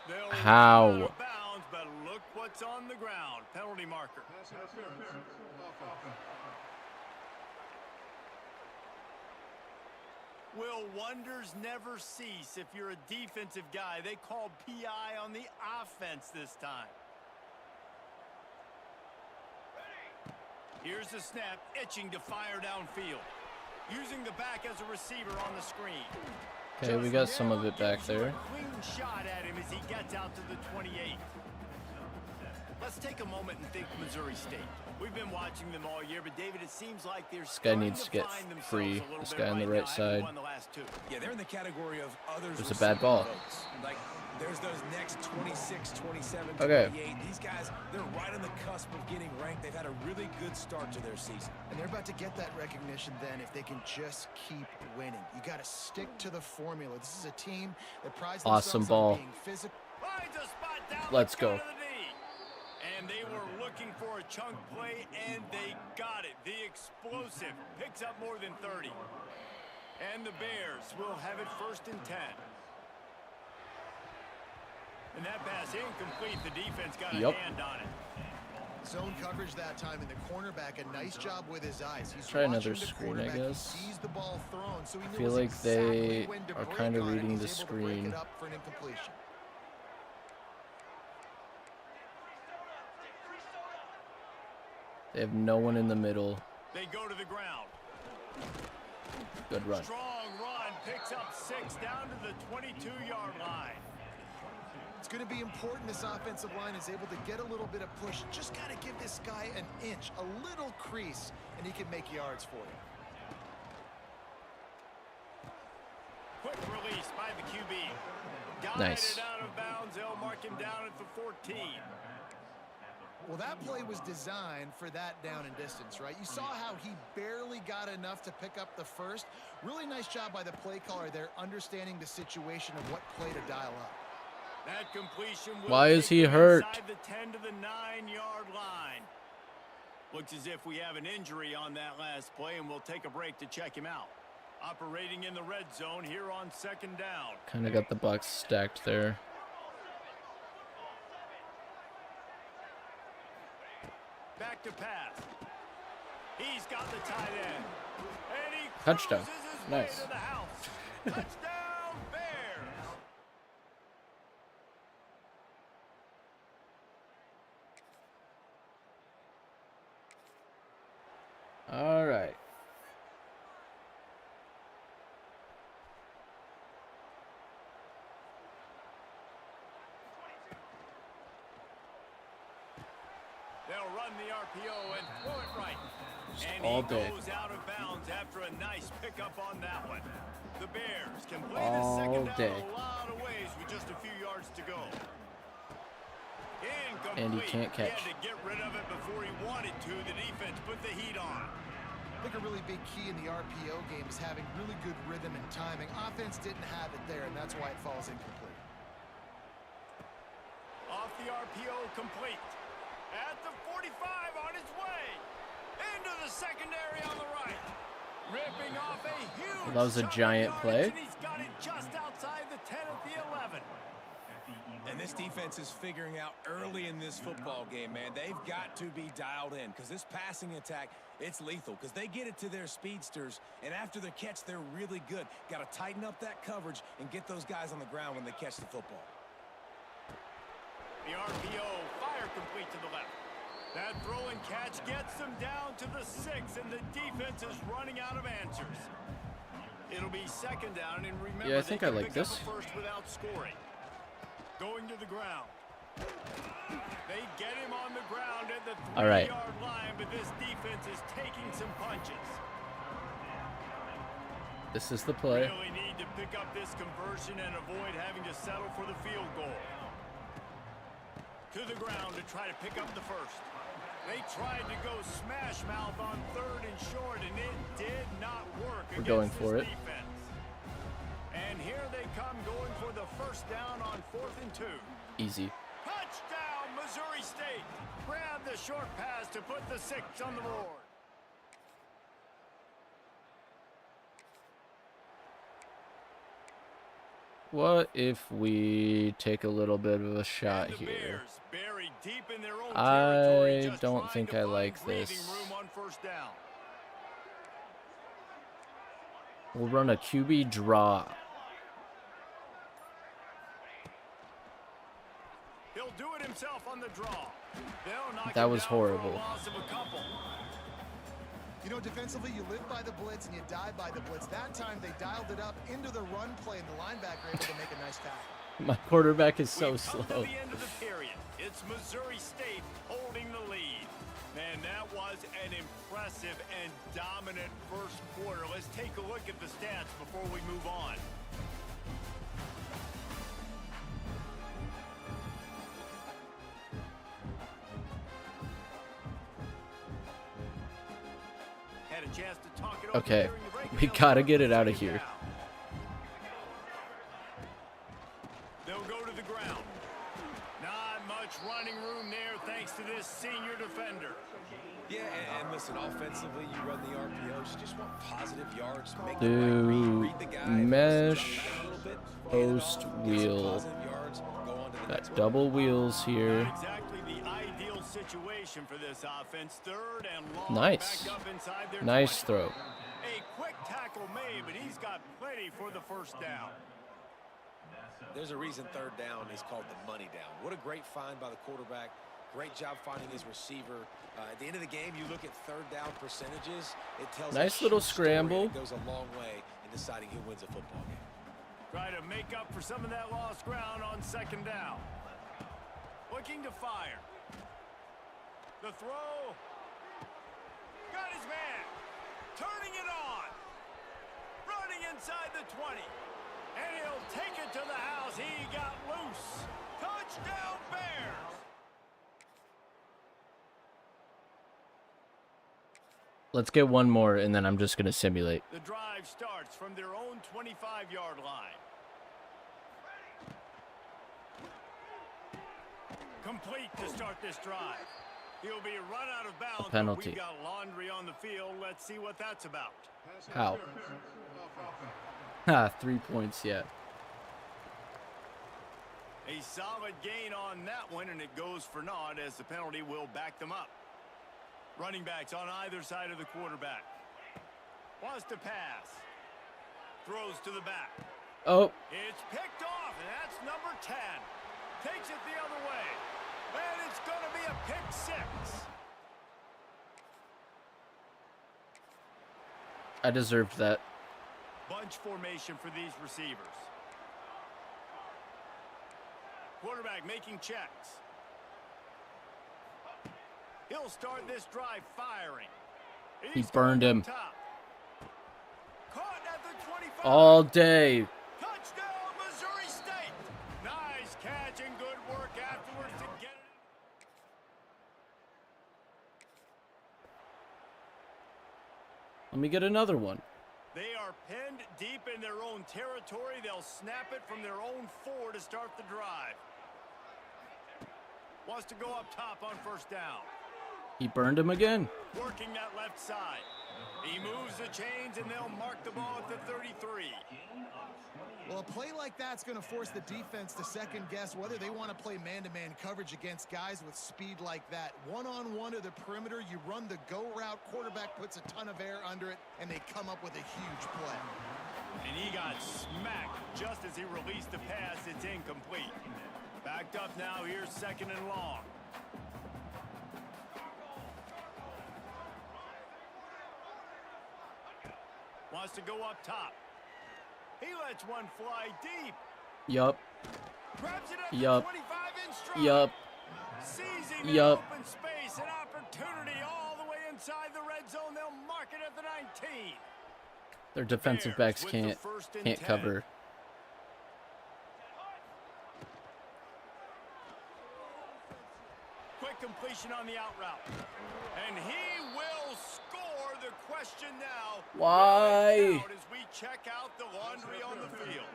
They'll How? run out of bounds, but look what's on the ground. Penalty marker. Will wonders never cease if you're a defensive guy? They called PI on the offense this time. Here's the snap, itching to fire downfield. Using the back as a receiver on the screen. Okay, we got some of it back there. Clean shot at him as he gets out to the 28. Let's take a moment and think Missouri State. We've been watching them all year, but David, it seems like they're This guy needs to get free. This guy on the right side. Yeah, they're in the category of others. There's a bad ball. Like, there's those next 26, 27, Okay. 28. These guys, they're right on the cusp of getting ranked. They've had a really good start to their season. And they're about to get that recognition then if they can just keep winning. You got to stick to the formula. This is a team that prides Awesome themselves ball. on being physical. Let's go. And they were looking for a chunk play, and they got it. The explosive picks up more than 30. And the Bears will have it 1st and 10. And that pass incomplete. The defense got a hand on it. Zone coverage that time, and the cornerback a nice job with his eyes. He's Try another watching the screen, I quarterback. He guess. sees the ball thrown, so he I knows feel like exactly they when to are break kind of on it. reading the He's able to break screen. it up for an incompletion. They have no one in the middle. They go to the ground. Good run. Strong run, picks up 6 down to the 22-yard line. It's going to be important this offensive line is able to get a little bit of push. Just got to give this guy an inch, a little crease, and he can make yards for you. Quick release by the QB. Nice. Guided out of bounds. They'll mark him down at the 14. Well, that play was designed for that down and distance, right? You saw how he barely got enough to pick up the first. Really nice job by the play caller there, understanding the situation of what play to dial up. That completion will Why is take he him hurt? inside the 10 to the 9-yard line. Looks as if we have an injury on that last play, and we'll take a break to check him out. Operating in the red zone here on 2nd down. Kind of got the box stacked there. Back to pass. He's got the tight end. And he Touchdown. cruises his Nice. way to the house. Touchdown, Bears. All right. They'll run the RPO and throw it right. Just And all he day. goes out of bounds after a nice pickup on that one. The Bears can play All the second day. down a lot of ways with just a few yards to go. Incomplete. And he can't catch. He had to get rid of it before he wanted to. The defense put the heat on. I think a really big key in the RPO game is having really good rhythm and timing. Offense didn't have it there, and that's why it falls incomplete. Off the RPO, complete. At the 45 on his way. Into the secondary on the right. Ripping off a huge Well, that was a chunk of giant yardage, play. and he's got it just outside the 10 at the 11. And this defense is figuring out early in this football game, man. They've got to be dialed in because this passing attack, it's lethal because they get it to their speedsters, and after the catch, they're really good. Got to tighten up that coverage and get those guys on the ground when they catch the football. The RPO, fire complete to the left. That throw and catch gets them down to the 6, and the defense is running out of answers. It'll be second down, and remember, Yeah, I think I like this. First without scoring. Going to the ground. They get him on the ground at the 3-yard line, but this defense is taking some punches. This is the play. Really need to pick up this conversion and avoid having to settle for the field goal. To the ground to try to pick up the first. They tried to go smash mouth on 3rd and short, and it did not work. We're going for it. Defense. And here they come going for the first down on 4th and 2. Easy. Touchdown, Missouri State. Grab the short pass to put the 6 on the board. What if we take a little bit of a shot here? I don't think I like this. We'll run a QB draw. He'll do it himself on the draw. That was horrible. You know, defensively, you live by the blitz and you die by the blitz. That time, they dialed it up into the run play, and the linebacker able to make a nice tackle. My quarterback is so slow. To the end of the period. It's Missouri State holding the lead. Man, that was an impressive and dominant first quarter. Let's take a look at the stats before we move on. Had a chance to talk it over Okay, during the break. we gotta get it out of here. They'll go to the ground. Not much running room there thanks to this senior defender. Yeah, and listen, offensively, you run the RPOs, you just want positive yards. Make the right read the guy. Mesh, post wheel. Got double wheels here. Not exactly the ideal situation for this offense. 3rd and long. Nice. Back up inside their Nice 20. throw. A quick tackle made, but he's got plenty for the first down. There's a reason 3rd down is called the money down. What a great find by the quarterback. Great job finding his receiver. At the end of the game, you look at 3rd down percentages. It tells Nice little scramble. It goes a long way in deciding who wins a football game. Try to make up for some of that lost ground on 2nd down. Looking to fire. The throw. Got his man. Turning it on. Running inside the 20. And he'll take it to the house. He got loose. Touchdown Bears. Let's get one more, and then I'm just going to simulate. The drive starts from their own 25-yard line. Complete to start this drive. He'll be run out of bounds. A penalty. We've got laundry on the field. Let's see what that's about. How? Ha, 3 points yet. A solid gain on that one, and it goes for naught as the penalty will back them up. Running backs on either side of the quarterback. Wants to pass. Throws to the back. Oh. It's picked off, and that's number 10. Takes it the other way. And it's going to be a pick 6. I deserved that. Bunch formation for these receivers. Quarterback making checks. He'll start this drive firing. He burned him. Caught at the 25. All day. Touchdown, Missouri State. Nice catch and good work afterwards to get it. Let me get another one. They are pinned deep in their own territory. They'll snap it from their own 4 to start the drive. Wants to go up top on 1st down. He burned him again. Working that left side. He moves the chains, and they'll mark the ball at the 33. Well, a play like that's going to force the defense to second-guess whether they want to play man-to-man coverage against guys with speed like that. One-on-one to the perimeter, you run the go route, quarterback puts a ton of air under it, and they come up with a huge play. And he got smacked just as he released the pass. It's incomplete. Backed up now. Here's 2nd and long. Wants to go up top. He lets one fly deep. Yup. Grabs it at Yup. the 25-inch stride. Yup. Seizing Yup. open space, an opportunity all the way inside the red zone. They'll mark it at the 19. Their defensive backs can't cover. Quick completion on the out route. And he will score. The question now. Why? As we check out the laundry on the field.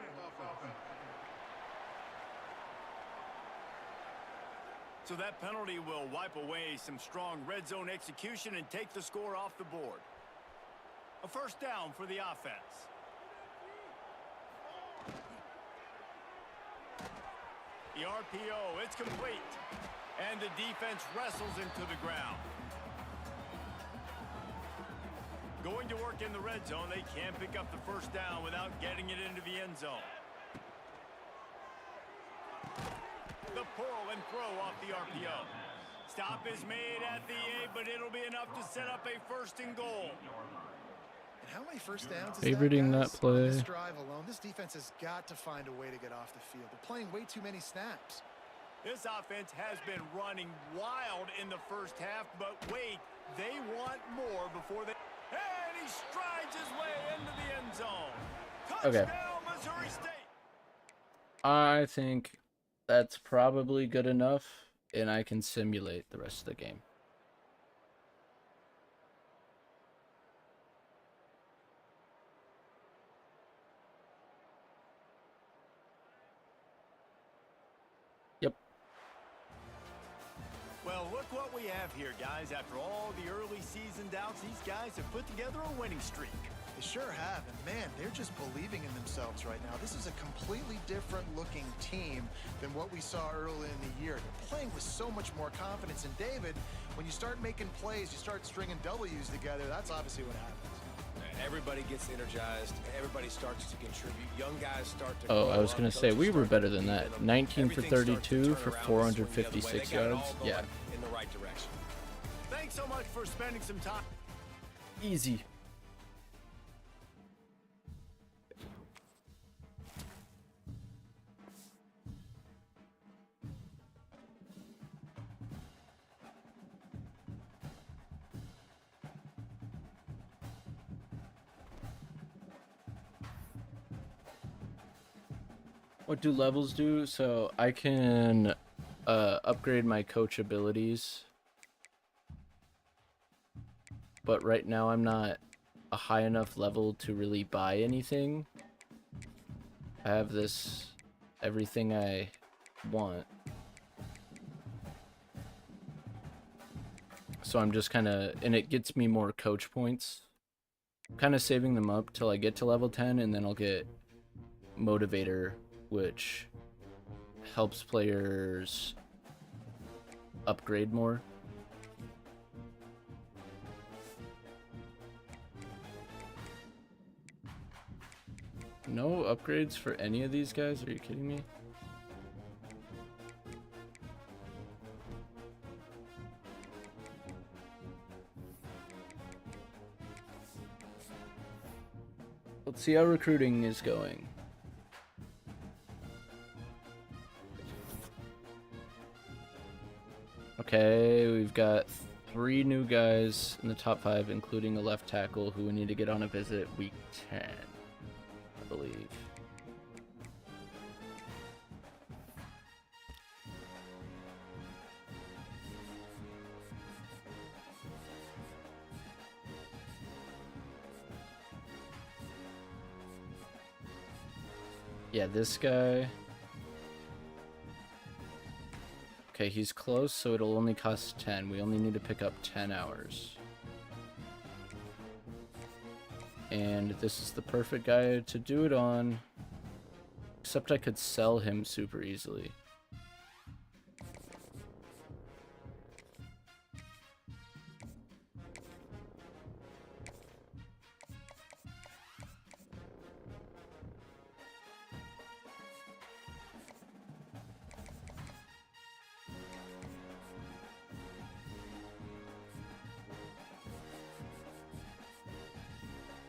So that penalty will wipe away some strong red zone execution and take the score off the board. A first down for the offense. The RPO, it's complete. And the defense wrestles him to the ground. Going to work in the red zone, they can't pick up the first down without getting it into the end zone. The pull and throw off the RPO. Stop is made at the 8, but it'll be enough to set up a 1st and goal. And how many first downs is Favoriting that, that guys? play. On this drive alone, this defense has got to find a way to get off the field. They're playing way too many snaps. This offense has been running wild in the first half, but wait, they want more before they... And he strides his way into the end zone. Touchdown, Okay. Missouri State. I think that's probably good enough, and I can simulate the rest of the game. Yep. Well, look what we have here, guys. After all the early season doubts, these guys have put together a winning streak. They sure have, and man, they're just believing in themselves right now. This is a completely different looking team than what we saw early in the year. They're playing with so much more confidence, and David, when you start making plays, you start stringing W's together, that's obviously what happens. Everybody gets energized. Everybody starts to contribute. Young guys start to. Oh, I was going to say, we were better than that. 19 for 32 for 456 yards. Yeah. In the right direction. Thanks so much for spending some time. Easy. What do levels do? So I can upgrade my coach abilities, but right now I'm not a high enough level to really buy anything. I have this everything I want, so I'm just kind of, and it gets me more coach points, kind of saving them up till I get to level 10, and then I'll get motivator, which helps players upgrade more. No upgrades for any of these guys? Are you kidding me? Let's see how recruiting is going. Okay, we've got 3 new guys in the top 5, including a left tackle who we need to get on a visit week 10, I believe. Yeah, this guy. Okay, he's close, so it'll only cost 10. We only need to pick up 10 hours. And this is the perfect guy to do it on. Except I could sell him super easily.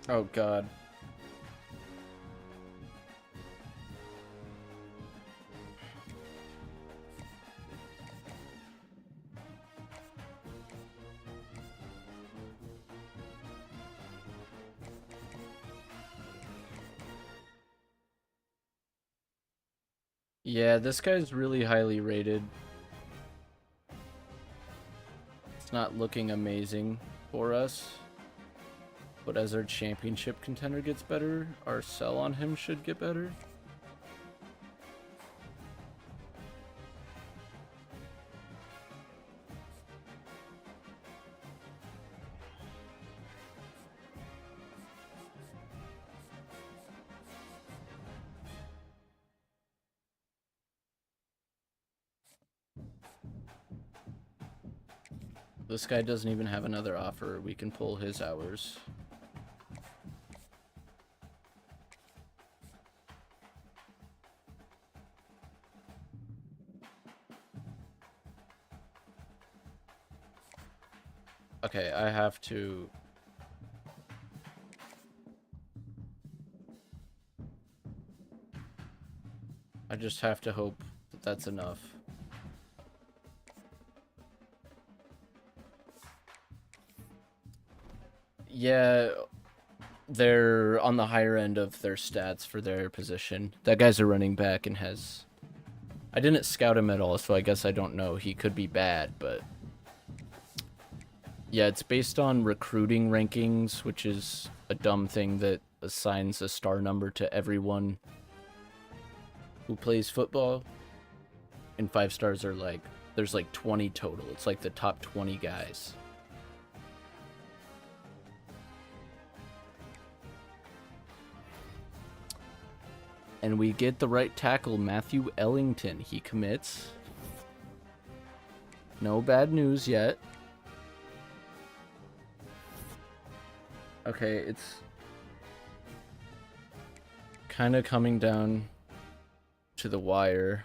Oh god. Yeah, this guy's really highly rated. It's not looking amazing for us. But as our championship contender gets better, our sell on him should get better. This guy doesn't even have another offer. We can pull his hours. Okay, I have to... I just have to hope that that's enough. Yeah, they're on the higher end of their stats for their position. That guy's a running back and has... I didn't scout him at all, so I guess I don't know. He could be bad, but... Yeah, it's based on recruiting rankings, which is a dumb thing that assigns a star number to everyone who plays football. And 5 stars are like... There's like 20 total. It's like the top 20 guys. And we get the right tackle, Matthew Ellington. He commits. No bad news yet. Okay, it's kind of coming down to the wire.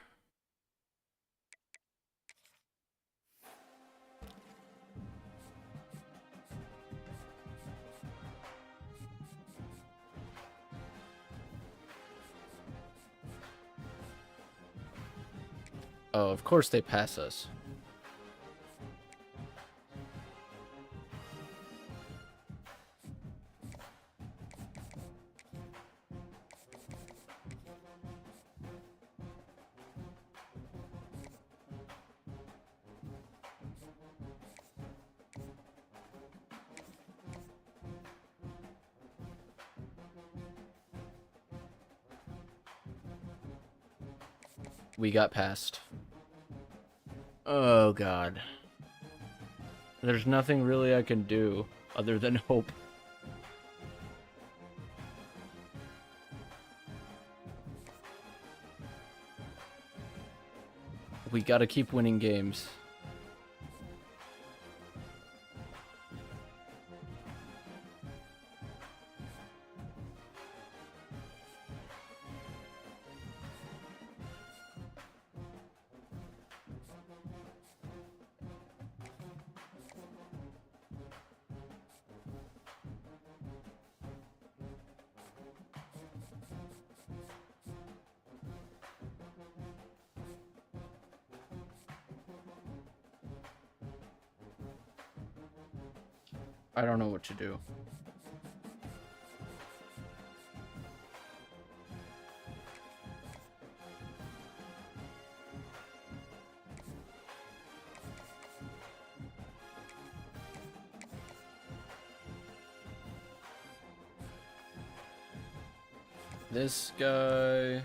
Oh, of course they pass us. We got passed. Oh god. There's nothing really I can do other than hope. We gotta keep winning games. I don't know what to do. This guy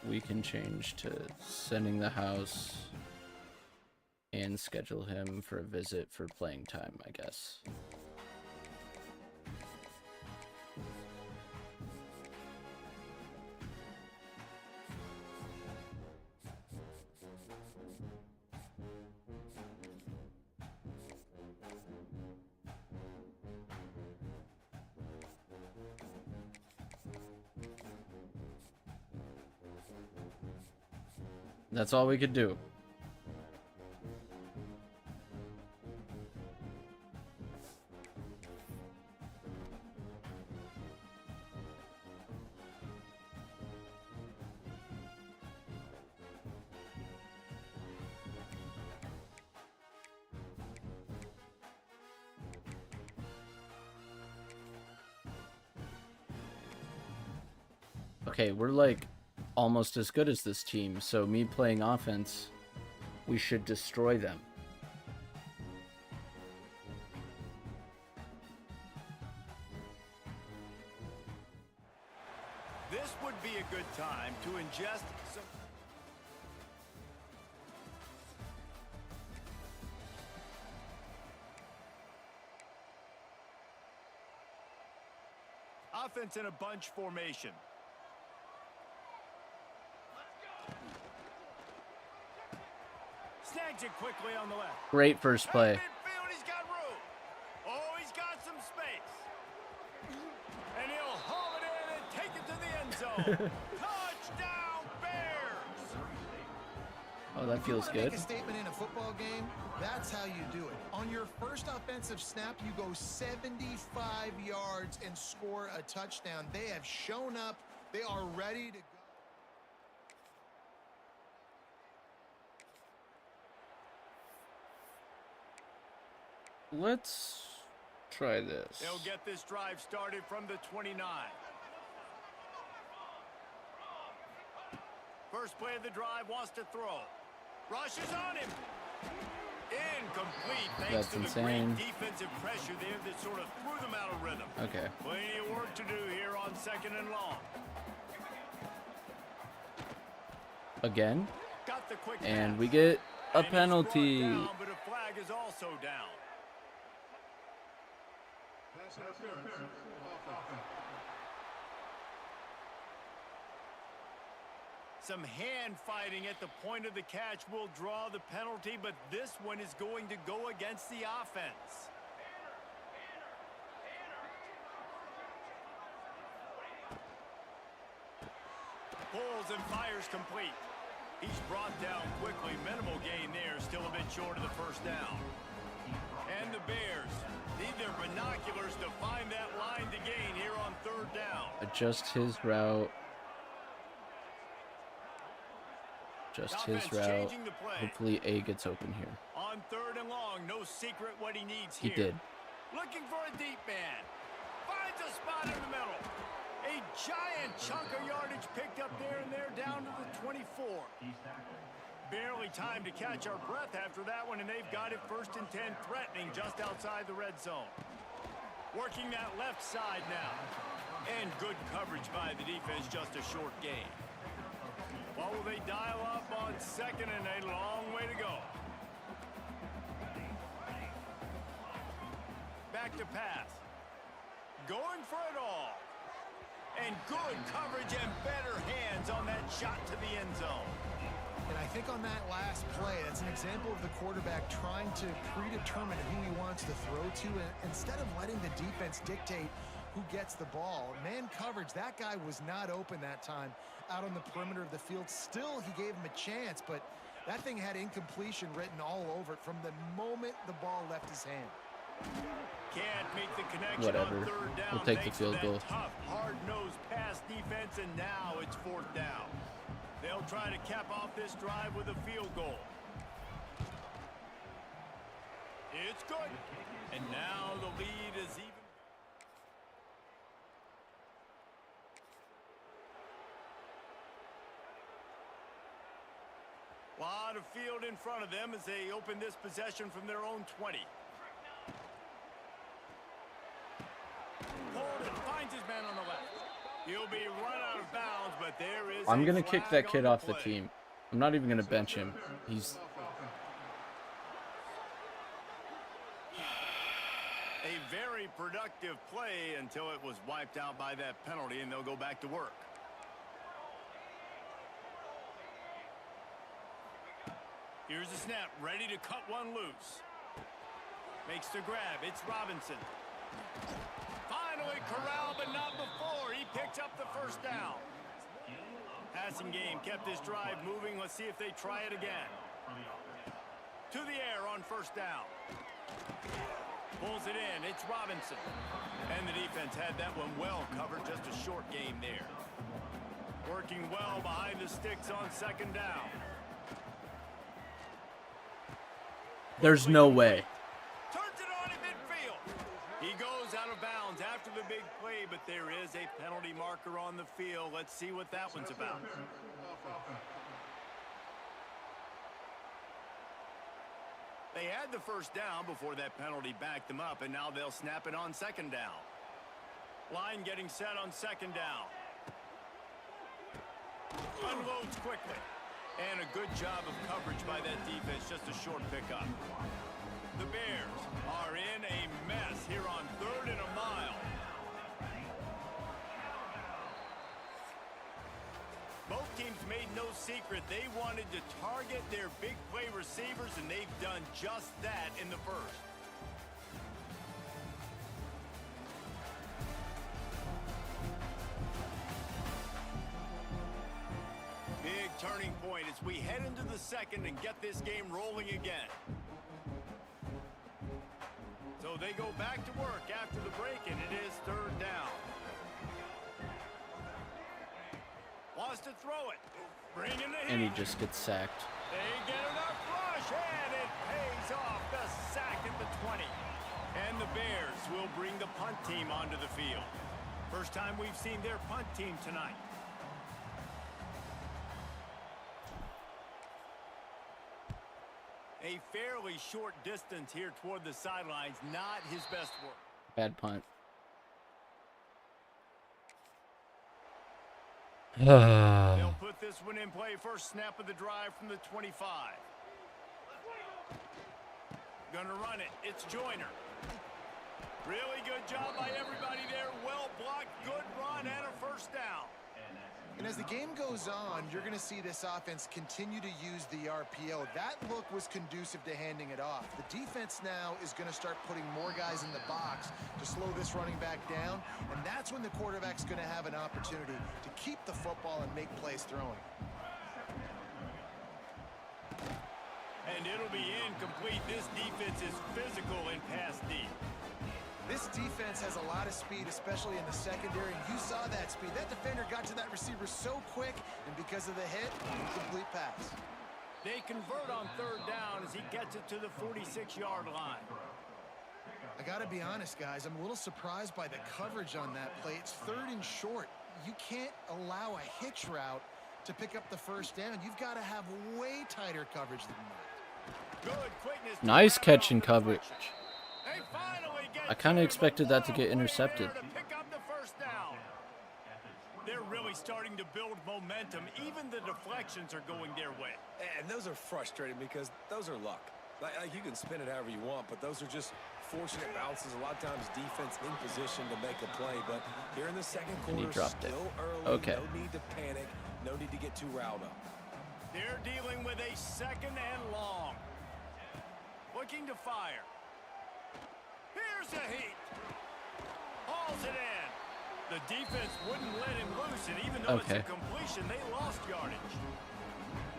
we can change to sending the house and schedule him for a visit for playing time, I guess. That's all we could do. Okay, we're like almost as good as this team, so me playing offense, we should destroy them. This would be a good time to ingest some... Offense in a bunch formation. Snags it quickly on the left. Great first play. Midfield, he's got room. Oh, he's got some space. And he'll haul it in and take it to the end zone. Touchdown, Bears! Oh, that feels If you wanna good. make a statement in a football game, that's how you do it. On your first offensive snap, you go 75 yards and score a touchdown. They have shown up. They are ready to go. Let's try this. They'll get this drive started from the 29. First play of the drive, wants to throw. Rushes on him. Incomplete. Thanks That's to the insane. great defensive pressure there that sort of threw them out of rhythm. Okay. Plenty of work to do here on 2nd and long. Again. Got the quick And pass. we get a And it's brought penalty. down, but a flag is also down. Some hand fighting at the point of the catch will draw the penalty, but this one is going to go against the offense. Pulls and fires complete. He's brought down quickly. Minimal gain there, still a bit short of the first down. And the Bears need their binoculars to find that line to gain here on 3rd down. Adjust his route. Just his Offense route. changing the play. Hopefully A gets open here. On 3rd and long, no secret what he needs He here. did. Looking for a deep man. Finds a spot in the middle. A giant chunk of yardage picked up there, and they're down to the 24. Barely time to catch our breath after that one, and they've got it 1st and 10, threatening just outside the red zone. Working that left side now. And good coverage by the defense, just a short gain. What will they dial up on 2nd and a long way to go? Back to pass. Going for it all. And good coverage and better hands on that shot to the end zone. And I think on that last play, that's an example of the quarterback trying to predetermine who he wants to throw to, and instead of letting the defense dictate who gets the ball. Man coverage, that guy was not open that time out on the perimeter of the field. Still, he gave him a chance, but that thing had incompletion written all over it from the moment the ball left his hand. Can't make the connection. Whatever. On 3rd down. We'll take the Thanks to field that goal. Tough, hard-nosed pass defense, and now it's 4th down. They'll try to cap off this drive with a field goal. It's good. And now the lead is even. Lot of field in front of them as they open this possession from their own 20. Pulled and finds his man on the left. He'll be run out of bounds, but there is I'm a going to kick flag that kid on off the play. team. I'm not even going to bench him. He's... A very productive play until it was wiped out by that penalty, and they'll go back to work. Here's the snap, ready to cut one loose. Makes the grab, it's Robinson. Finally corralled, but not before. He picks up the 1st down. passing game kept this drive moving. Let's see if they try it again. To the air on first down. Pulls it in. It's Robinson. And the defense had that one well covered. Just a short game there. Working well behind the sticks on second down. There's no way. Turns it on in midfield. He goes out of bounds after the big play, but there is a penalty marker on the field. Let's see what that one's about. They had the first down before that penalty backed them up, and now they'll snap it on second down. Line getting set on second down. Unloads quickly. And a good job of coverage by that defense, just a short pickup. The Bears are in a mess here on 3rd and a mile. Both teams made no secret they wanted to target their big play receivers, and they've done just that in the first. Big turning point as we head into the second and get this game rolling again. So they go back to work after the break, and it is 3rd down. Wants to throw it. Bring in the hit. And he just gets sacked. They get enough rush, and it pays off. The sack at the 20. And the Bears will bring the punt team onto the field. First time we've seen their punt team tonight. A fairly short distance here toward the sidelines, not his best work. Bad punt. They'll put this one in play. First snap of the drive from the 25. Gonna run it. It's Joyner. Really good job by everybody there. Well blocked, good run, and a first down. And as the game goes on, you're going to see this offense continue to use the RPO. That look was conducive to handing it off. The defense now is going to start putting more guys in the box to slow this running back down, and that's when the quarterback's going to have an opportunity to keep the football and make plays throwing. And it'll be incomplete. This defense is physical and pass deep. This defense has a lot of speed, especially in the secondary, and you saw that speed. That defender got to that receiver so quick, and because of the hit, incomplete pass. They convert on 3rd down as he gets it to the 46-yard line. I got to be honest, guys. I'm a little surprised by the coverage on that play. It's 3rd and short. You can't allow a hitch route to pick up the first down. You've got to have way tighter coverage than that. Good quickness. Nice catch and coverage. They finally get I kind of expected that to get intercepted. to pick up the first down. They're really starting to build momentum. Even the deflections are going their way. And those are frustrating because those are luck. Like you can spin it however you want, but those are just fortunate bounces. A lot of times defense in position to make a play, but here in the second quarter, still early, Okay. no need to panic, no need to get too riled up. They're dealing with a 2nd and long. Looking to fire. Here's a heat. Hauls it in. The defense wouldn't let him loose, and even though it's a completion, they lost yardage.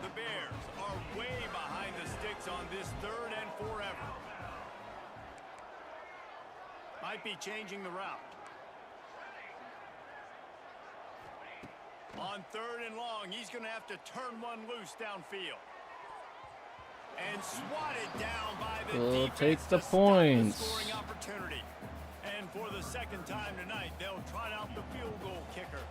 The Bears are way behind the sticks on this 3rd and forever. Might be changing the route. On 3rd and long, he's going to have to turn one loose downfield. And swatted down by the We'll defense take the to stop points. the scoring opportunity. And for the 2nd time tonight, they'll trot out the field goal kicker.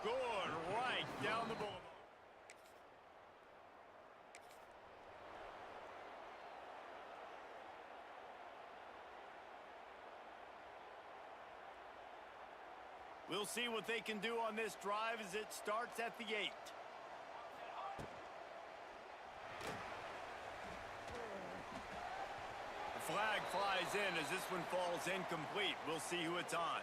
Good right down the boulevard. We'll see what they can do on this drive as it starts at the 8. The flag flies in as this one falls incomplete. We'll see who it's on.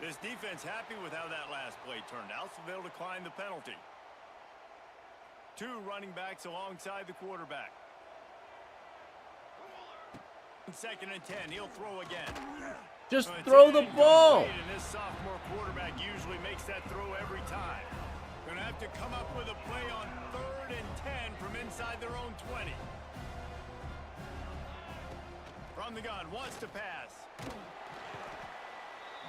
This defense happy with how that last play turned out, so they'll decline the penalty. Two running backs alongside the quarterback. Second and 10, he'll throw again. Just throw the ball. And this sophomore quarterback usually makes that throw every time. Gonna have to come up with a play on 3rd and 10 from inside their own 20. From the gun, wants to pass.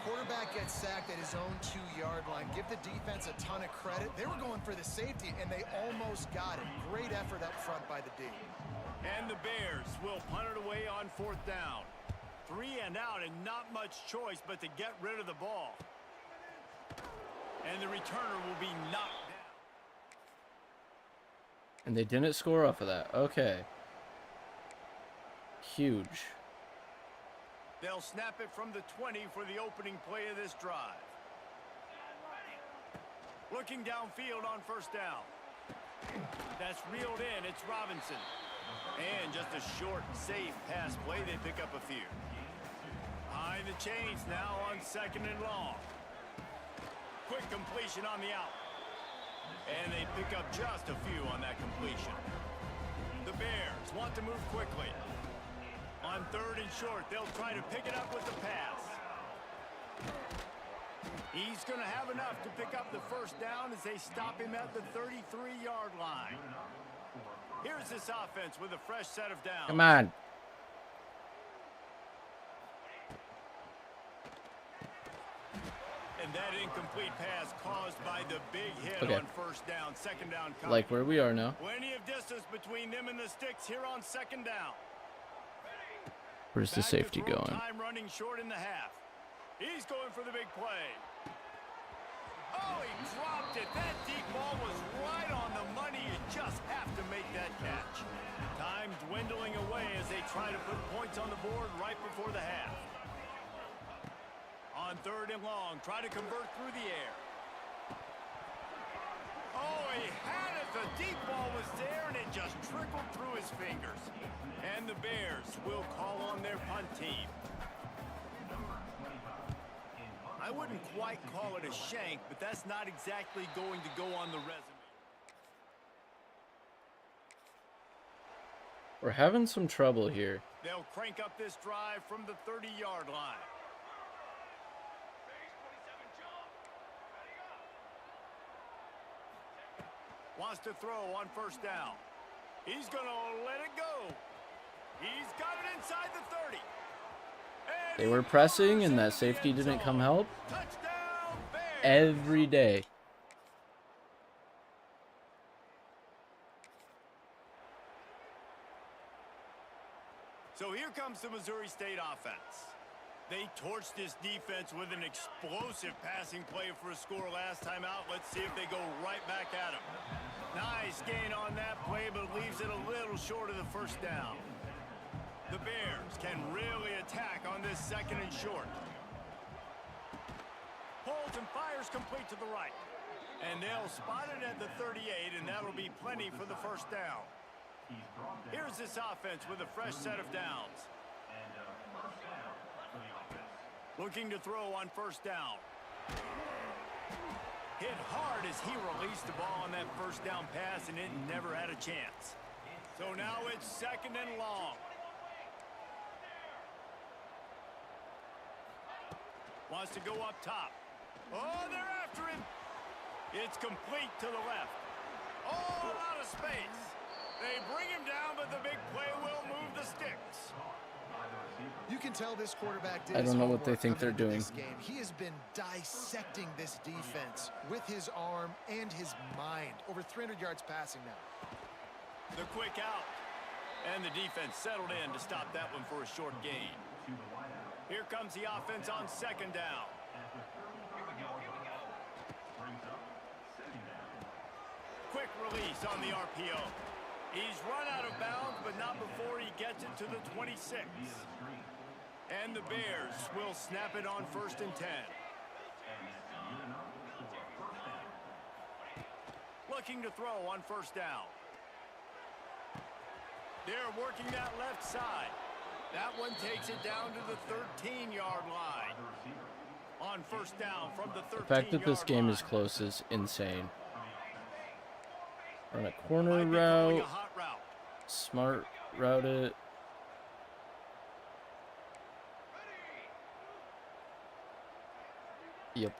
Quarterback gets sacked at his own 2-yard line. Give the defense a ton of credit. They were going for the safety, and they almost got it. Great effort up front by the D. And the Bears will punt it away on 4th down. 3 and out, and not much choice but to get rid of the ball. And the returner will be knocked down. And they didn't score off of that. Okay. Huge. They'll snap it from the 20 for the opening play of this drive. Looking downfield on 1st down. That's reeled in. It's Robinson. And just a short, safe pass play. They pick up a few. Behind the chains now on 2nd and long. Quick completion on the out. And they pick up just a few on that completion. The Bears want to move quickly. On 3rd and short, they'll try to pick it up with the pass. He's going to have enough to pick up the 1st down as they stop him at the 33-yard line. Here's this offense with a fresh set of downs. Come on. And that incomplete pass caused by the big hit on 1st down. 2nd down coming. Like where we are now. Plenty of distance between them and the sticks here on 2nd down. Where's the safety going? Time running short in the half. He's going for the big play. Oh, he dropped it. That deep ball was right on the money. You just have to make that catch. Time dwindling away as they try to put points on the board right before the half. On 3rd and long, try to convert through the air. Oh, he had it. The deep ball was there, and it just trickled through his fingers. And the Bears will call on their punt team. I wouldn't quite call it a shank, but that's not exactly going to go on the resume. We're having some trouble here. They'll crank up this drive from the 30-yard line. Wants to throw on 1st down. He's going to let it go. He's got it inside the 30. And They were pressing and that safety didn't come help. Touchdown, Bears. Every day. So here comes the Missouri State offense. They torched this defense with an explosive passing play for a score last time out. Let's see if they go right back at him. Nice gain on that play, but leaves it a little short of the 1st down. The Bears can really attack on this 2nd and short. Pulls and fires complete to the right. And they'll spot it at the 38, and that'll be plenty for the 1st down. Here's this offense with a fresh set of downs. Looking to throw on 1st down. Hit hard as he released the ball on that 1st down pass, and it never had a chance. So now it's 2nd and long. Wants to go up top. Oh, they're after him. It's complete to the left. Oh, out of space. They bring him down, but the big play will move the sticks. You can tell this quarterback did I don't know what they his think they're homework coming doing. into this game. He has been dissecting this defense with his arm and his mind. Over 300 yards passing now. The quick out. And the defense settled in to stop that one for a short gain. Here comes the offense on 2nd down. Quick release on the RPO. He's run out of bounds, but not before he gets it to the 26. And the Bears will snap it on 1st and 10. Looking to throw on 1st down. They're working that left side. That one takes it down to the 13-yard line. On 1st down from the 13-yard line. The fact that this game is close is insane. Run a corner Might be calling a route. hot route. Smart route it. Yep.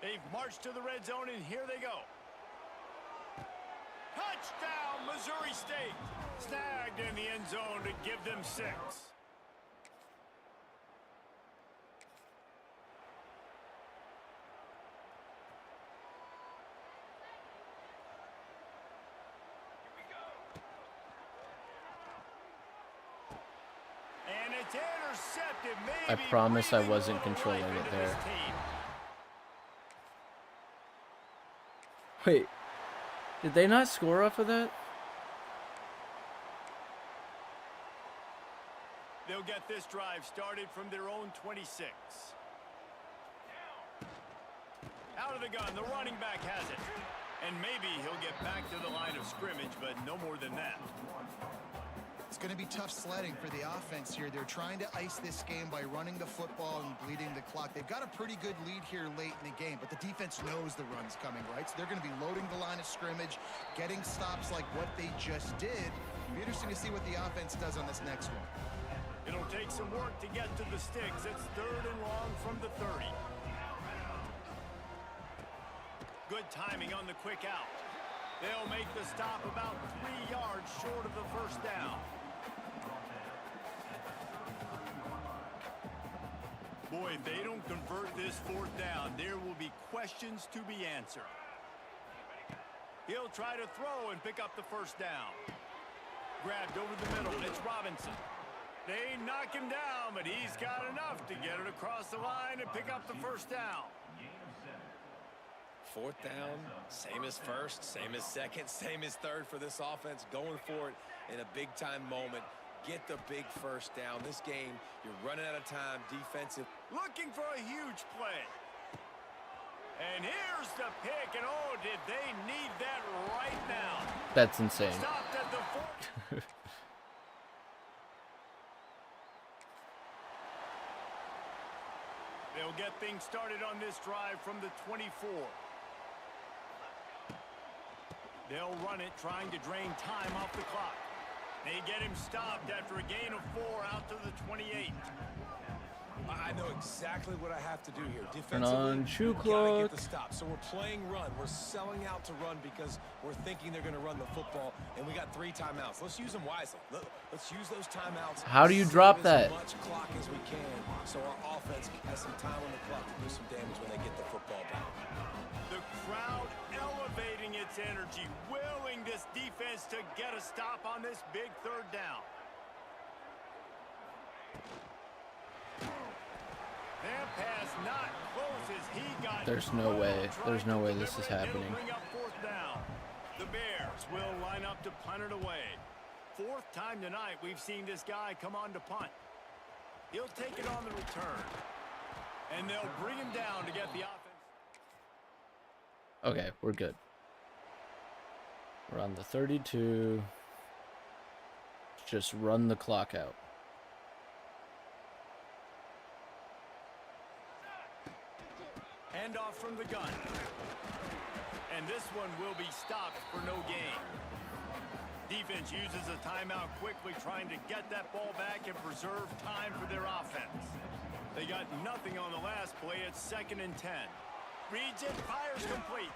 They've marched to the red zone, and here they go. Touchdown, Missouri State. Snagged in the end zone to give them 6. And it's intercepted. I Maybe promise I breathing a wasn't little controlling life it into there. this team. Wait. Did they not score off of that? They'll get this drive started from their own 26. Out of the gun, the running back has it. And maybe he'll get back to the line of scrimmage, but no more than that. It's going to be tough sledding for the offense here. They're trying to ice this game by running the football and bleeding the clock. They've got a pretty good lead here late in the game, but the defense knows the run's coming, right? So they're going to be loading the line of scrimmage, getting stops like what they just did. It'll be interesting to see what the offense does on this next one. It'll take some work to get to the sticks. It's 3rd and long from the 30. Good timing on the quick out. They'll make the stop about 3 yards short of the first down. Boy, if they don't convert this 4th down, there will be questions to be answered. He'll try to throw and pick up the first down. Grabbed over the middle. It's Robinson. They knock him down, but he's got enough to get it across the line and pick up the first down. 4th down, same as 1st, same as 2nd, same as 3rd for this offense. Going for it in a big-time moment. Get the big first down. This game, you're running out of time. Defensive. Looking for a huge play. And here's the pick, and oh, did they need that right now. That's insane. Stopped at the 4. They'll get things started on this drive from the 24. They'll run it, trying to drain time off the clock. They get him stopped after a gain of 4 out to the 28. I know exactly what I have to do here. Turn on shoe clock. Get the stop. So we're playing run. We're selling out to run because we're thinking they're going to run the football, and we got 3 timeouts. Let's use them wisely. Let's use those timeouts. How do you drop that? As much clock as we can, so our offense has some time on the clock to do some damage when they get the football back. The crowd elevating its energy, willing this defense to get a stop on this big 3rd down. That pass not close as he got. There's no way. There's no way this is happening. Bring up 4th down. The Bears will line up to punt it away. 4th time tonight we've seen this guy come on to punt. He'll take it on the return. And they'll bring him down to get the offense. Okay, we're good. We're on the 32. Just run the clock out. Handoff from the gun. And this one will be stopped for no gain. Defense uses a timeout quickly, trying to get that ball back and preserve time for their offense. They got nothing on the last play. It's 2nd and 10. Reads it, fires complete.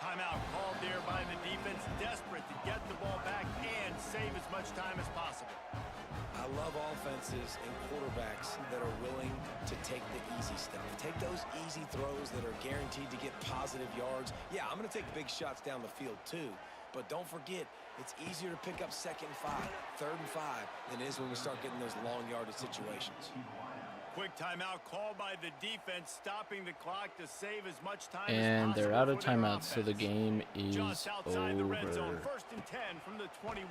Timeout called there by the defense, desperate to get the ball back and save as much time as possible. I love offenses and quarterbacks that are willing to take the easy stuff. Take those easy throws that are guaranteed to get positive yards. Yeah, I'm going to take big shots down the field too. But don't forget, it's easier to pick up 2nd and 5, 3rd and 5 than it is when we start getting those long yardage situations. Quick timeout called by the defense, stopping the clock to save as much time as And possible. they're out of for their timeouts, so the offense. game is Just outside the red zone, over. 1st and 10 from the 21.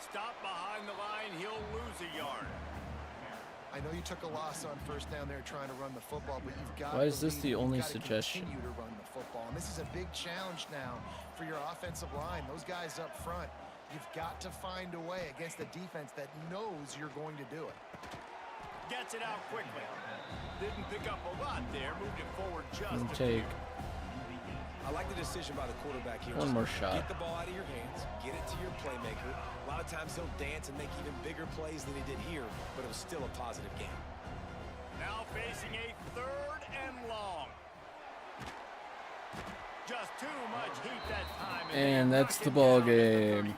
Stop behind the line, he'll lose a yard. I know you took a loss on 1st down there trying to run the football, but you've got. Why is this the you've only got to suggestion? Continue to run the football, and this is a big challenge now for your offensive line. Those guys up front, you've got to find a way against a defense that knows you're going to do it. Gets it out quickly. Didn't pick up a lot there. Moved it forward just a Take. few. I like the decision by the quarterback here. One more shot. Get the ball out of your hands, get it to your playmaker. A lot of times he'll dance and make even bigger plays than he did here, but it was still a positive game. Now facing a 3rd and long. Just too much heat that time. And that's the ball game.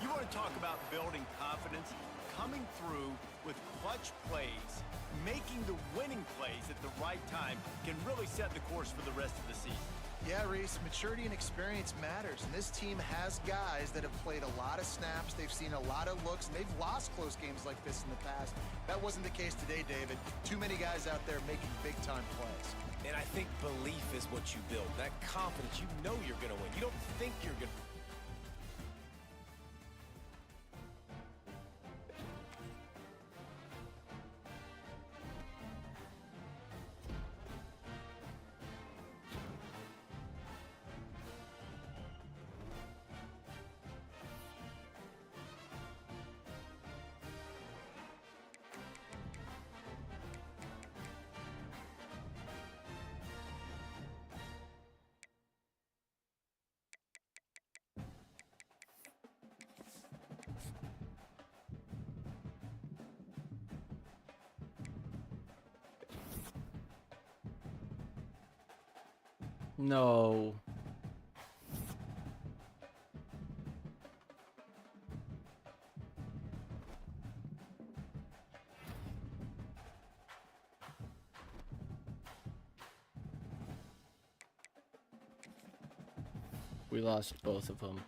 You want to talk about building confidence? Coming through with clutch plays, making the winning plays at the right time can really set the course for the rest of the season. Yeah, Reese, maturity and experience matters, and this team has guys that have played a lot of snaps. They've seen a lot of looks, and they've lost close games like this in the past. That wasn't the case today, David. Too many guys out there making big-time plays. And I think belief is what you build. That confidence, you know you're going to win. You don't think you're going to. No. We lost both of them.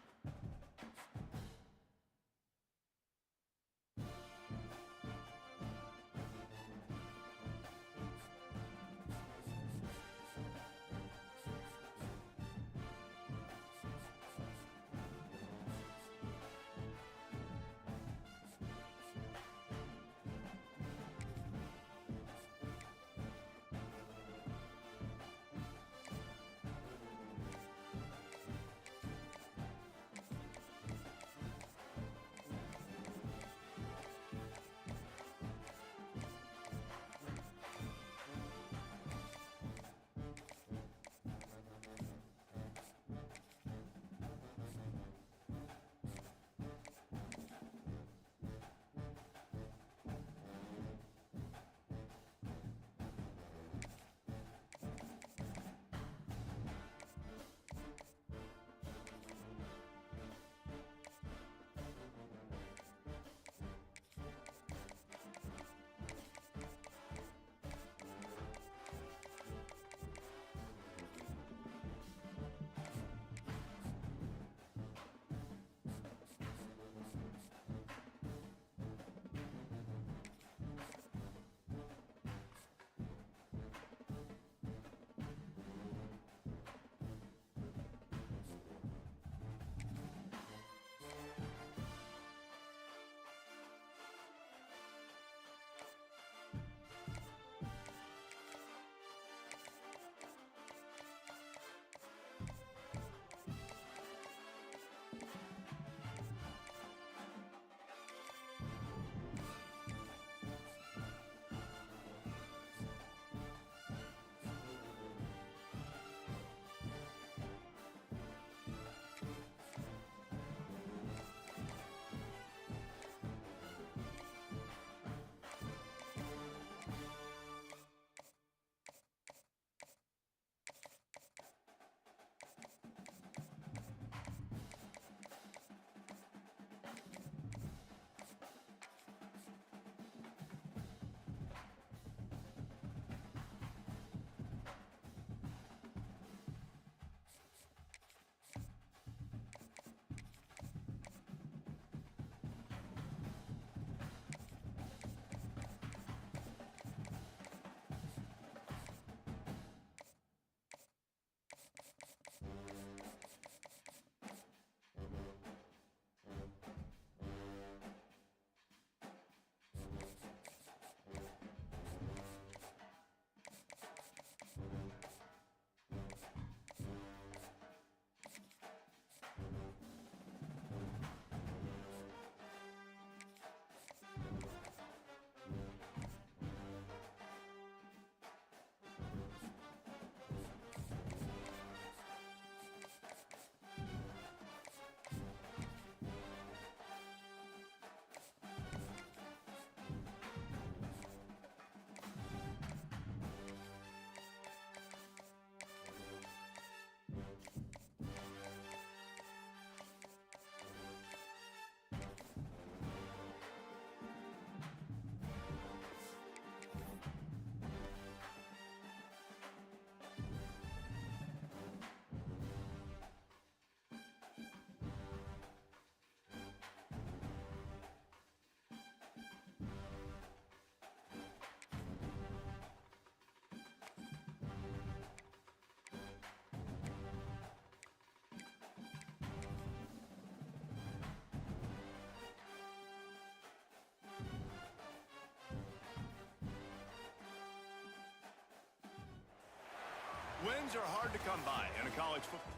Wins are hard to come by in a college football.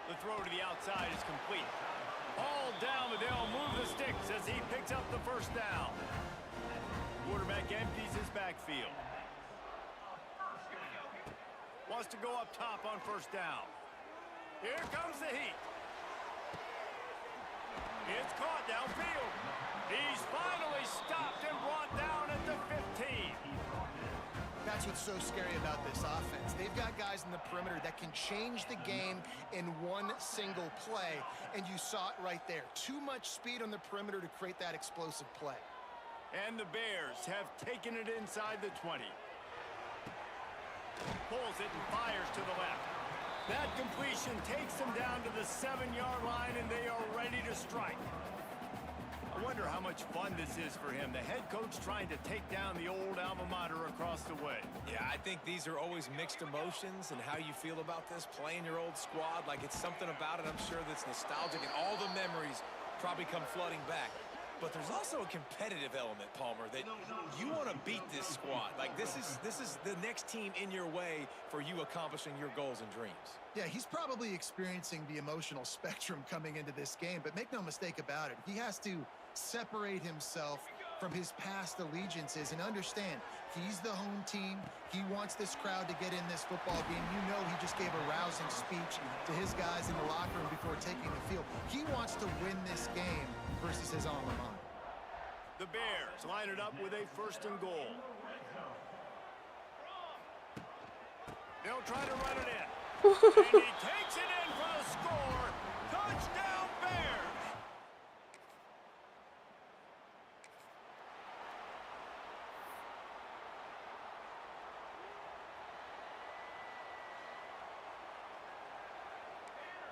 The throw to the outside is complete. All down the middle, move the sticks as he picks up the first down. Quarterback empties his backfield. Wants to go up top on first down. Here comes the heat. It's caught downfield. He's finally stopped and brought down at the 15. That's what's so scary about this offense. They've got guys in the perimeter that can change the game in one single play, and you saw it right there. Too much speed on the perimeter to create that explosive play. And the Bears have taken it inside the 20. Pulls it and fires to the left. That completion takes them down to the 7-yard line, and they are ready to strike. I wonder how much fun this is for him. The head coach trying to take down the old alma mater across the way. Yeah, I think these are always mixed emotions and how you feel about this, playing your old squad. Like, it's something about it, I'm sure, that's nostalgic, and all the memories probably come flooding back. But there's also a competitive element, Palmer, that you want to beat this squad. Like, this is the next team in your way for you accomplishing your goals and dreams. Yeah, he's probably experiencing the emotional spectrum coming into this game, but make no mistake about it, he has to separate himself from his past allegiances and understand he's the home team. He wants this crowd to get in this football game. You know, he just gave a rousing speech to his guys in the locker room before taking the field. He wants to win this game versus his alma mater. The Bears line it up with a 1st and goal. They'll try to run it in. And he takes it in for the score. Touchdown, Bears!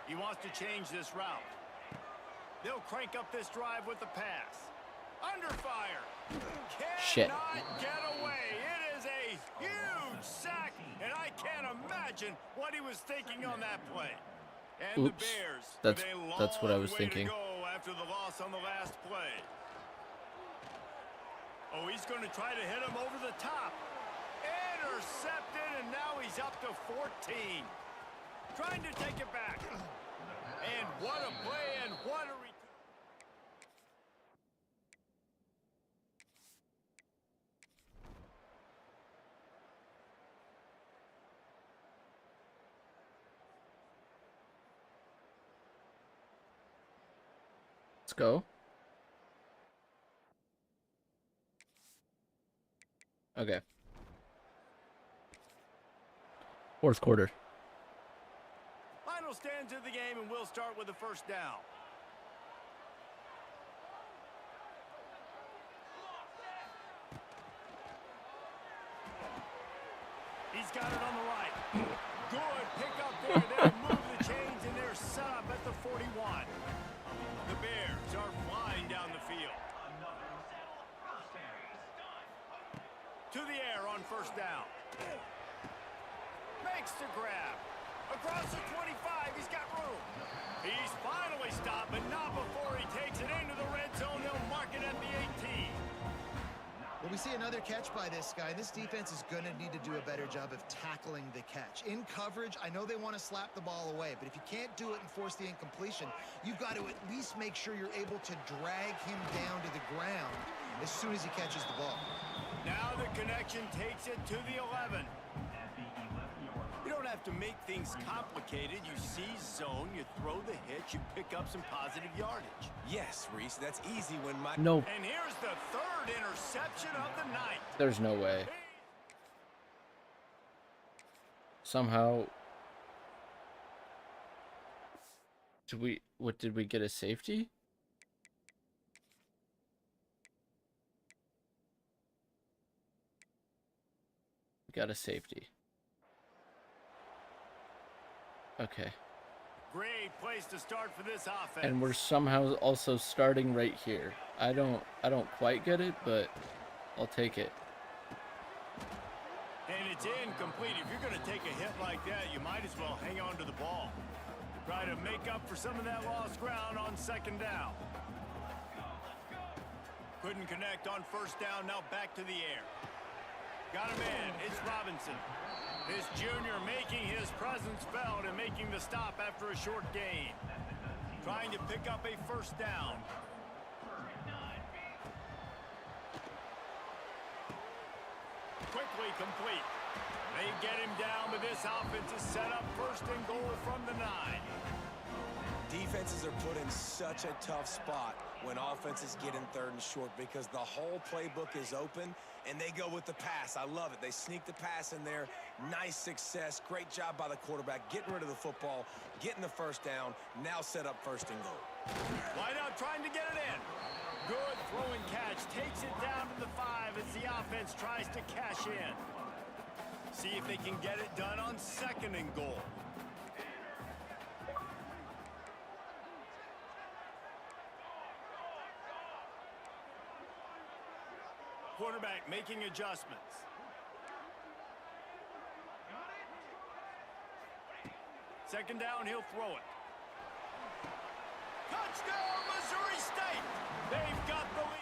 He wants to change this route. They'll crank up this drive with the pass. Under fire. Cannot get away. It is a huge sack, and I can't imagine what he was thinking on that play. And Oops. the Bears, That's what I was thinking. Go after the loss on the last play. Oh, he's going to try to hit him over the top. Intercepted, and now he's up to 14. Trying to take it back. And what a play and what a return. Let's go. Okay. 4th quarter. Final stands of the game, and we'll start with the 1st down. He's got it on the right. Good pick up there. They'll move the chains, and they're set up at the 41. The Bears are flying down the field. To the air on 1st down. Makes the grab. Across the 25, he's got room. He's finally stopped, but not before he takes it into the red zone. They'll mark it at the 18. Well, we see another catch by this guy. This defense is going to need to do a better job of tackling the catch. In coverage, I know they want to slap the ball away, but if you can't do it and force the incompletion, you've got to at least make sure you're able to drag him down to the ground as soon as he catches the ball. Now the connection takes it to the 11. You don't have to make things complicated. You seize zone, you throw the hitch, you pick up some positive yardage. Yes, Reese, that's easy when my... No. And here's the 3rd interception of the night. There's no way. Somehow... Did we get a safety? We got a safety. Okay. Great place to start for this offense. And we're somehow also starting right here. I don't quite get it, but I'll take it. And it's incomplete. If you're going to take a hit like that, you might as well hang on to the ball. Try to make up for some of that lost ground on second down. Couldn't connect on first down. Now back to the air. Got a man. It's Robinson. This junior making his presence felt and making the stop after a short gain. Trying to pick up a first down. Quickly complete. They get him down, but this offense is set up first and goal from the 9. Defenses are put in such a tough spot when offenses get in third and short because the whole playbook is open and they go with the pass. I love it. They sneak the pass in there. Nice success. Great job by the quarterback getting rid of the football, getting the first down, now set up first and goal. Wide out trying to get it in. Good throw and catch. Takes it down to the 5 as the offense tries to cash in. See if they can get it done on second and goal. Quarterback making adjustments. Second down, he'll throw it. Touchdown, Missouri State! They've got the lead.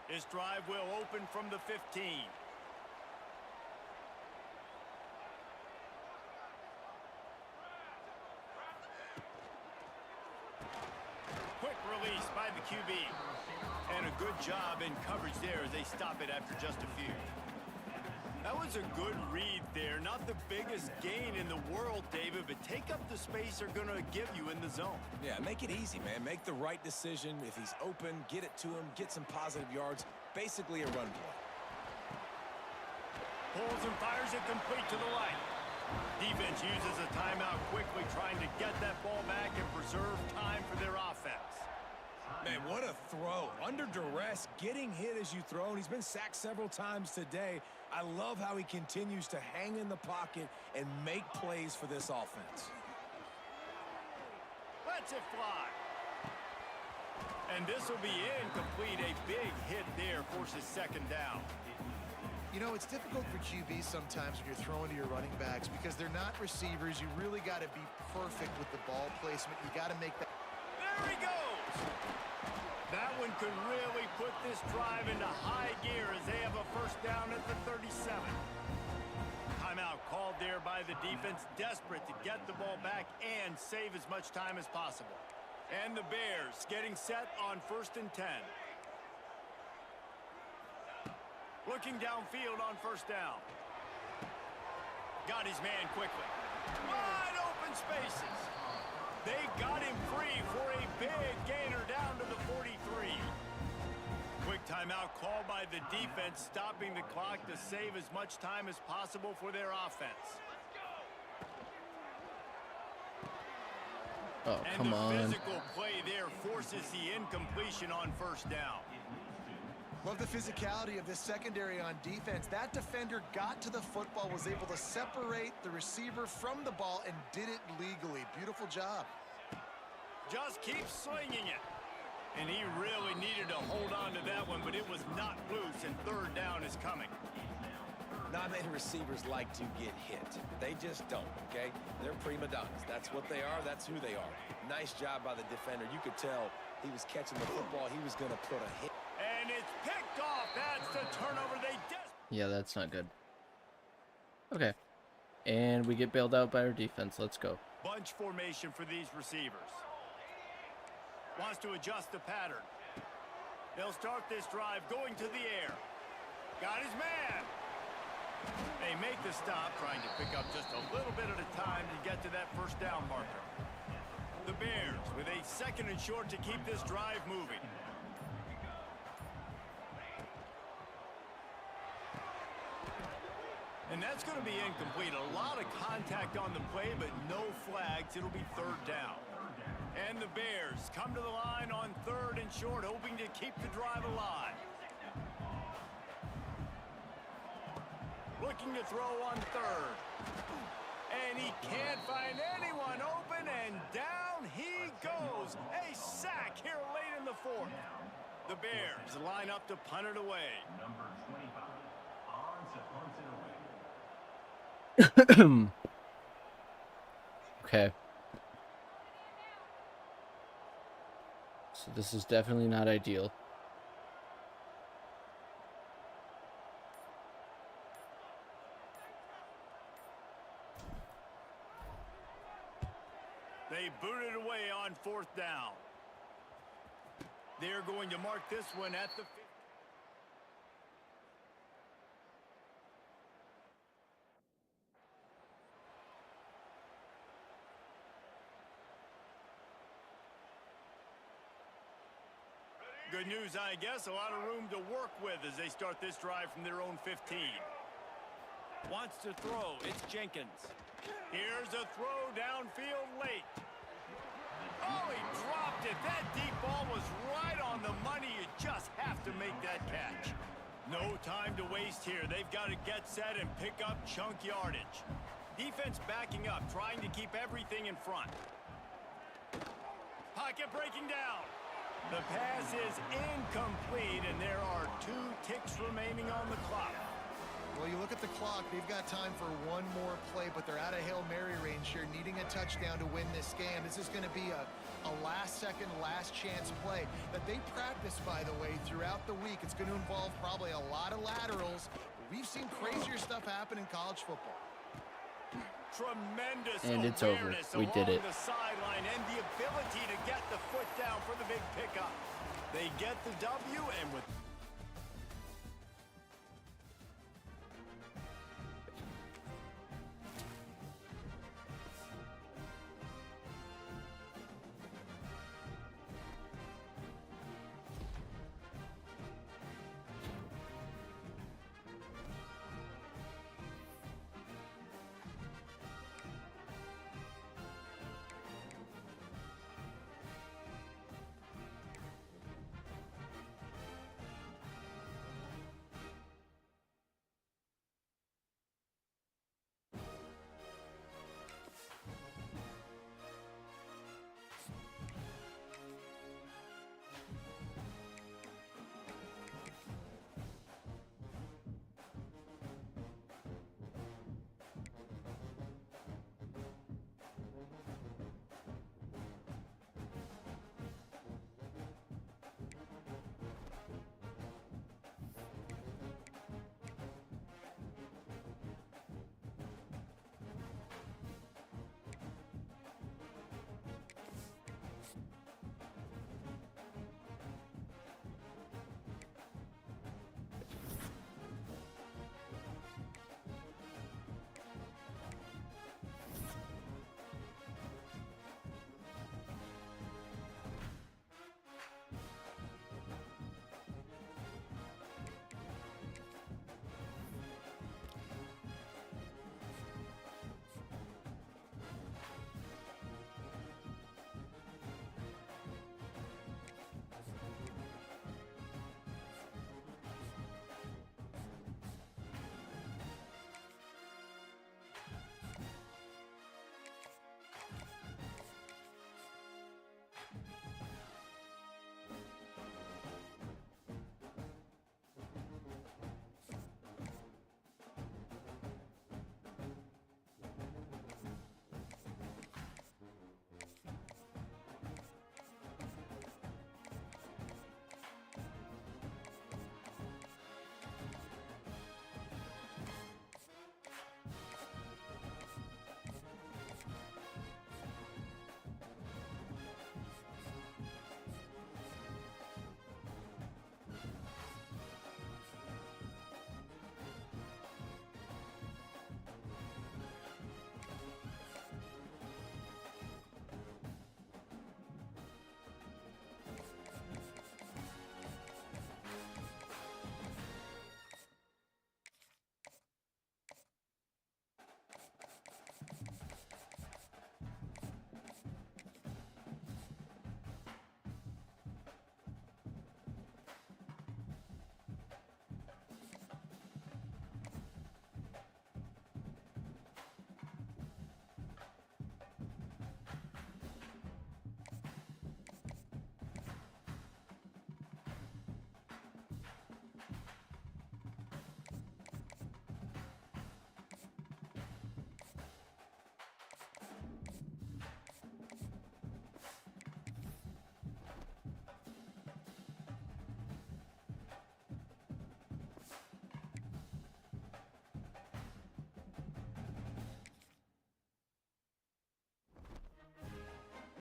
This drive will open from the 15. Quick release by the QB. And a good job in coverage there as they stop it after just a few. That was a good read there. Not the biggest gain in the world, David, but take up the space they're going to give you in the zone. Yeah, make it easy, man. Make the right decision. If he's open, get it to him, get some positive yards. Basically a run play. Pulls and fires it complete to the line. Defense uses a timeout quickly, trying to get that ball back and preserve time for their offense. Man, what a throw. Under duress, getting hit as you throw, and he's been sacked several times today. I love how he continues to hang in the pocket and make plays for this offense. Lets it fly. And this will be incomplete. A big hit there forces second down. You know, it's difficult for QB sometimes when you're throwing to your running backs because they're not receivers. You really got to be perfect with the ball placement. You got to make that. There he goes. That one could really put this drive into high gear as they have a first down at the 37. Timeout called there by the defense, desperate to get the ball back and save as much time as possible. And the Bears getting set on first and 10. Looking downfield on first down. Got his man quickly. Wide open spaces. They got him free for a big gainer down to the 43. Quick timeout called by the defense, stopping the clock to save as much time as possible for their offense. Oh, come on. And the physical play there forces the incompletion on first down. Love the physicality of this secondary on defense. That defender got to the football, was able to separate the receiver from the ball, and did it legally. Beautiful job. Just keep slinging it. And he really needed to hold on to that one, but it was not loose, and third down is coming. Not many receivers like to get hit. They just don't, okay? They're prima donnas. That's what they are. That's who they are. Nice job by the defender. You could tell he was catching the football. He was going to put a hit. And it's picked off. That's the turnover they Yeah, that's not good. Okay. And we get bailed out by our defense. Let's go. Bunch formation for these receivers. Wants to adjust the pattern. They'll start this drive going to the air. Got his man. They make the stop, trying to pick up just a little bit at a time to get to that first down marker. The Bears with a second and short to keep this drive moving. And that's going to be incomplete. A lot of contact on the play, but no flags. It'll be third down. And the Bears come to the line on 3rd and short, hoping to keep the drive alive. Looking to throw on 3rd. And he can't find anyone open, and down he goes. A sack here late in the 4th. The Bears line up to punt it away. Number 25 on to punt it away. Okay. So this is definitely not ideal. They boot it away on 4th down. They're going to mark this one at the 50. Good news, I guess. A lot of room to work with as they start this drive from their own 15. Wants to throw. It's Jenkins. Here's a throw downfield late. Oh, he dropped it. That deep ball was right on the money. You just have to make that catch. No time to waste here. They've got to get set and pick up chunk yardage. Defense backing up, trying to keep everything in front. Pocket breaking down. The pass is incomplete, and there are 2 ticks remaining on the clock. Well, you look at the clock, they've got time for one more play, but they're out of Hail Mary range here, needing a touchdown to win this game. This is going to be a last-second, last-chance play that they practice, by the way, throughout the week. It's going to involve probably a lot of laterals. We've seen crazier stuff happen in college football. Tremendous And it's over. We did it. The sideline and the ability to get the foot down for the big pickup. They get the W, and with